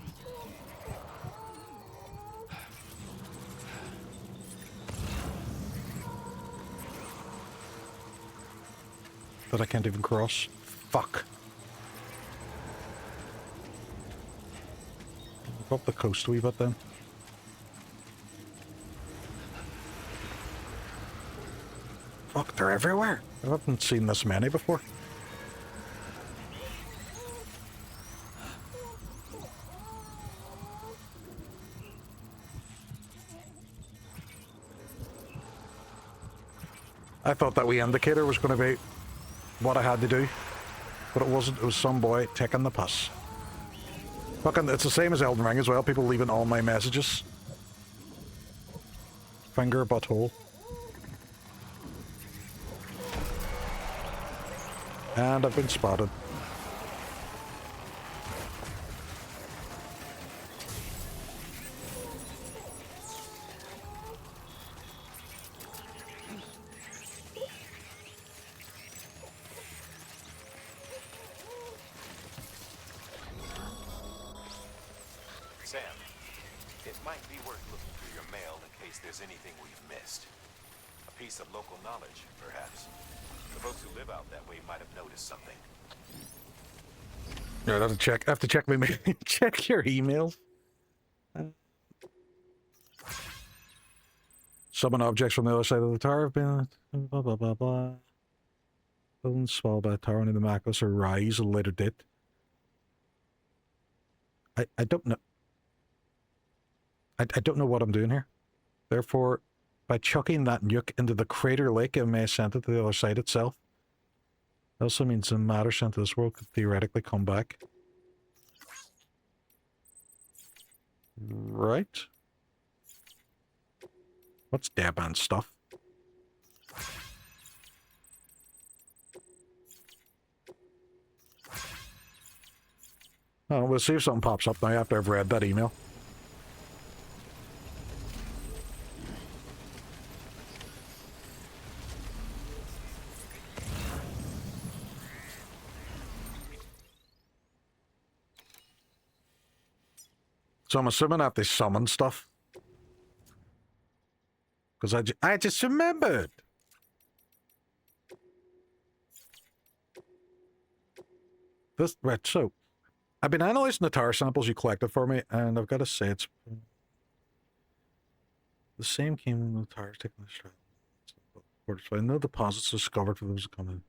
That I can't even cross. Fuck. Go up the coast a wee bit then. Fuck, they're everywhere. I haven't seen this many before. I thought that wee indicator was going to be what I had to do, but it wasn't. It was some boy taking the piss. Fucking, it's the same as Elden Ring as well. People leaving all my messages. Finger butthole. And I've been spotted. Sam, it might be worth looking through your mail in case there's anything we've missed. A piece of local knowledge, perhaps. The folks who live out that way might have noticed something. Yeah, I have to check. I have to check my mail. Check your emails. Summon objects from the other side of the tower have been blah blah blah blah. Buildings swallowed by a tower under the Macos or rise at a later date. I don't know. I don't know what I'm doing here. Therefore, by chucking that nuke into the crater lake, it may send it to the other side itself. It also means the matter sent to this world could theoretically come back. Right? What's deadband stuff? Oh, we'll see if something pops up now after I've read that email. So I'm assuming I have to summon stuff. Because I just remembered. This, right, so I've been analyzing the tower samples you collected for me, and I've got to say it's the same came when the towers taken the strap. No deposits discovered for those coming.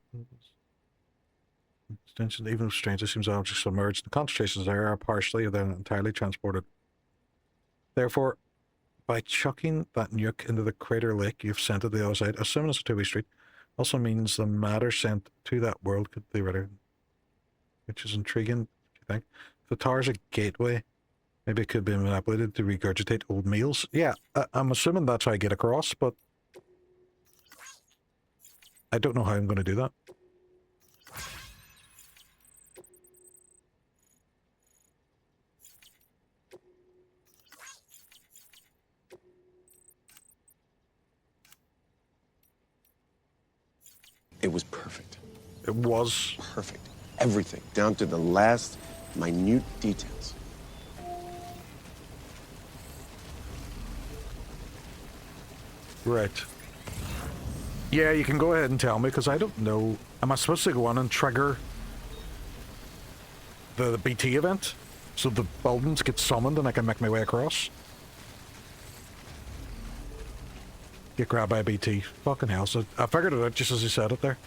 Extension, even if strange, it seems objects submerged. The concentrations there are partially or then entirely transported. Therefore, by chucking that nuke into the crater lake, you've sent it to the other side. Assuming it's a two-way street, also means the matter sent to that world could be better, which is intriguing. Do you think? If the tower's a gateway, maybe it could be manipulated to regurgitate old meals. Yeah, I'm assuming that's how I get across, but I don't know how I'm going to do that. It was perfect. It was perfect. Everything, down to the last minute details. Right. Yeah, you can go ahead and tell me, because I don't know. Am I supposed to go on and trigger the BT event? So the buildings get summoned and I can make my way across? Get grabbed by a BT. Fucking hell. So I figured it out just as you said it there.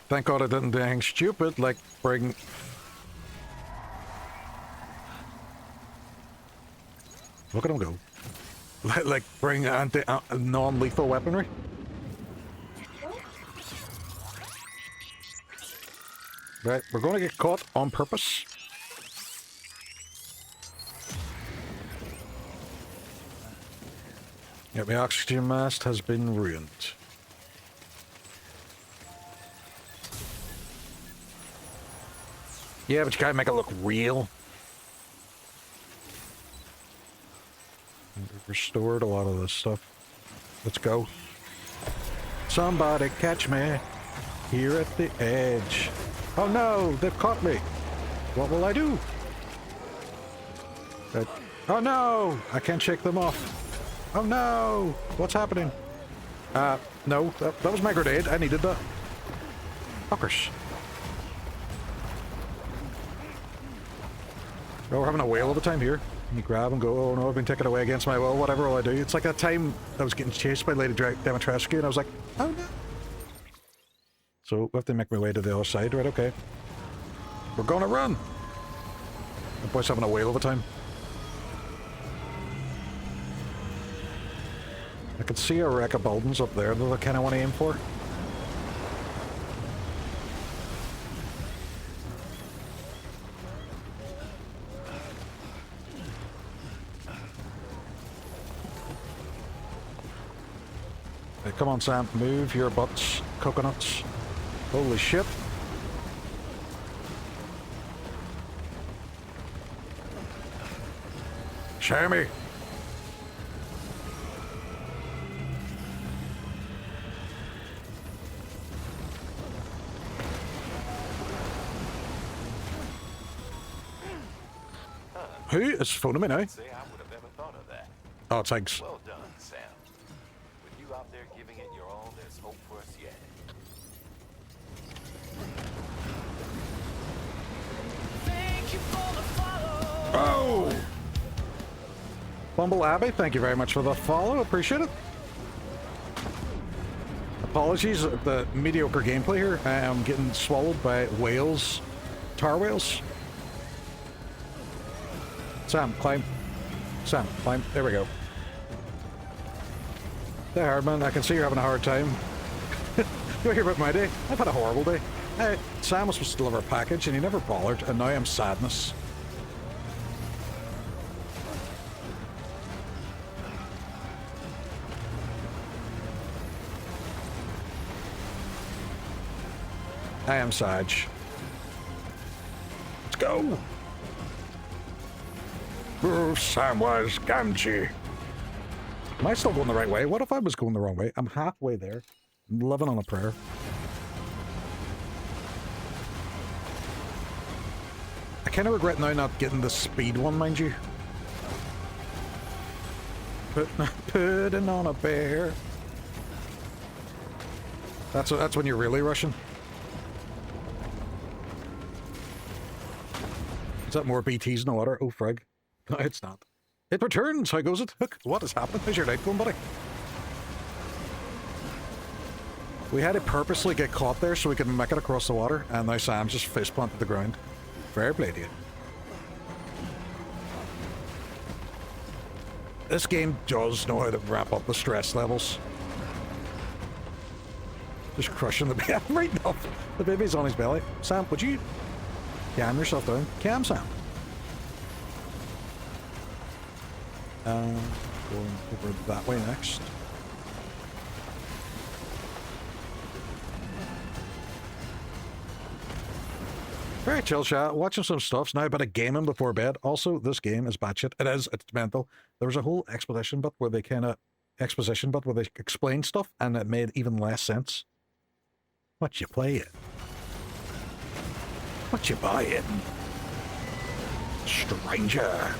Thank God I didn't do anything stupid, like bring... Look at him go. Like bring non-lethal weaponry. Right, we're going to get caught on purpose. Yeah, my oxygen mask has been ruined. Yeah, but you gotta make it look real. We've restored a lot of this stuff. Let's go. Somebody catch me here at the edge. Oh no, they've caught me. What will I do? Oh no, I can't shake them off. Oh no, what's happening? No, that was my grenade. I needed that. Fuckers. Oh, we're having a whale of a time here. You grab and go, oh no, I've been taken away against my will, whatever will I do? It's like that time I was getting chased by Lady Dimitrescu and I was like, oh no. So we have to make my way to the other side, right? Okay. We're gonna run! The boy's having a whale of a time. I can see a wreck of buildings up there that I kinda want to aim for. Hey, come on, Sam. Move your butts. Coconuts. Holy shit. Sammy! Who is phoning me now? Oh, thanks. Well done, Sam. With you out there giving it your all, there's hope for us yet. Oh! Bumble Abbey, thank you very much for the follow. Appreciate it. Apologies for the mediocre gameplay here. I am getting swallowed by whales. Tar whales. Sam, climb. Sam, climb. There we go. Hey, Hardman, I can see you're having a hard time. You hear about my day? I've had a horrible day. Hey, Sam was supposed to deliver a package and he never bothered, and now I'm sadness. I am Saj. Let's go! Samwise Gamgee. Am I still going the right way? What if I was going the wrong way? I'm halfway there. I'm living on a prayer. I kind of regret now not getting the speed one, mind you. Putting on a bear. That's when you're really rushing. Is that more BTs in the water? Oh, frig. No, it's not. It returns. How goes it? Look, what has happened? How's your night going, buddy? We had to purposely get caught there so we could make it across the water, and now Sam's just fist planted the ground. Fair play to you. This game does know how to ramp up the stress levels. Just crushing the baby right enough. The baby's on his belly. Sam, would you calm yourself down? Calm, Sam. Going over that way next. Very chill chat, watching some stuff, now about a gaming before bed. Also, this game is batshit. It is, it's mental. There was a whole exposition bit where they explained stuff and it made even less sense. What you play it? What you buying? Stranger.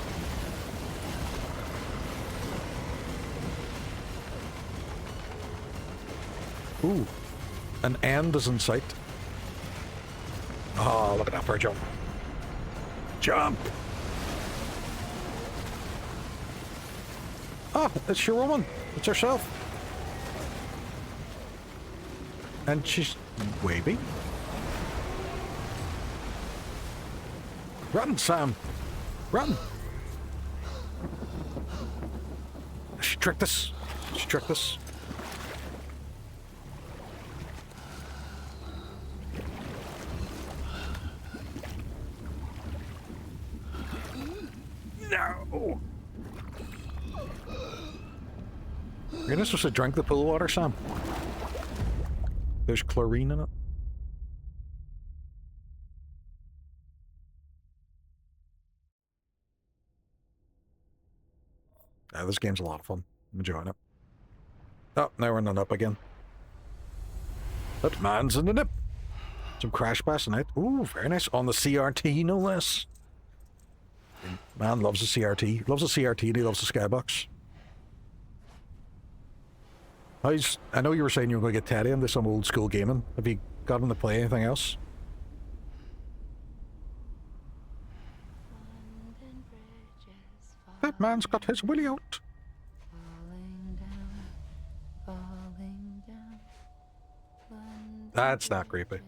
Ooh. An end is in sight. Oh, look at that for a jump. Jump! Oh, it's your woman. It's herself. And she's wavy. Run, Sam. Run. She tricked us. She tricked us. No. You're not supposed to drink the pool water, Sam. There's chlorine in it. Yeah, this game's a lot of fun. I'm enjoying it. Oh, now we're in the nip again. That man's in the nip. Some crash bass tonight. Ooh, very nice. On the CRT, no less. Man loves the CRT. Loves the CRT and he loves the skybox. I know you were saying you were going to get Teddy into some old school gaming. Have you got him to play anything else? That man's got his willy out. That's not creepy.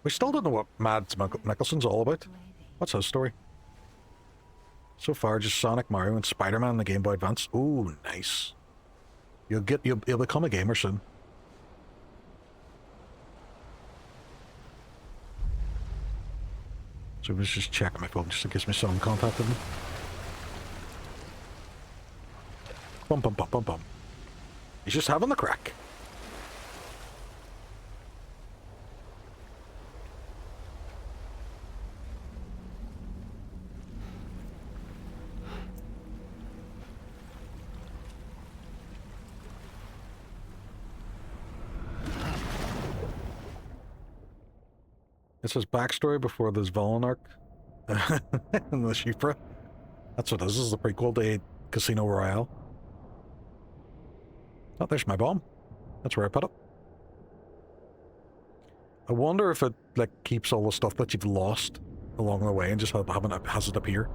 We still don't know what Mads Mikkelsen's all about. What's his story? So far, just Sonic, Mario, and Spider-Man in the Game Boy Advance. Ooh, nice. You'll become a gamer soon. So I was just checking my phone just in case my son contacted me. Bum bum bum bum bum. He's just having the crack. It's his backstory before this villain arc in the Shifra. That's what this is the prequel to Casino Royale. Oh, there's my bomb. That's where I put it. I wonder if it like keeps all the stuff that you've lost along the way and just has it appear.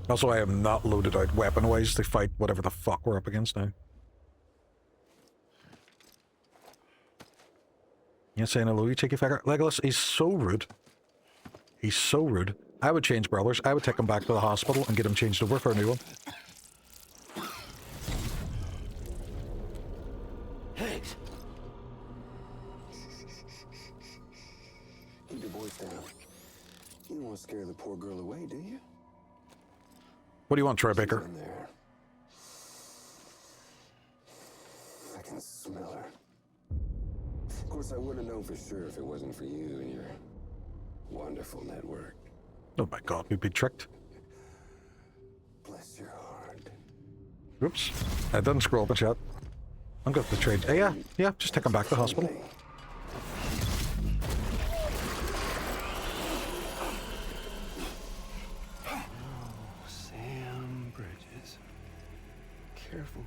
Also, I am not loaded out weapon-wise to fight whatever the fuck we're up against now. You saying hello, you cheeky fucker? Legolas, he's so rude. He's so rude. I would change brothers. I would take him back to the hospital and get him changed over for a new one. Hey! Keep your voice down. You don't want to scare the poor girl away, do you? What do you want, Troy Baker? I can smell her. Of course, I wouldn't have known for sure if it wasn't for you and your wonderful network. Oh my god, we'd be tricked. Bless your heart. Oops. I didn't scroll up and chat. I'm going to trade. Hey, yeah, just take him back to the hospital. Oh, Sam Bridges. Careful.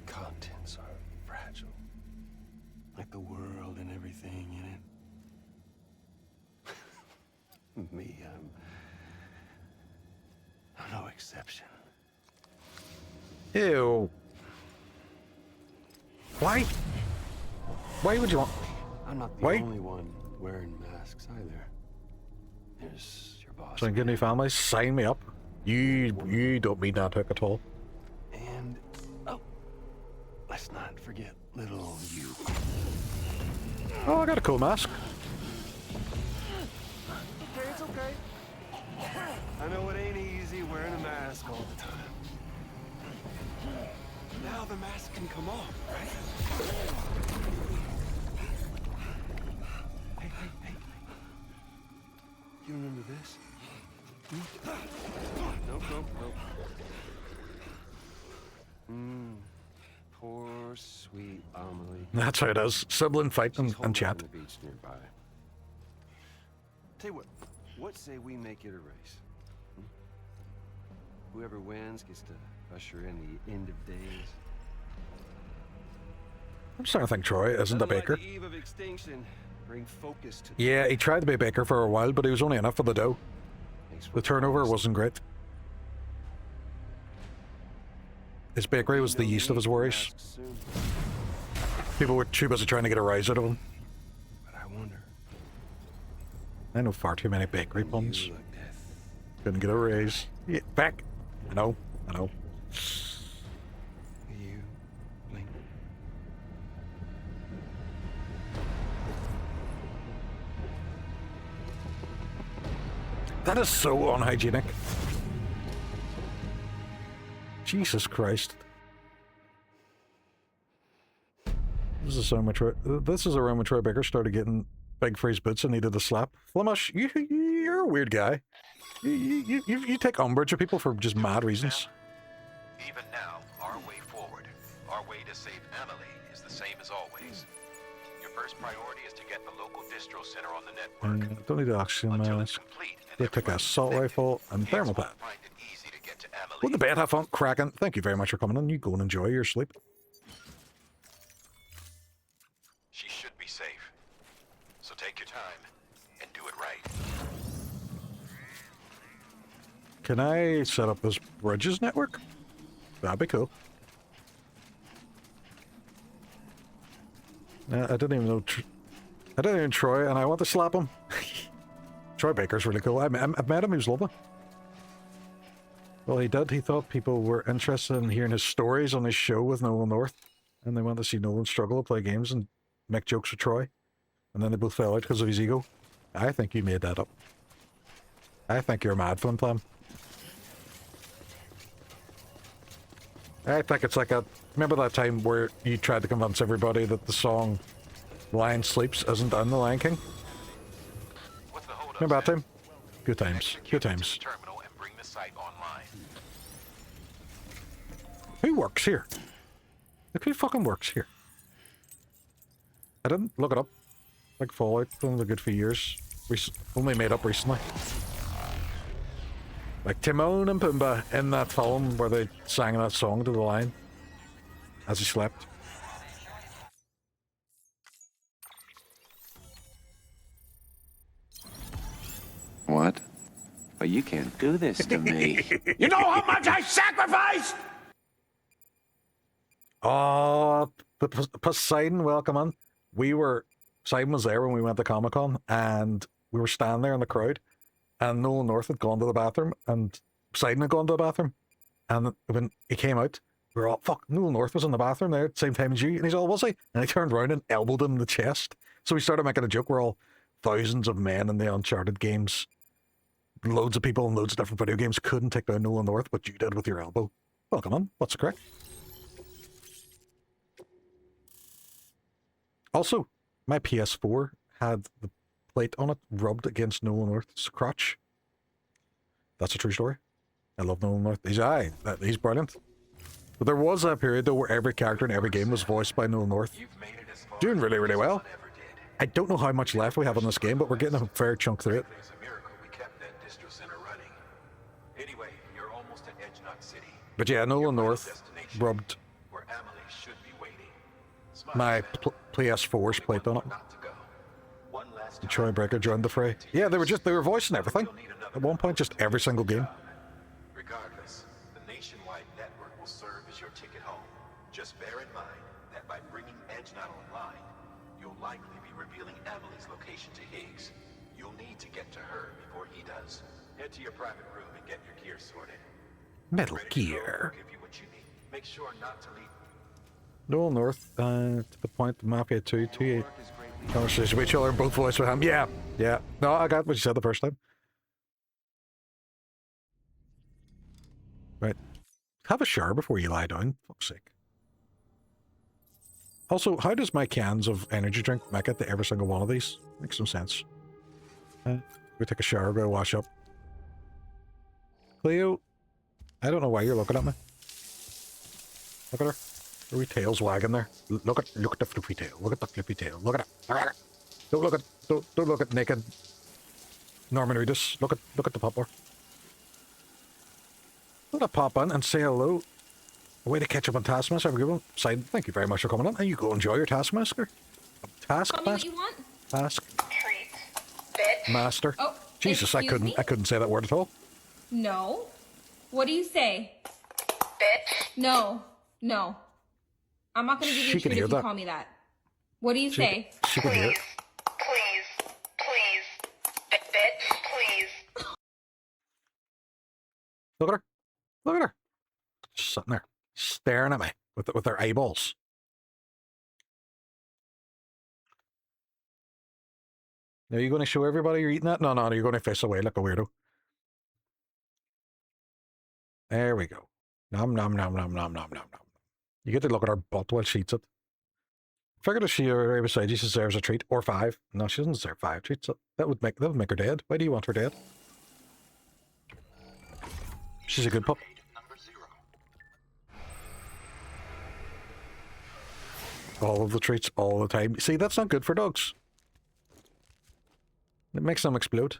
Contents are fragile. Like the world and everything in it. Me, I'm no exception. Ew. Why? Why would you want... I'm not the only one wearing masks either. There's your boss. So I can get new families? Sign me up. You don't mean that hook at all. And, oh, let's not forget little you. Oh, I got a cool mask. Okay, it's okay. I know it ain't easy wearing a mask all the time. Now the mask can come off, right? Hey. You remember this? Nope. Poor, sweet sweet Amelie. That's how it is. Sibling fight and chat. On the beach nearby. Tell you what say we make it a race? Hmm? Whoever wins gets to usher in the end of days. I'm starting to think Troy isn't a baker. Like the eve of extinction, bring focus to Yeah, he tried to be a baker for a while, but he was only enough for the dough. The turnover wasn't great. His bakery was the least of his worries. People were too busy trying to get a rise out of him. But I wonder. I know far too many bakery puns. Couldn't get a raise. Yeah, back. I know. You blink. That is so unhygienic. Jesus Christ. This is so much. This is a room when Troy Baker started getting big for his boots and needed a slap. Flemish, you're a weird guy. You take umbrage at people for just mad reasons. Even now, our way forward, our way to save Emily is the same as always. Your first priority is to get the local distro center on the network. Don't need an oxygen mask. They pick a assault rifle and thermal pack. Would the bed have fun? Kraken, thank you very much for coming in. You go and enjoy your sleep. She should be safe. So take your time and do it right. Can I set up this bridges network? That'd be cool. I didn't even know. I didn't even Troy, and I want to slap him. Troy Baker's really cool. I've met him. He was lovely. Well, he did. He thought people were interested in hearing his stories on his show with Nolan North, and they wanted to see Nolan struggle to play games and make jokes with Troy, and then they both fell out because of his ego. I think you made that up. I think you're mad, Flim Flam. I think it's like a... Remember that time where you tried to convince everybody that the song Lion Sleeps isn't in The Lion King? Remember that time? Good times. Good times. Who works here? Like, who fucking works here? I didn't look it up. Like Fallout, been good for years. Only made up recently. Like Timon and Pumbaa in that film where they sang that song to the lion as he slept. What? But you can't do this to me. You know how much I sacrificed? Oh, Poseidon, welcome on. Poseidon was there when we went to Comic-Con, and we were standing there in the crowd, and Nolan North had gone to the bathroom, and Poseidon had gone to the bathroom, and when he came out, we were all, fuck, Nolan North was in the bathroom there at the same time as you, and he's all, was he? And he turned around and elbowed him in the chest. So we started making a joke, we're all thousands of men in the Uncharted games, loads of people in loads of different video games couldn't take down Nolan North, but you did with your elbow. Welcome on, what's the crack? Also, my PS4 had the plate on it rubbed against Nolan North's crotch. That's a true story. I love Nolan North. He's brilliant. But there was a period though where every character in every game was voiced by Nolan North. Doing really, really well. I don't know how much left we have on this game, but we're getting a fair chunk through it. But yeah, Nolan North rubbed my PS4's plate on it. And Troy Baker joined the fray. Yeah, they were voicing everything. At one point, just every single game. Regardless, the nationwide network will serve as your ticket home. Just bear in mind that by bringing EdgeNet online, you'll likely be revealing Emily's location to Higgs. You'll need to get to her before he does. Head to your private room and get your gear sorted. Metal Gear. Give you what you need. Make sure not to leave. Nolan North, to the point, the Mafia 2, 2 conversation with each other, both voiced with him. Yeah. No, I got what you said the first time. Right. Have a shower before you lie down. Fuck's sake. Also, how does my cans of energy drink make it to every single one of these? Makes some sense. We take a shower, go wash up. Cleo, I don't know why you're looking at me. Look at her. Her wee tail's wagging there. Look at the flippy tail. Look at the flippy tail. Look at it. Don't look at naked Norman Reedus. Look at the popper. Let it pop in and say hello. A way to catch up on Taskmaster. Have a good one. Side, thank you very much for coming in. And you go enjoy your Taskmaster. Tell me what you want. Master. Oh, Jesus, I couldn't say that word at all. No. What do you say? Bitch. No. I'm not gonna give you a treat if you call me that. What do you say? She can hear it. Bitch, please. Look at her. Just sitting there, staring at me with her eyeballs. Now, are you going to show everybody you're eating that? No, you're going to face away like a weirdo. There we go. Nom, nom, nom, nom, nom, nom, nom, nom. You get to look at her butt while she eats it. Figured if she were right beside you, she deserves a treat. Or 5. No, she doesn't deserve 5 treats. That would make her dead. Why do you want her dead? She's a good pup. All of the treats all the time. See, that's not good for dogs. It makes them explode.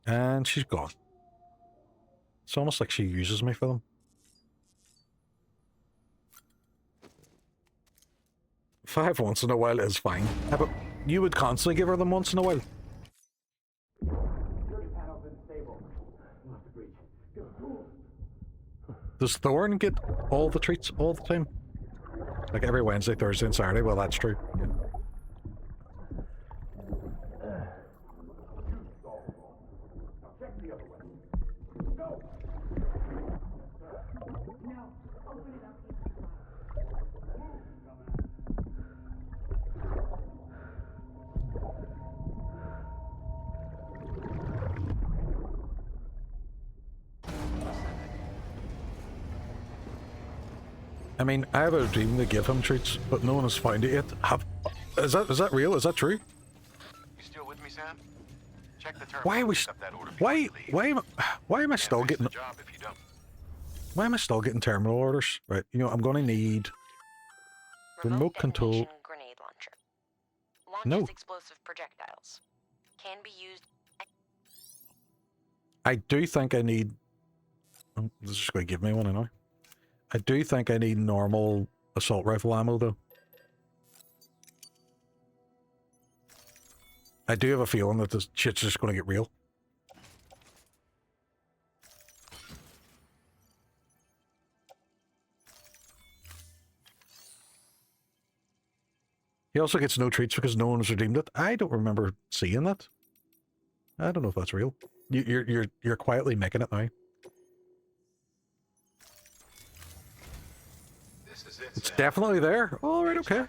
And she's gone. It's almost like she uses me for them. 5 once in a while is fine. But you would constantly give her them once in a while. Does Thorn get all the treats all the time? Like every Wednesday, Thursday, and Saturday? Well, that's true. Yeah. I mean, I have a dream to give him treats, but no one has found it yet. Is that real? Is that true? You still with me, Sam? Check the terminal. Why am I still getting? Why am I still getting terminal orders? Right, you know, I'm going to need remote control. Grenade launcher. No. Launches explosive projectiles. Can be used. I do think I need. Oh, this is just going to give me one anyway. I do think I need normal assault rifle ammo, though. I do have a feeling that this shit's just going to get real. He also gets no treats because no one has redeemed it. I don't remember seeing that. I don't know if that's real. You're quietly making it now. It's definitely there. All right, okay.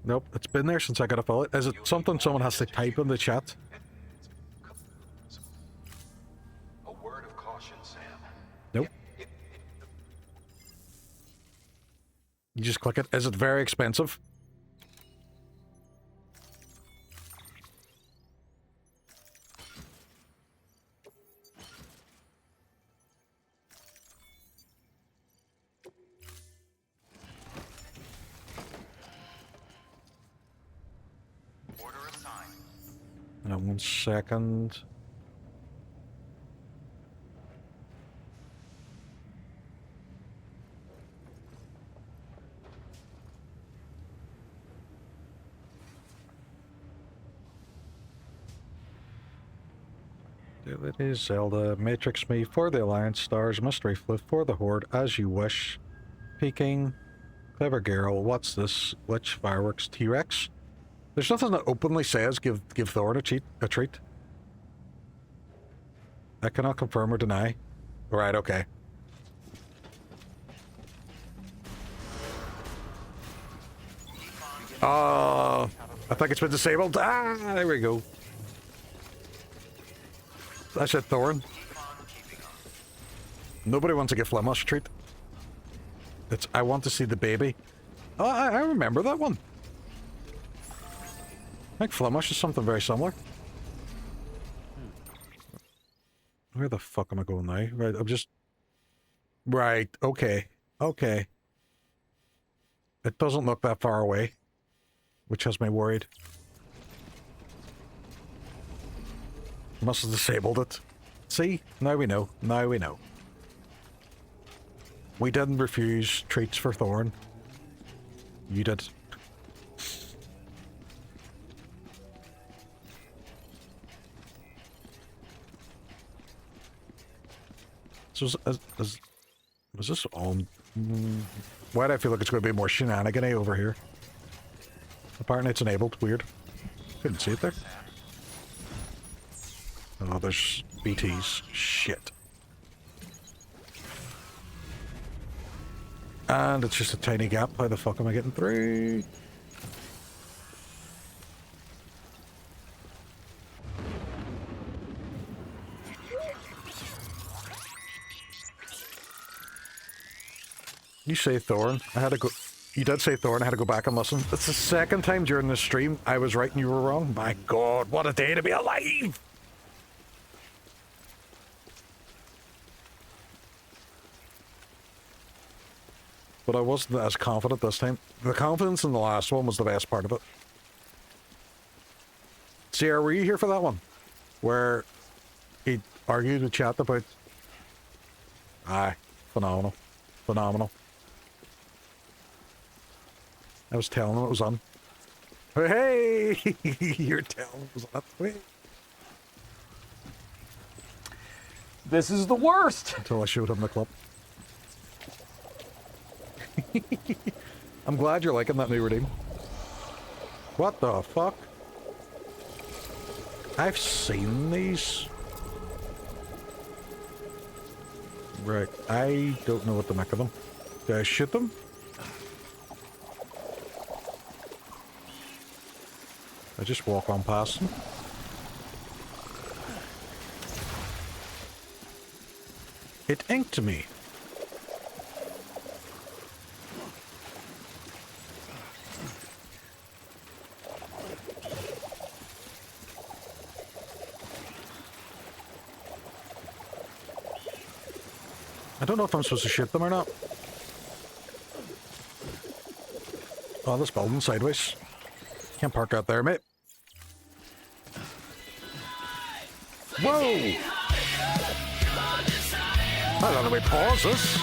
Nope, it's been there since I got a follow. Is it something someone has to type in the chat? A word of caution, Sam. Nope. You just click it. Is it very expensive? Now, 1 second. There it is, Zelda. Matrix me for the Alliance Stars. Mystery Flip for the Horde. As you wish. Peking. Clever girl. What's this? Witch Fireworks T-Rex? There's nothing that openly says give Thorn a treat. I cannot confirm or deny. Right, okay. I think it's been disabled. Ah, there we go. I said Thorn. Nobody wants to get Flemish a treat. It's I want to see the baby. Oh, I remember that one. I think Flemish is something very similar. Where the fuck am I going now? Right, I'm just... Right, okay. Okay. It doesn't look that far away, which has me worried. Must have disabled it. See? Now we know. Now we know. We didn't refuse treats for Thorn. You did. So was this on? Why do I feel like it's going to be more shenanigan-y over here? Apparently it's enabled. Weird. Couldn't see it there. Oh, there's BTs. Shit. And it's just a tiny gap. How the fuck am I getting through? You say Thorn. I had to go... You did say Thorn. I had to go back and listen. It's the second time during this stream I was right and you were wrong. My god, what a day to be alive! But I wasn't as confident this time. The confidence in the last one was the best part of it. Sierra, were you here for that one? Where he argued with chat about... Aye, phenomenal. Phenomenal. I was telling him it was on. Hey! You're telling him it was on. Wait. This is the worst! Until I showed him the clip. I'm glad you're liking that new redeem. What the fuck? I've seen these. Right, I don't know what to make of them. Do I shoot them? I just walk on past them. It inked me. I don't know if I'm supposed to shoot them or not. Oh, this building sideways. Can't park out there, mate. Whoa! How long do we pause this?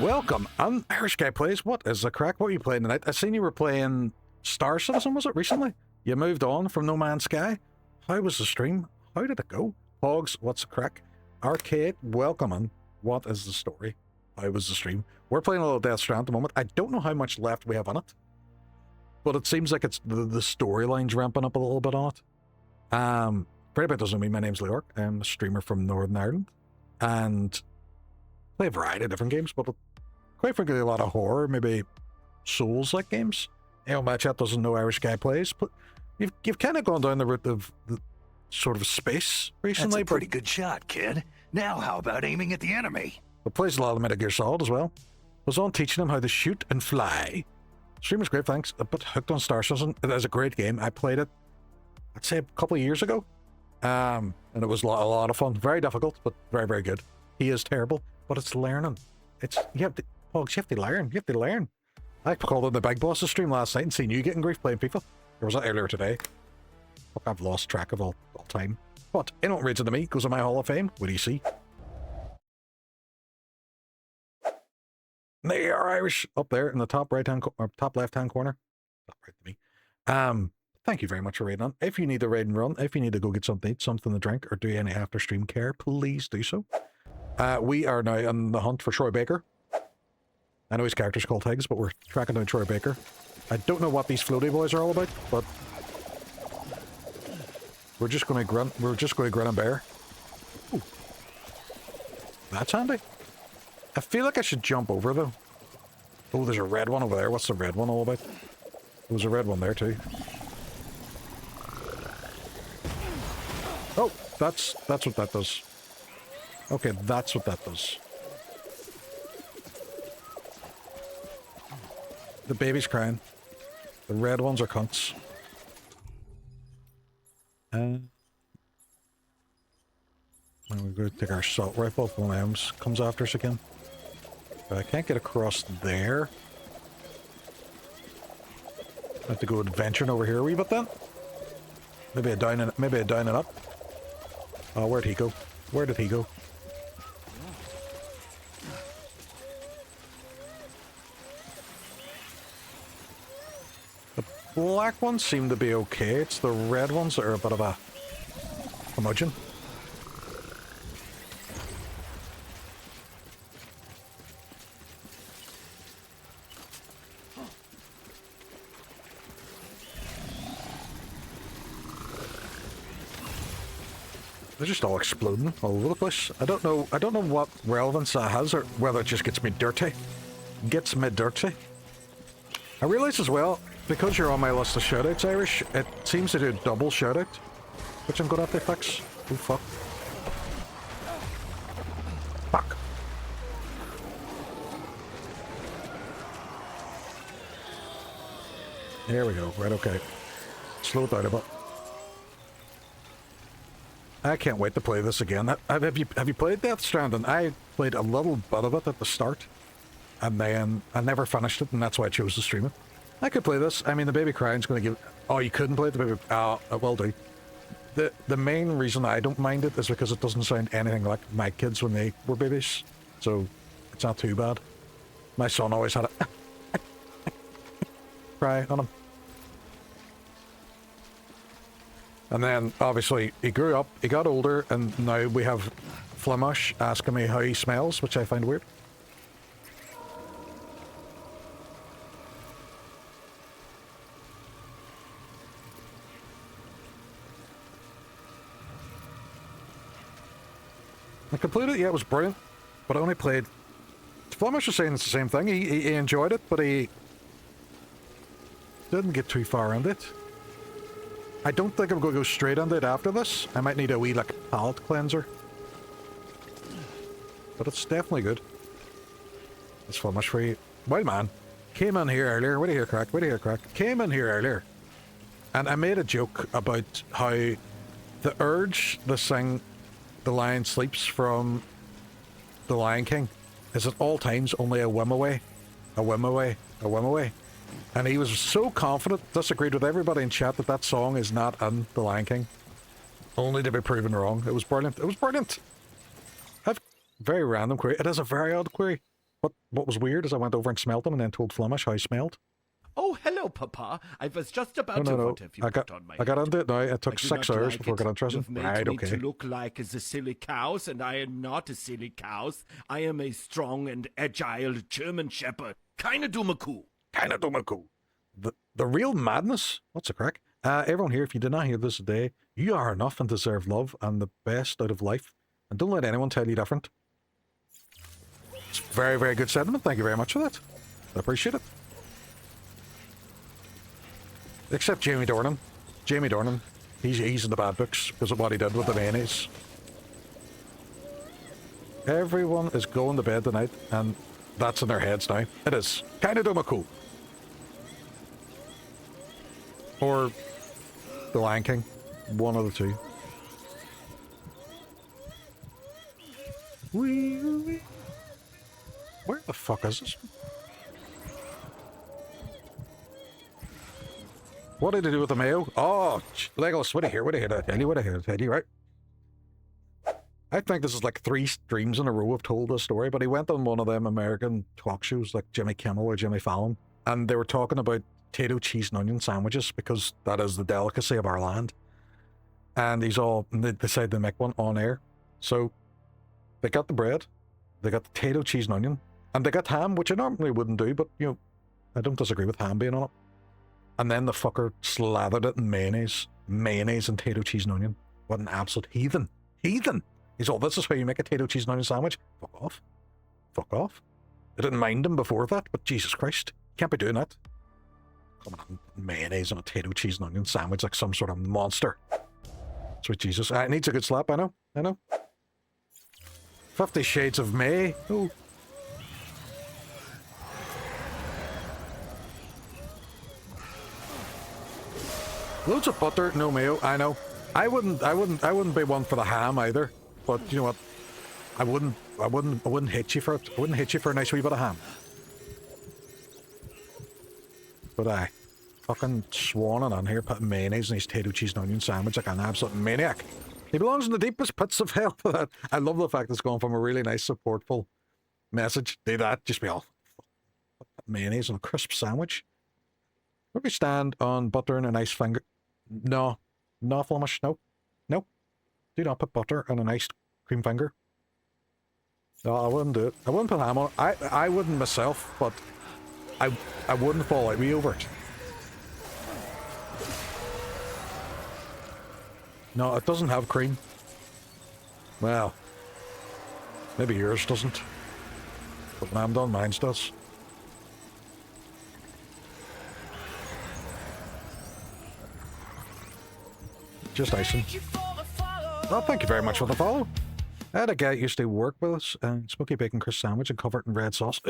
Welcome, Irish Guy Plays. What is the crack? What are you playing tonight? I seen you were playing Star Citizen, was it, recently? You moved on from No Man's Sky? How was the stream? How did it go? Pogs, what's the crack? Arcade, welcome on. What is the story? How was the stream? We're playing a little Death Stranding at the moment. I don't know how much left we have on it. But it seems like it's the storyline's ramping up a little bit on it. For anybody who doesn't know me, my name's Leork. I'm a streamer from Northern Ireland. And play a variety of different games, but quite frankly a lot of horror, maybe Souls-like games. You know, my chat doesn't know Irish Guy Plays, but you've kind of gone down the route of the sort of space recently. That's a pretty good shot, kid. Now how about aiming at the enemy? But plays a lot of Metal Gear Solid as well. Was on teaching him how to shoot and fly. Stream was great, thanks. But hooked on Star Citizen. It is a great game. I played it, I'd say, a couple of years ago. And it was a lot of fun. Very difficult, but very, very good. He is terrible, but it's learning. You have to learn. You have to learn. I called in the Big Boss's stream last night and seen you getting grief playing FIFA. Or was that earlier today? Fuck, I've lost track of all time. But Innocent Raids into me goes in my Hall of Fame. What do you see? They are Irish up there in the top right-hand or top left-hand corner. Top right to me. Thank you very much for raiding on. If you need a raid and run, if you need to go get something to eat, something to drink, or do any after stream care, please do so. We are now on the hunt for Troy Baker. I know his character's called Higgs, but we're tracking down Troy Baker. I don't know what these floaty boys are all about, but we're just going to grunt. We're just going to grin and bear. Ooh. That's handy. I feel like I should jump over though. Oh, there's a red one over there. What's the red one all about? There's a red one there too. Oh, that's what that does. Okay, that's what that does. The baby's crying. The red ones are cunts. And we're going to take our assault rifle if one of them comes after us again. But I can't get across there. I have to go adventuring over here a wee bit then. Maybe a down and up. Oh, where'd he go? Where did he go? The black ones seem to be okay. It's the red ones that are a bit of a curmudgeon. They're just all exploding all over the place. I don't know what relevance that has, or whether it just gets me dirty. Gets me dirty. I realise as well, because you're on my list of shoutouts, Irish, it seems to do double shoutout, which I'm gonna have to fix. Oh fuck. Fuck. There we go. Right, okay. Slow it down a bit. I can't wait to play this again. Have you played Death Stranding? I played a little bit of it at the start, and then I never finished it, and that's why I chose to stream it. I could play this. I mean, the baby crying's going to give... Oh, you couldn't play the baby... Oh, it will do. The main reason I don't mind it is because it doesn't sound anything like my kids when they were babies, so it's not too bad. My son always had a cry on him. And then, obviously, he grew up, he got older, and now we have Flemish asking me how he smells, which I find weird. I completed it, yeah, it was brilliant, but I only played... Flemish was saying it's the same thing, he enjoyed it, but he didn't get too far into it. I don't think I'm going to go straight into it after this. I might need a wee, like, palate cleanser. But it's definitely good. It's Flemish for you. Wild man came in here earlier. Wait to hear crack, wait to hear crack. Came in here earlier. And I made a joke about how the urge to sing The Lion Sleeps from The Lion King is at all times only a whim away. A whim away. A whim away. And he was so confident, disagreed with everybody in chat, that that song is not in The Lion King. Only to be proven wrong. It was brilliant. It was brilliant. I've very random query. It is a very odd query. What was weird is I went over and smelled them and then told Flemish how he smelled. Oh, hello, Papa. I was just about to wonder if you put on my I got into it now. It took 6 hours before I got interested. You've made Right, me okay. to look like the silly cows, and I am not a silly cows. I am a strong and agile German shepherd. Kinda dumaku. Kinda dumaku. The real madness. What's the crack? Everyone here, if you did not hear this today, you are enough and deserve love and the best out of life. And don't let anyone tell you different. It's very, very good sentiment. Thank you very much for that. I appreciate it. Except Jamie Dornan. Jamie Dornan. He's in the bad books because of what he did with the mayonnaise. Everyone is going to bed tonight, and that's in their heads now. It is. Kinda dumaku. Or The Lion King. One of the two. Where the fuck is this? What did he do with the mayo? Oh, Legolas, what do you hear? What do you hear? What do you hear? Right? I think this is like 3 streams in a row have told this story, but he went on one of them American talk shows like Jimmy Kimmel or Jimmy Fallon, and they were talking about potato, cheese, and onion sandwiches because that is the delicacy of our land. And they decided to make one on air. So they got the bread, they got the potato, cheese, and onion, and they got ham, which I normally wouldn't do, but you know, I don't disagree with ham being on it. And then the fucker slathered it in mayonnaise and potato, cheese, and onion. What an absolute heathen. Heathen! He's all, this is how you make a potato, cheese, and onion sandwich? Fuck off. Fuck off. I didn't mind him before that, but Jesus Christ. Can't be doing that. Coming on mayonnaise and a potato, cheese, and onion sandwich like some sort of monster. Sweet Jesus. It needs a good slap, I know. 50 Shades of May. Oh. Loads of butter, no mayo. I know. I wouldn't be one for the ham either. But you know what? I wouldn't hit you for it. I wouldn't hit you for a nice wee bit of ham. But I fucking swanning on here, putting mayonnaise in his potato cheese and onion sandwich like an absolute maniac. He belongs in the deepest pits of hell for that. I love the fact it's going from a really nice, supportful message. Do that, just be all mayonnaise on a crisp sandwich. Where we stand on butter and a nice finger. No. No, Flemish. No. Nope. Do not put butter on a nice cream finger. No, I wouldn't do it. I wouldn't put ham on it. I wouldn't myself, but I wouldn't fall out way over it. No, it doesn't have cream. Well, maybe yours doesn't. But when I'm done, mine does. Just icing. Well, thank you very much for the follow. I had a guy used to work with us, smoky bacon crisp sandwich and covered in red sauce.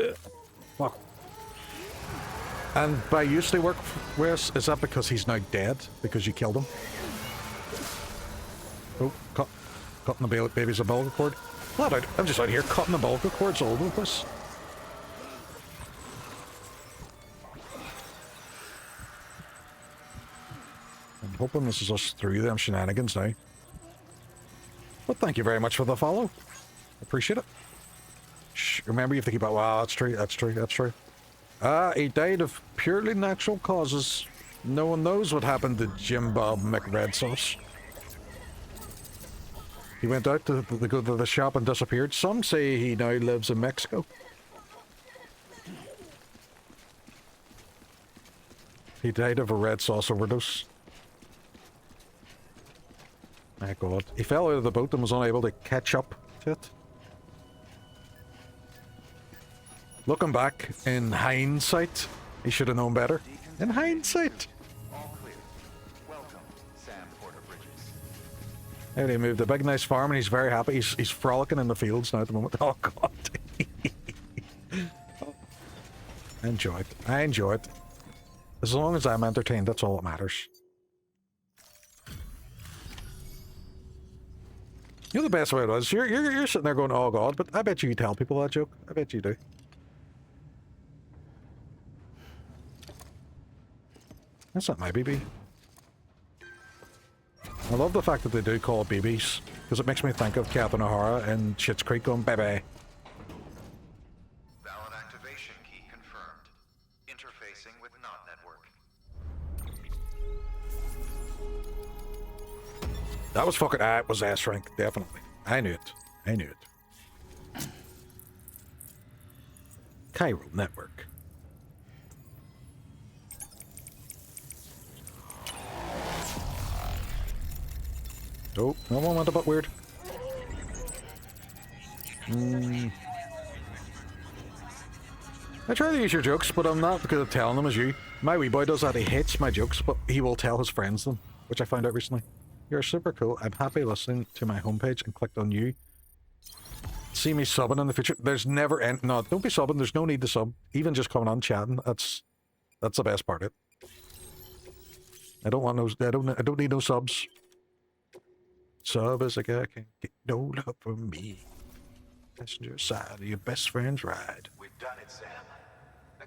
Fuck. And by used to work with us, is that because he's now dead? Because you killed him? Oh, cutting the baby's umbilical cord. Flat out, I'm just out here cutting the umbilical cords all over this. I'm hoping this is us through them shenanigans now. But thank you very much for the follow. Appreciate it. Shh, remember you have to keep out. Wow, that's true, that's true, that's true. He died of purely natural causes. No one knows what happened to Jim Bob McRedsauce. He went out to go to the shop and disappeared. Some say he now lives in Mexico. He died of a red sauce overdose. My God. He fell out of the boat and was unable to catch up to it. Looking back, in hindsight, he should have known better. In hindsight. All clear. Welcome, Sam Porter Bridges. And he moved a big nice farm and he's very happy. He's frolicking in the fields now at the moment. Oh God. I enjoy it. I enjoy it. As long as I'm entertained, that's all that matters. You know the best way it was? You're sitting there going, oh God, but I bet you tell people that joke. I bet you do. That's not my BB. I love the fact that they do call it BBs, because it makes me think of Catherine O'Hara in Schitt's Creek going, bye-bye. Valid activation key confirmed. Interfacing with NOT network. That was fucking... it was ass rank, definitely. I knew it. I knew it. Chiral network. Oh, that one went a bit weird. I try to use your jokes, but I'm not good at telling them as you. My wee boy does that. He hates my jokes, but he will tell his friends them, which I found out recently. You're super cool. I'm happy listening to my homepage and clicked on you. See me subbing in the future. There's never any... No, don't be subbing. There's no need to sub. Even just coming on chatting. That's the best part of it. I don't want no... I don't need no subs. Sub is a guy can get no love from me. Passenger side of your best friend's ride. We've done it, Sam.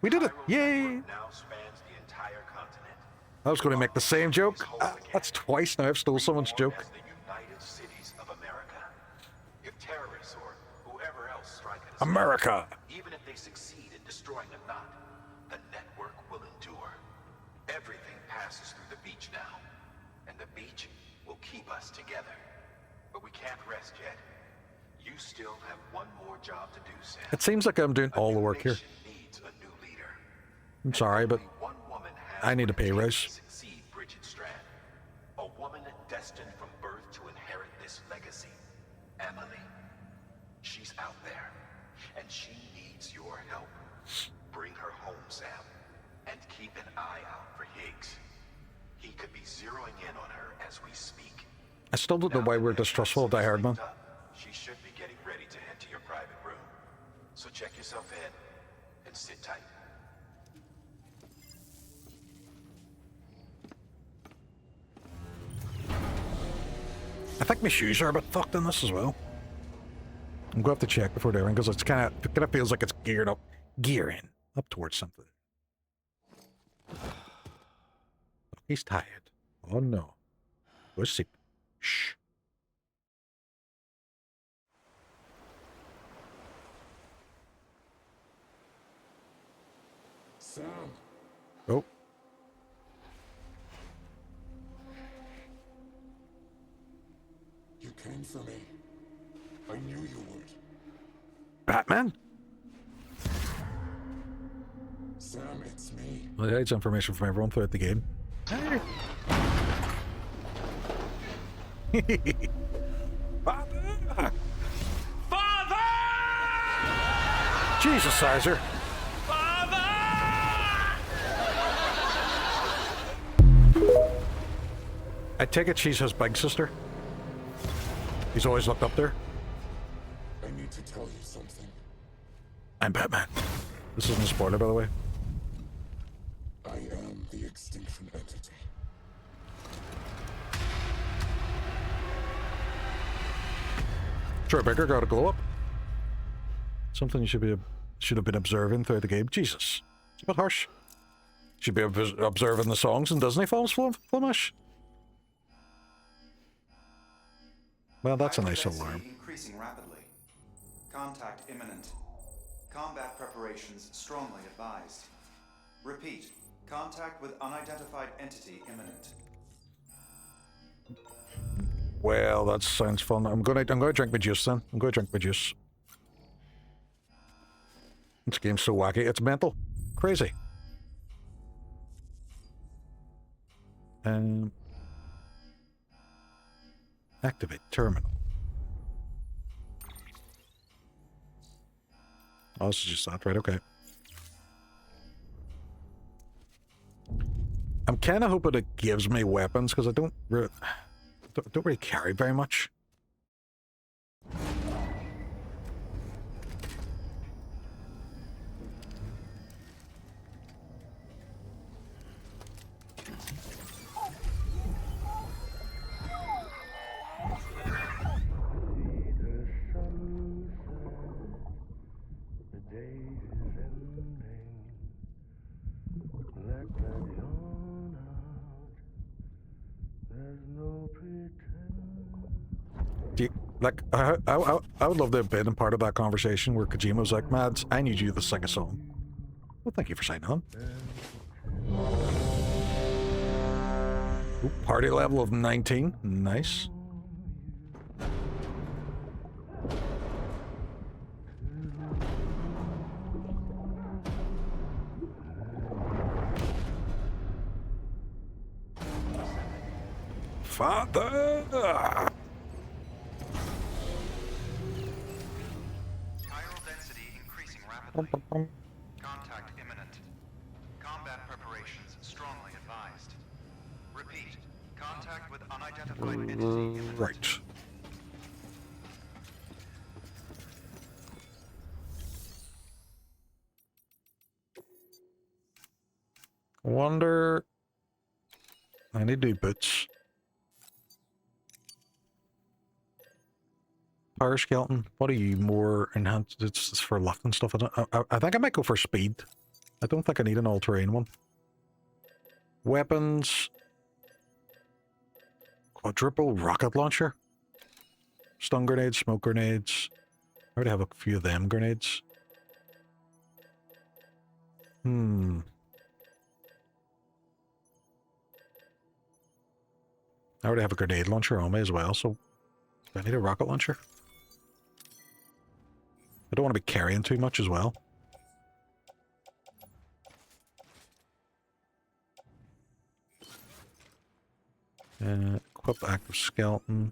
We did it! Yay! Now spans the entire continent. I was going to make the same joke. That's twice now I've stole someone's joke. The United Cities of America. If terrorists or whoever else strike at us, America! even if they succeed in destroying the knot, the network will endure. Everything passes through the beach now, and the beach will keep us together. But we can't rest yet. You still have one more job to do, Sam. It seems like I'm doing all the work here. Needs a new leader. I'm sorry, but I need a pay raise. Succeed Bridget Strand. A woman destined from birth to inherit this legacy. Emily. She's out there, and she needs your help. Bring her home, Sam, and keep an eye out for Higgs. He could be zeroing in on her as we speak. I still don't know why we're distrustful of Die Hard Man. She should be getting ready to head to your private room. So check yourself in and sit tight. I think my shoes are a bit fucked in this as well. I'm going to have to check before doing because it kind of feels like it's gearing up towards something. He's tired. Oh no. Go sleep. Shh. Sam. Oh. You came for me. I knew you would. Batman? Sam, it's me. Well, he hides information from everyone throughout the game. Father! Father! Jesus, Sizer. I take it she's his big sister. He's always looked up there. I need to tell you something. I'm Batman. This isn't a spoiler, by the way. I am the extinction entity. Tribeca got a glow up. Something you should have been observing throughout the game. Jesus, it's a bit harsh. Should be observing the songs in Disney films, Flemish. Well, that's a nice alarm. Increasing rapidly. Contact imminent. Combat preparations strongly advised. Repeat. Contact with unidentified entity imminent. Well, that sounds fun. I'm gonna drink my juice then. I'm gonna drink my juice. This game's so wacky. It's mental. Crazy. Activate terminal. Oh, this is just that, right? Okay. I'm kind of hoping it gives me weapons because I don't really carry very much. Like, I would love to have been a part of that conversation where Kojima was like, Mads, I need you to sing a song. Well, thank you for signing on. Ooh, party level of 19. Nice. Father! Chiral density increasing rapidly. Contact imminent. Combat preparations strongly advised. Repeat. Contact with unidentified entity imminent. Right. Wonder... I need new boots. Power skeleton. What are you more enhanced? It's for luck and stuff. I think I might go for speed. I don't think I need an all-terrain one. Weapons. Quadruple rocket launcher. Stun grenades, smoke grenades. I already have a few of them grenades. I already have a grenade launcher on me as well, so do I need a rocket launcher? I don't want to be carrying too much as well. Equip active skeleton.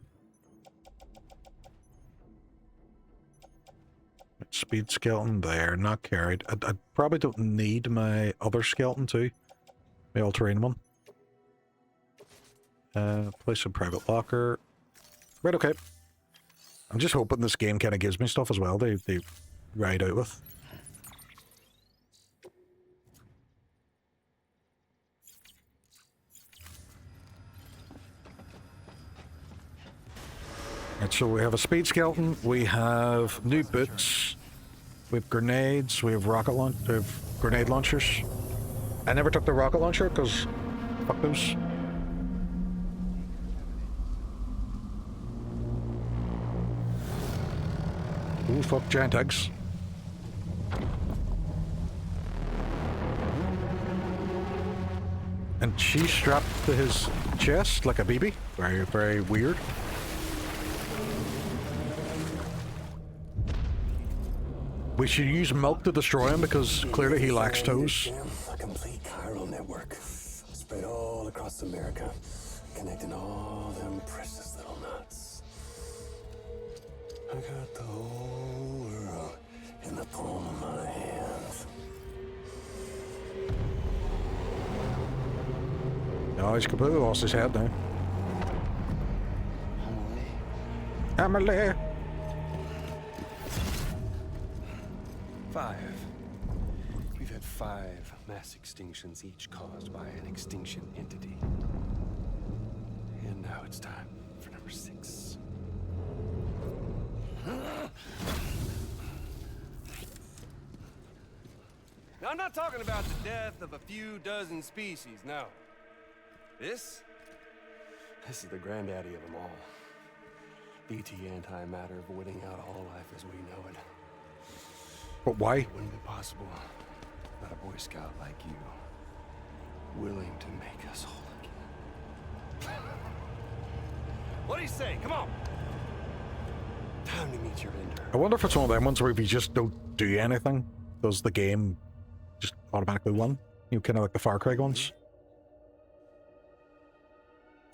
Speed skeleton there, not carried. I probably don't need my other skeleton too. My all-terrain one. Place a private locker. Right, okay. I'm just hoping this game kind of gives me stuff as well they ride out with. Right, so we have a speed skeleton, we have new boots, we have grenades, we have we have grenade launchers. I never took the rocket launcher because fuck those. Ooh, fuck giant eggs. And she's strapped to his chest like a BB. Very, very weird. We should use milk to destroy him because clearly he lacks toes. A complete chiral network spread all across America, connecting all them precious little nuts. I got the whole world in the palm of my hands. No, he's completely lost his head now. Emily. 5. We've had 5 mass extinctions, each caused by an extinction entity. And now it's time for number 6. Now, I'm not talking about the death of a few dozen species, no. This is the granddaddy of them all. BT antimatter voiding out all life as we know it. But why? It wouldn't be possible without a Boy Scout like you, willing to make us whole again. What do you say? Come on! Time to meet your ender. I wonder if it's one of them ones where if you just don't do anything, does the game just automatically win? You know, kind of like the Far Cry ones.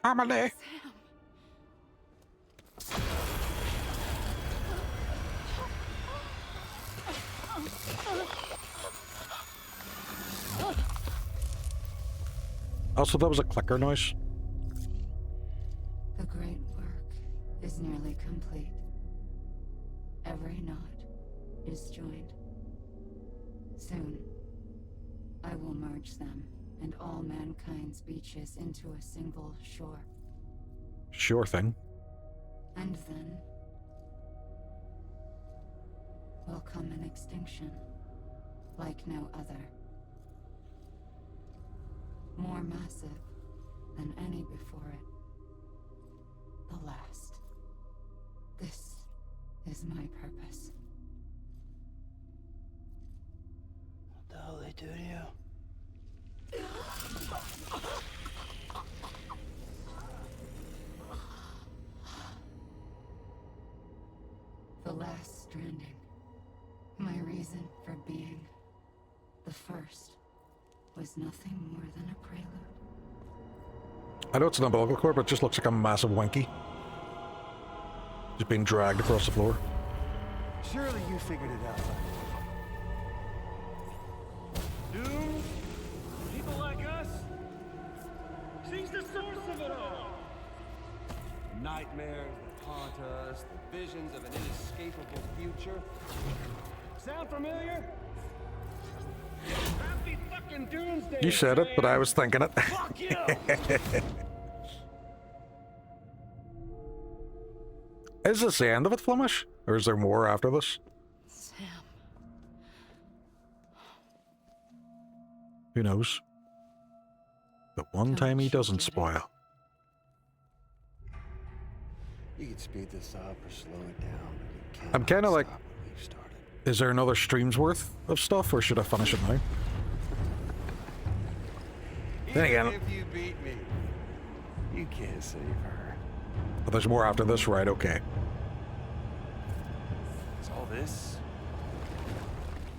Emily! Also, that was a clicker noise. The great work is nearly complete. Every knot is joined. Soon, I will merge them and all mankind's beaches into a single shore. Sure thing. And then will come an extinction like no other. More massive than any before it. The last. This is my purpose. What the hell they do to you? The last stranding. My reason for being. The first was nothing more than a prelude. I know it's an umbilical cord, but it just looks like a massive wanky. Just being dragged across the floor. Surely you figured it out. Dooms? People like us? She's the source of it all. The nightmares that haunt us, the visions of an inescapable future. Sound familiar? Happy fucking doomsday. You said it, but I was thinking it. Fuck you! Is this the end of it, Flemish? Or is there more after this? Sam. Who knows? The one time he doesn't spoil. You can speed this up or slow it down, but you can't. I'm kind of like, is there another stream's worth of stuff, or should I finish it now? Then again, if you beat me, you can't save her. but there's more after this, right? Okay. It's all this.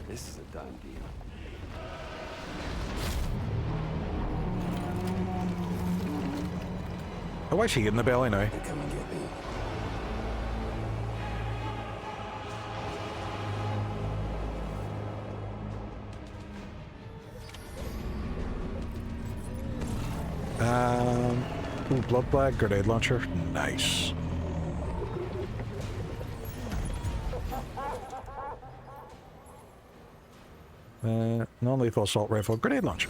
This is a done deal. Oh, why is he in the belly now? Come and get me. Ooh, blood bag, grenade launcher, nice. Non-lethal assault rifle, grenade launcher.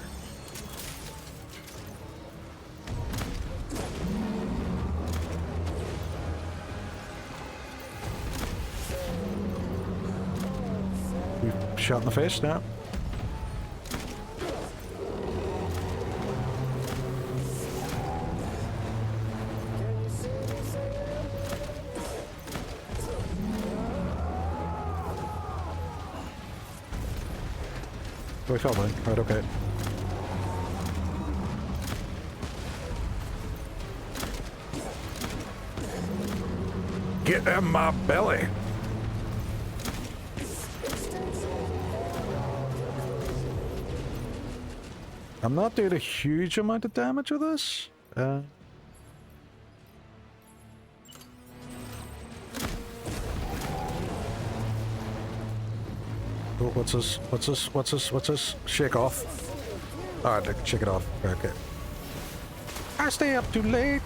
You shot in the face now. Oh, he fell down. Right, okay. Get in my belly! I'm not doing a huge amount of damage with this. Oh, what's this? What's this? What's this? What's this? Shake off. Alright, shake it off. Okay. I stay up too late.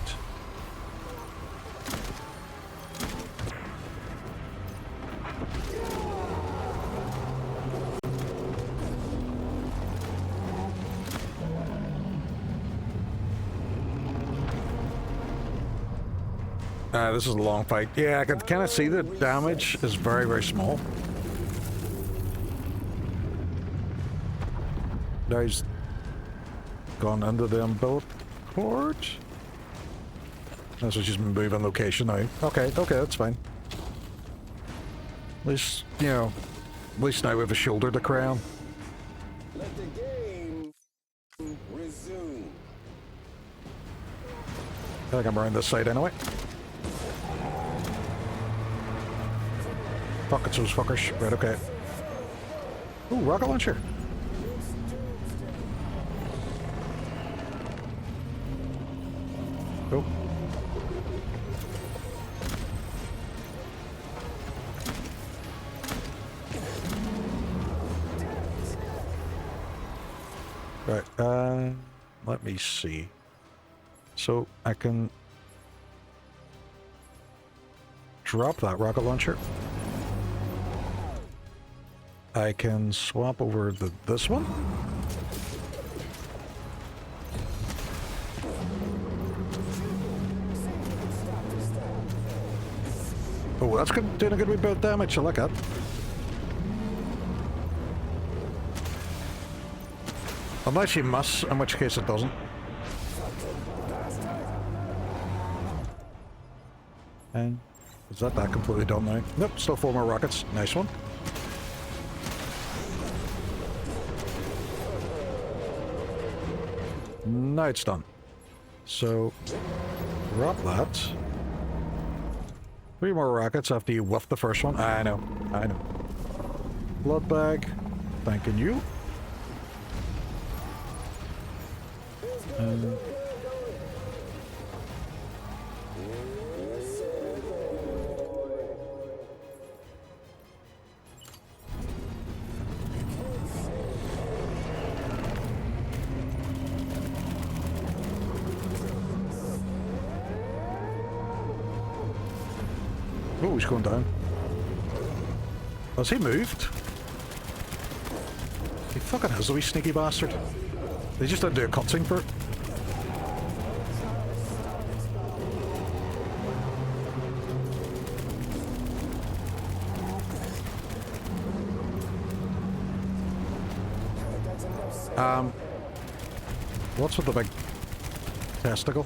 This is a long fight. Yeah, I can kind of see the damage is very, very small. Now he's gone into the umbilical cord. That's what she's been moving location now. Okay, that's fine. At least, you know, at least now we have a shoulder to cry on. Let the game resume. I think I'm around this side anyway. Fuck, it's those fuckers. Right, okay. Ooh, rocket launcher. Oh. Right, let me see. So I can drop that rocket launcher. I can swap over this one. Oh, that's good, doing a good wee bit of damage. I like that. Unless you must, in which case it doesn't. And is that completely done now? Nope, still 4 more rockets. Nice one. Now it's done. So, drop that. 3 more rockets after you whiff the first one. I know. Blood bag. Thanking you. Oh, he's going down. Has he moved? He fucking has, the wee sneaky bastard. They just didn't do a cutscene for it. What's with the big testicle?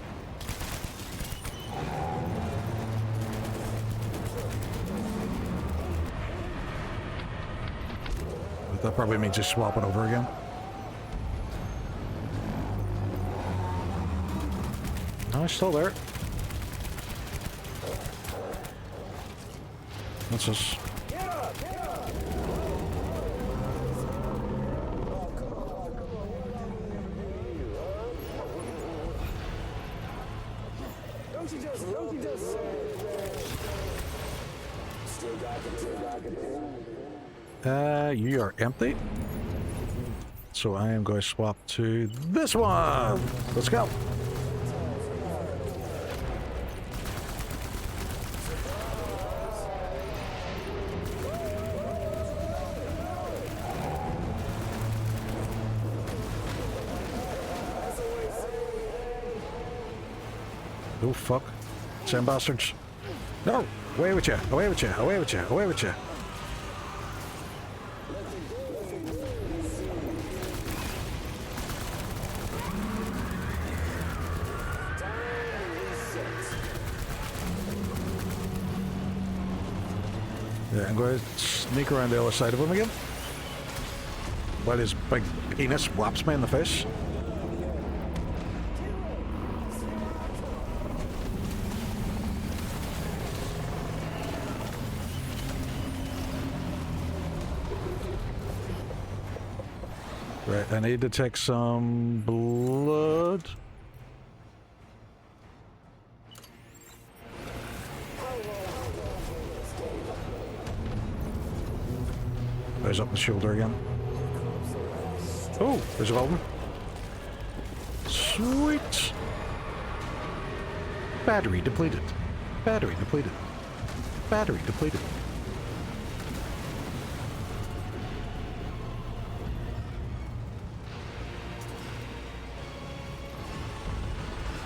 That probably means just swapping over again. No, he's still there. What's this? Don't you just still got you are empty. So I am going to swap to this one. Let's go. Oh fuck. Same bastards. No! Away with you! Away with you! Away with you! Away with you! Yeah, I'm going to sneak around the other side of him again. While his big penis whaps me in the face. Right, I need to take some blood. There's up the shoulder again. Oh, there's a golden. Sweet. Battery depleted. Battery depleted. Battery depleted.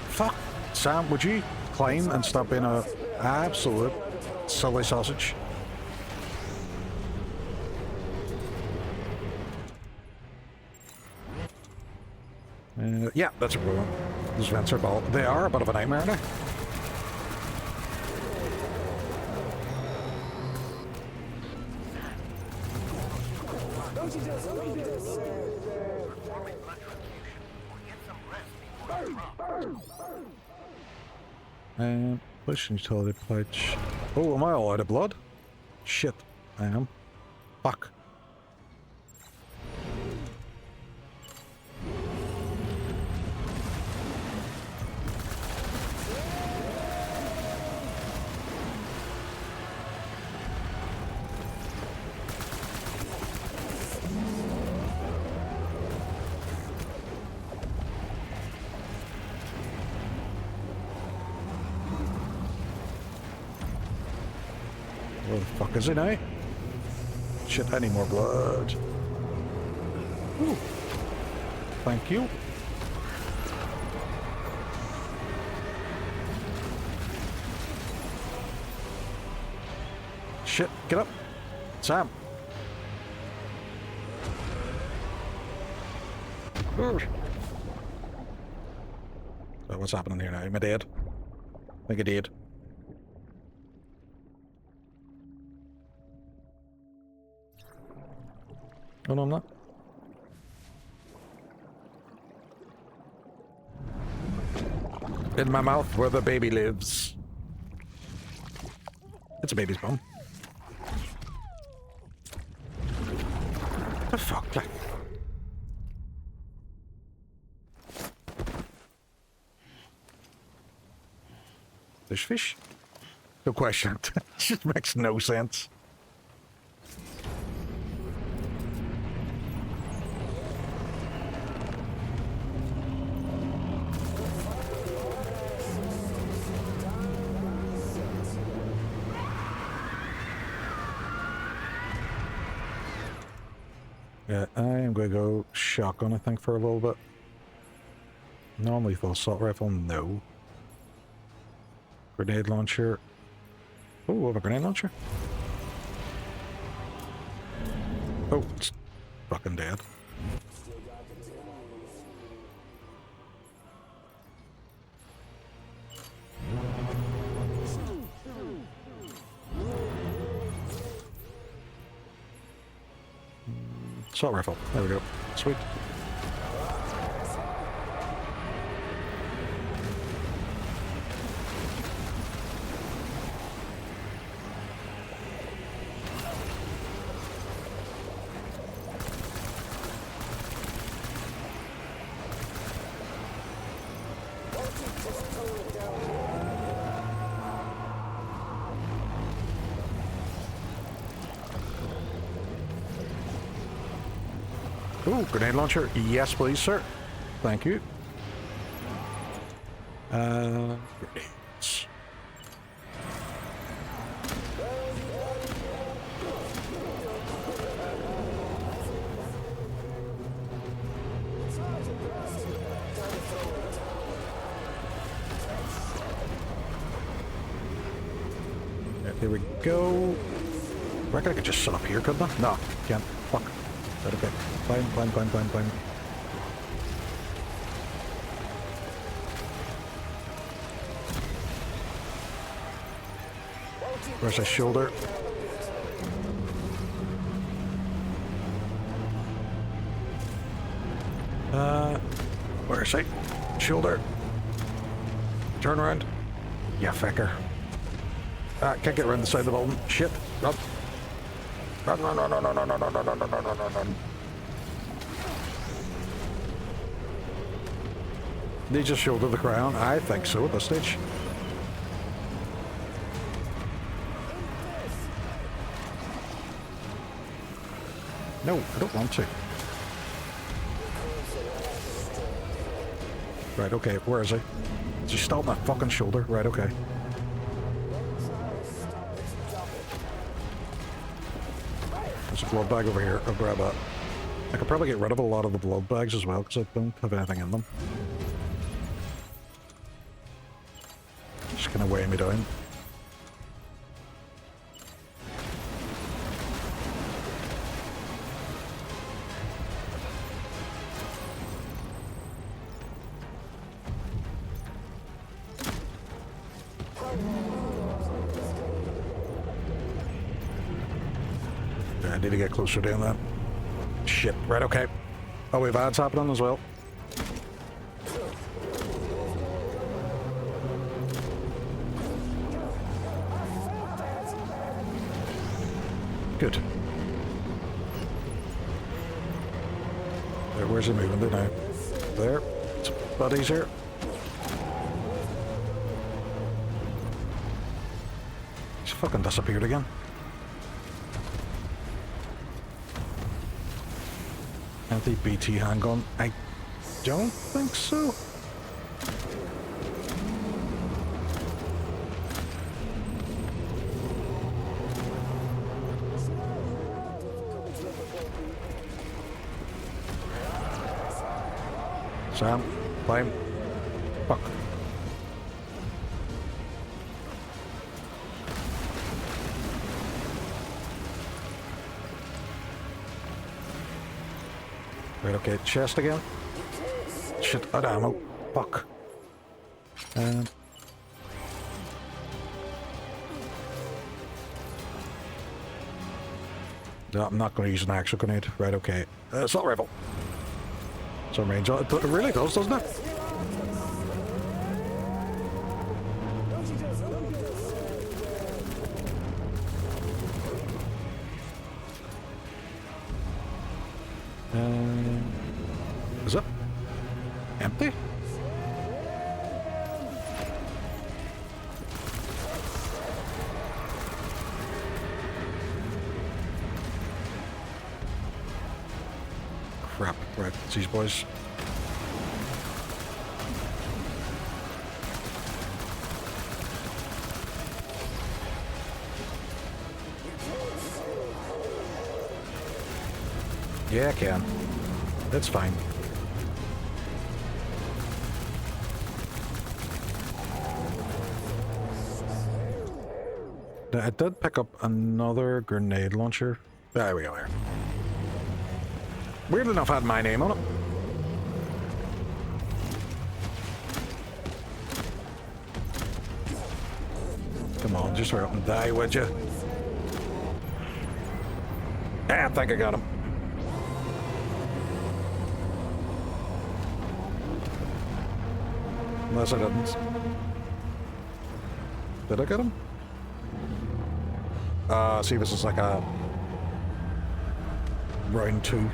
Fuck. Sam, would you climb and stop being a absolute silly sausage? Yeah, that's a good one. Those vents are ball. They are a bit of a nightmare now. Push utility pouch. Oh, am I all out of blood? Shit, I am. Fuck. Where the fuck is it now? Shit, I need more blood. Ooh. Thank you. Shit, get up. Sam. So what's happening here now? Am I dead? I think I did. Oh no, I'm not. In my mouth where the baby lives. It's a baby's bum. What the fuck, like? There's fish? No question. It just makes no sense. Yeah, I am going to go shotgun, I think, for a little bit. Non-lethal assault rifle, no. Grenade launcher. Oh, we have a grenade launcher. Oh, it's fucking dead. Assault rifle. There we go. Sweet. Ooh, grenade launcher. Yes, please, sir. Thank you. Grenades. There we go. I reckon I could just sit up here, couldn't I? No, can't. Fuck. Right, okay. Climb, climb, climb, climb, climb. Where's my shoulder? Where is he? Shoulder. Turn around. Yeah, fecker. Can't get around the side of the building. Shit. Run. Run, run, run, run, run, run, run, run, run, run, run, run, run. They just shoulder the crown? I think so at this stage. No, I don't want to. Right, okay, where is he? Is he still on that fucking shoulder? Right, okay. There's a blood bag over here. I'll grab that. I could probably get rid of a lot of the blood bags as well, because I don't have anything in them. Just gonna weigh me down. I need to get closer down that. Shit, right, okay. Oh, we've ads happening as well. Good. There, where's he moving to now? There. Buddies here. He's fucking disappeared again. Empty BT handgun? I don't think so. Sam, climb. Fuck. Right, okay, chest again. Shit, out of ammo. Fuck. No, I'm not going to use an actual grenade. Right, okay. Assault rifle. Some range on it. It really does, doesn't it? Is it empty? Crap, right, it's these boys. Yeah, I can. That's fine. I did pick up another grenade launcher. There we go here. Weird enough had my name on it. Come on, just hurry up and die, would you? I think I got him. Unless I didn't. Did I get him? See, this is like a round 2.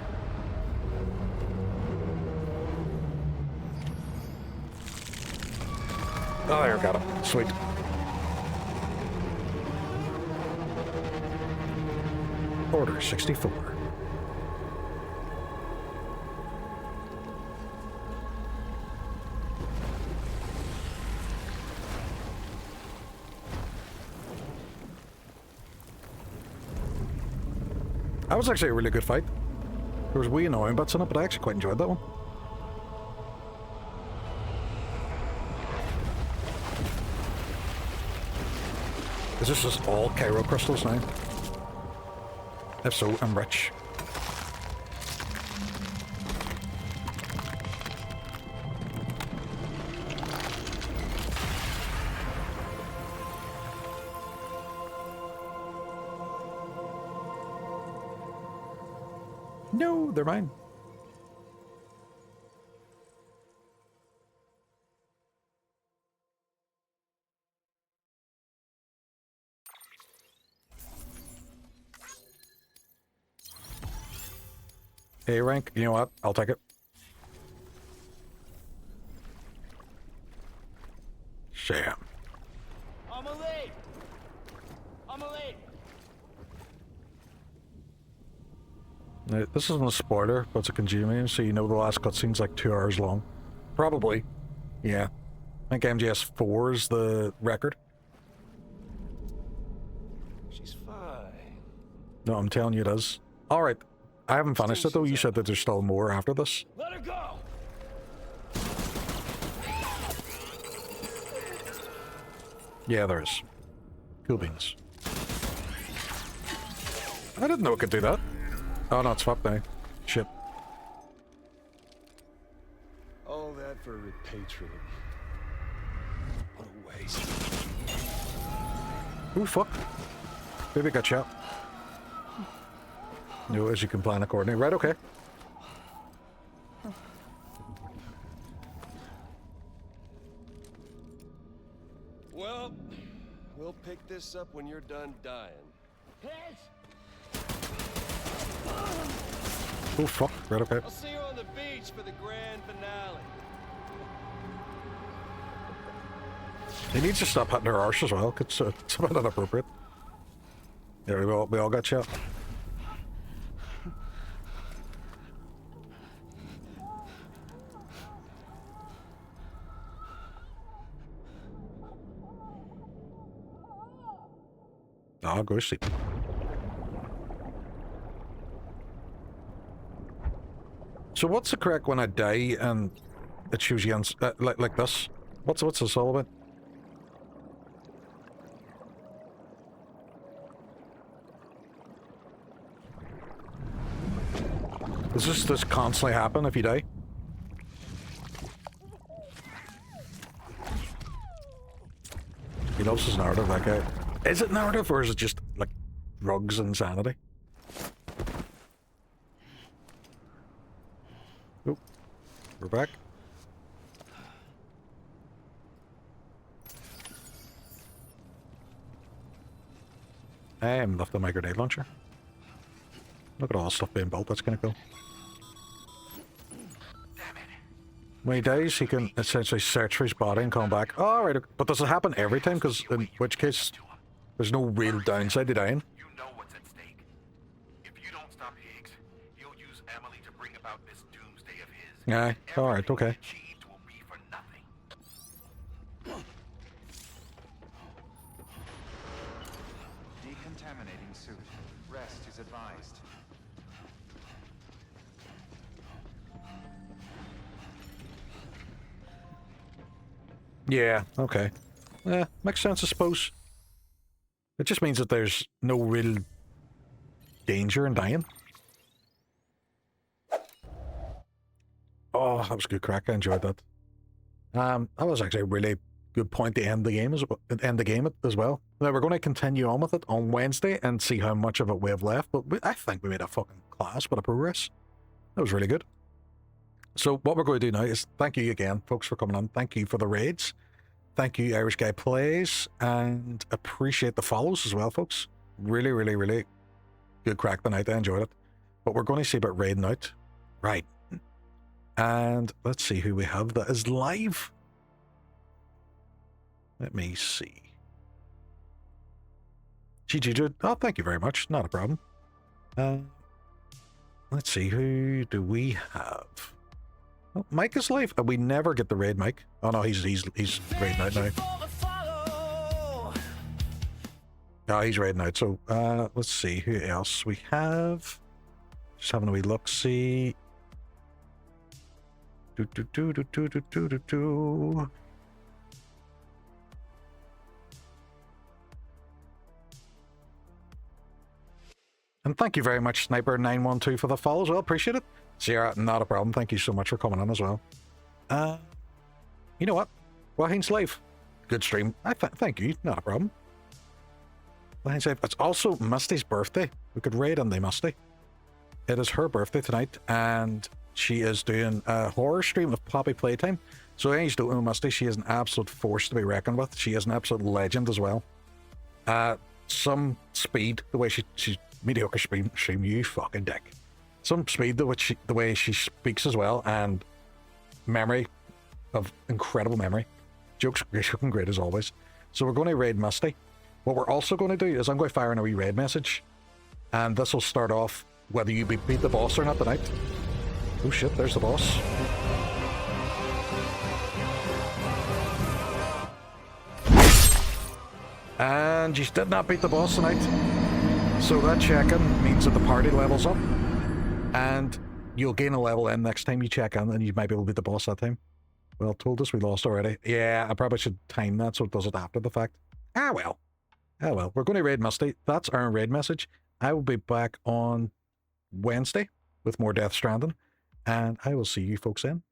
Oh, there, got him. Sweet. Order 64. That was actually a really good fight. There was wee annoying bits in it, but I actually quite enjoyed that one. Is this just all Cairo crystals now? If so, I'm rich. No, they're mine. A rank. You know what? I'll take it. Sham. I'm a late. Now, this isn't a spoiler, but it's a consumer, so you know the last cutscene's like 2 hours long. Probably. Yeah. I think MGS4 is the record. She's fine. No, I'm telling you it is. Alright. I haven't finished it though. You said that there's still more after this. Let her go. Yeah, there is. Cool beans. I didn't know it could do that. Oh no, it's fucked now. Shit. All that for repatriate. What a waste. Ooh, fuck. Baby got shot. No, as you can plan accordingly. Right, okay. Well, we'll pick this up when you're done dying. Oh fuck, right, okay. I'll see you on the beach for the grand finale. He needs to stop hitting her arse as well, it's a bit inappropriate. There we all got shot. I'll go sleep. So what's the correct when I die and it shows you like this? What's this all about? Does this constantly happen if you die? He loves his narrative, that guy. Is it narrative or is it just like drugs and insanity? Oh, we're back. I am left the my grenade launcher. Look at all the stuff being built, that's kind of cool. When he dies, he can essentially search for his body and come back. Oh, right, but does it happen every time? Because in which case, there's no real downside to dying. You know what's at stake. If you don't stop Higgs, he'll use Emily to bring about this doomsday of his. Yeah, alright, okay. Achieved will be for nothing. Decontaminating suit. Rest is advised. Yeah, okay. Makes sense, I suppose. It just means that there's no real danger in dying. Oh, that was a good crack. I enjoyed that. That was actually a really good point to end the game as well. Now we're going to continue on with it on Wednesday and see how much of it we have left. But I think we made a fucking class bit of progress. That was really good. So what we're going to do now is thank you again, folks, for coming on. Thank you for the raids. Thank you, Irish Guy Plays, and appreciate the follows as well, folks. Really, really, really good crack tonight. I enjoyed it. But we're going to see about raiding out. Right. And let's see who we have that is live. Let me see. GG, oh, thank you very much. Not a problem. Let's see, who do we have? Oh, Mike is live. We never get the raid Mike. Oh no, he's raiding out now. Oh, he's raiding out. So let's see who else we have. Just having a wee look. See. And thank you very much, Sniper912, for the follow as well. Appreciate it. Sierra, not a problem. Thank you so much for coming on as well. You know what? Waheen's live. Good stream. Thank you. Not a problem. Waheen's live. It's also Misty's birthday. We could raid on the Misty. It is her birthday tonight, and she is doing a horror stream of Poppy Playtime. So I don't know Misty. She is an absolute force to be reckoned with. She is an absolute legend as well. Some speed, the way she mediocre stream, you fucking dick. some speed the way she speaks as well, and memory of incredible memory. Jokes looking great as always. So we're going to raid Misty. What we're also going to do is I'm going to fire in a wee raid message, and this will start off whether you beat the boss or not tonight. Oh shit, there's the boss. And you did not beat the boss tonight. So that check-in means that the party levels up, and you'll gain a level in next time you check in, and you might be able to beat the boss that time. Well, told us we lost already. Yeah, I probably should time that so it does it after the fact. Ah well. Ah well. We're going to raid Misty. That's our raid message. I will be back on Wednesday with more Death Stranding, and I will see you folks in.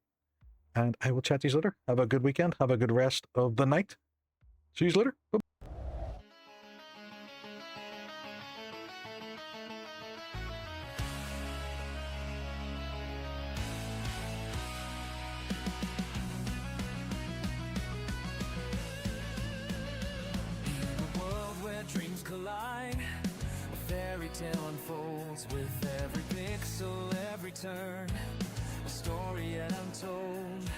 And I will chat to you later. Have a good weekend. Have a good rest of the night. See you later. Bye. Dreams collide, a fairy tale unfolds with every pixel, every turn, a story yet untold.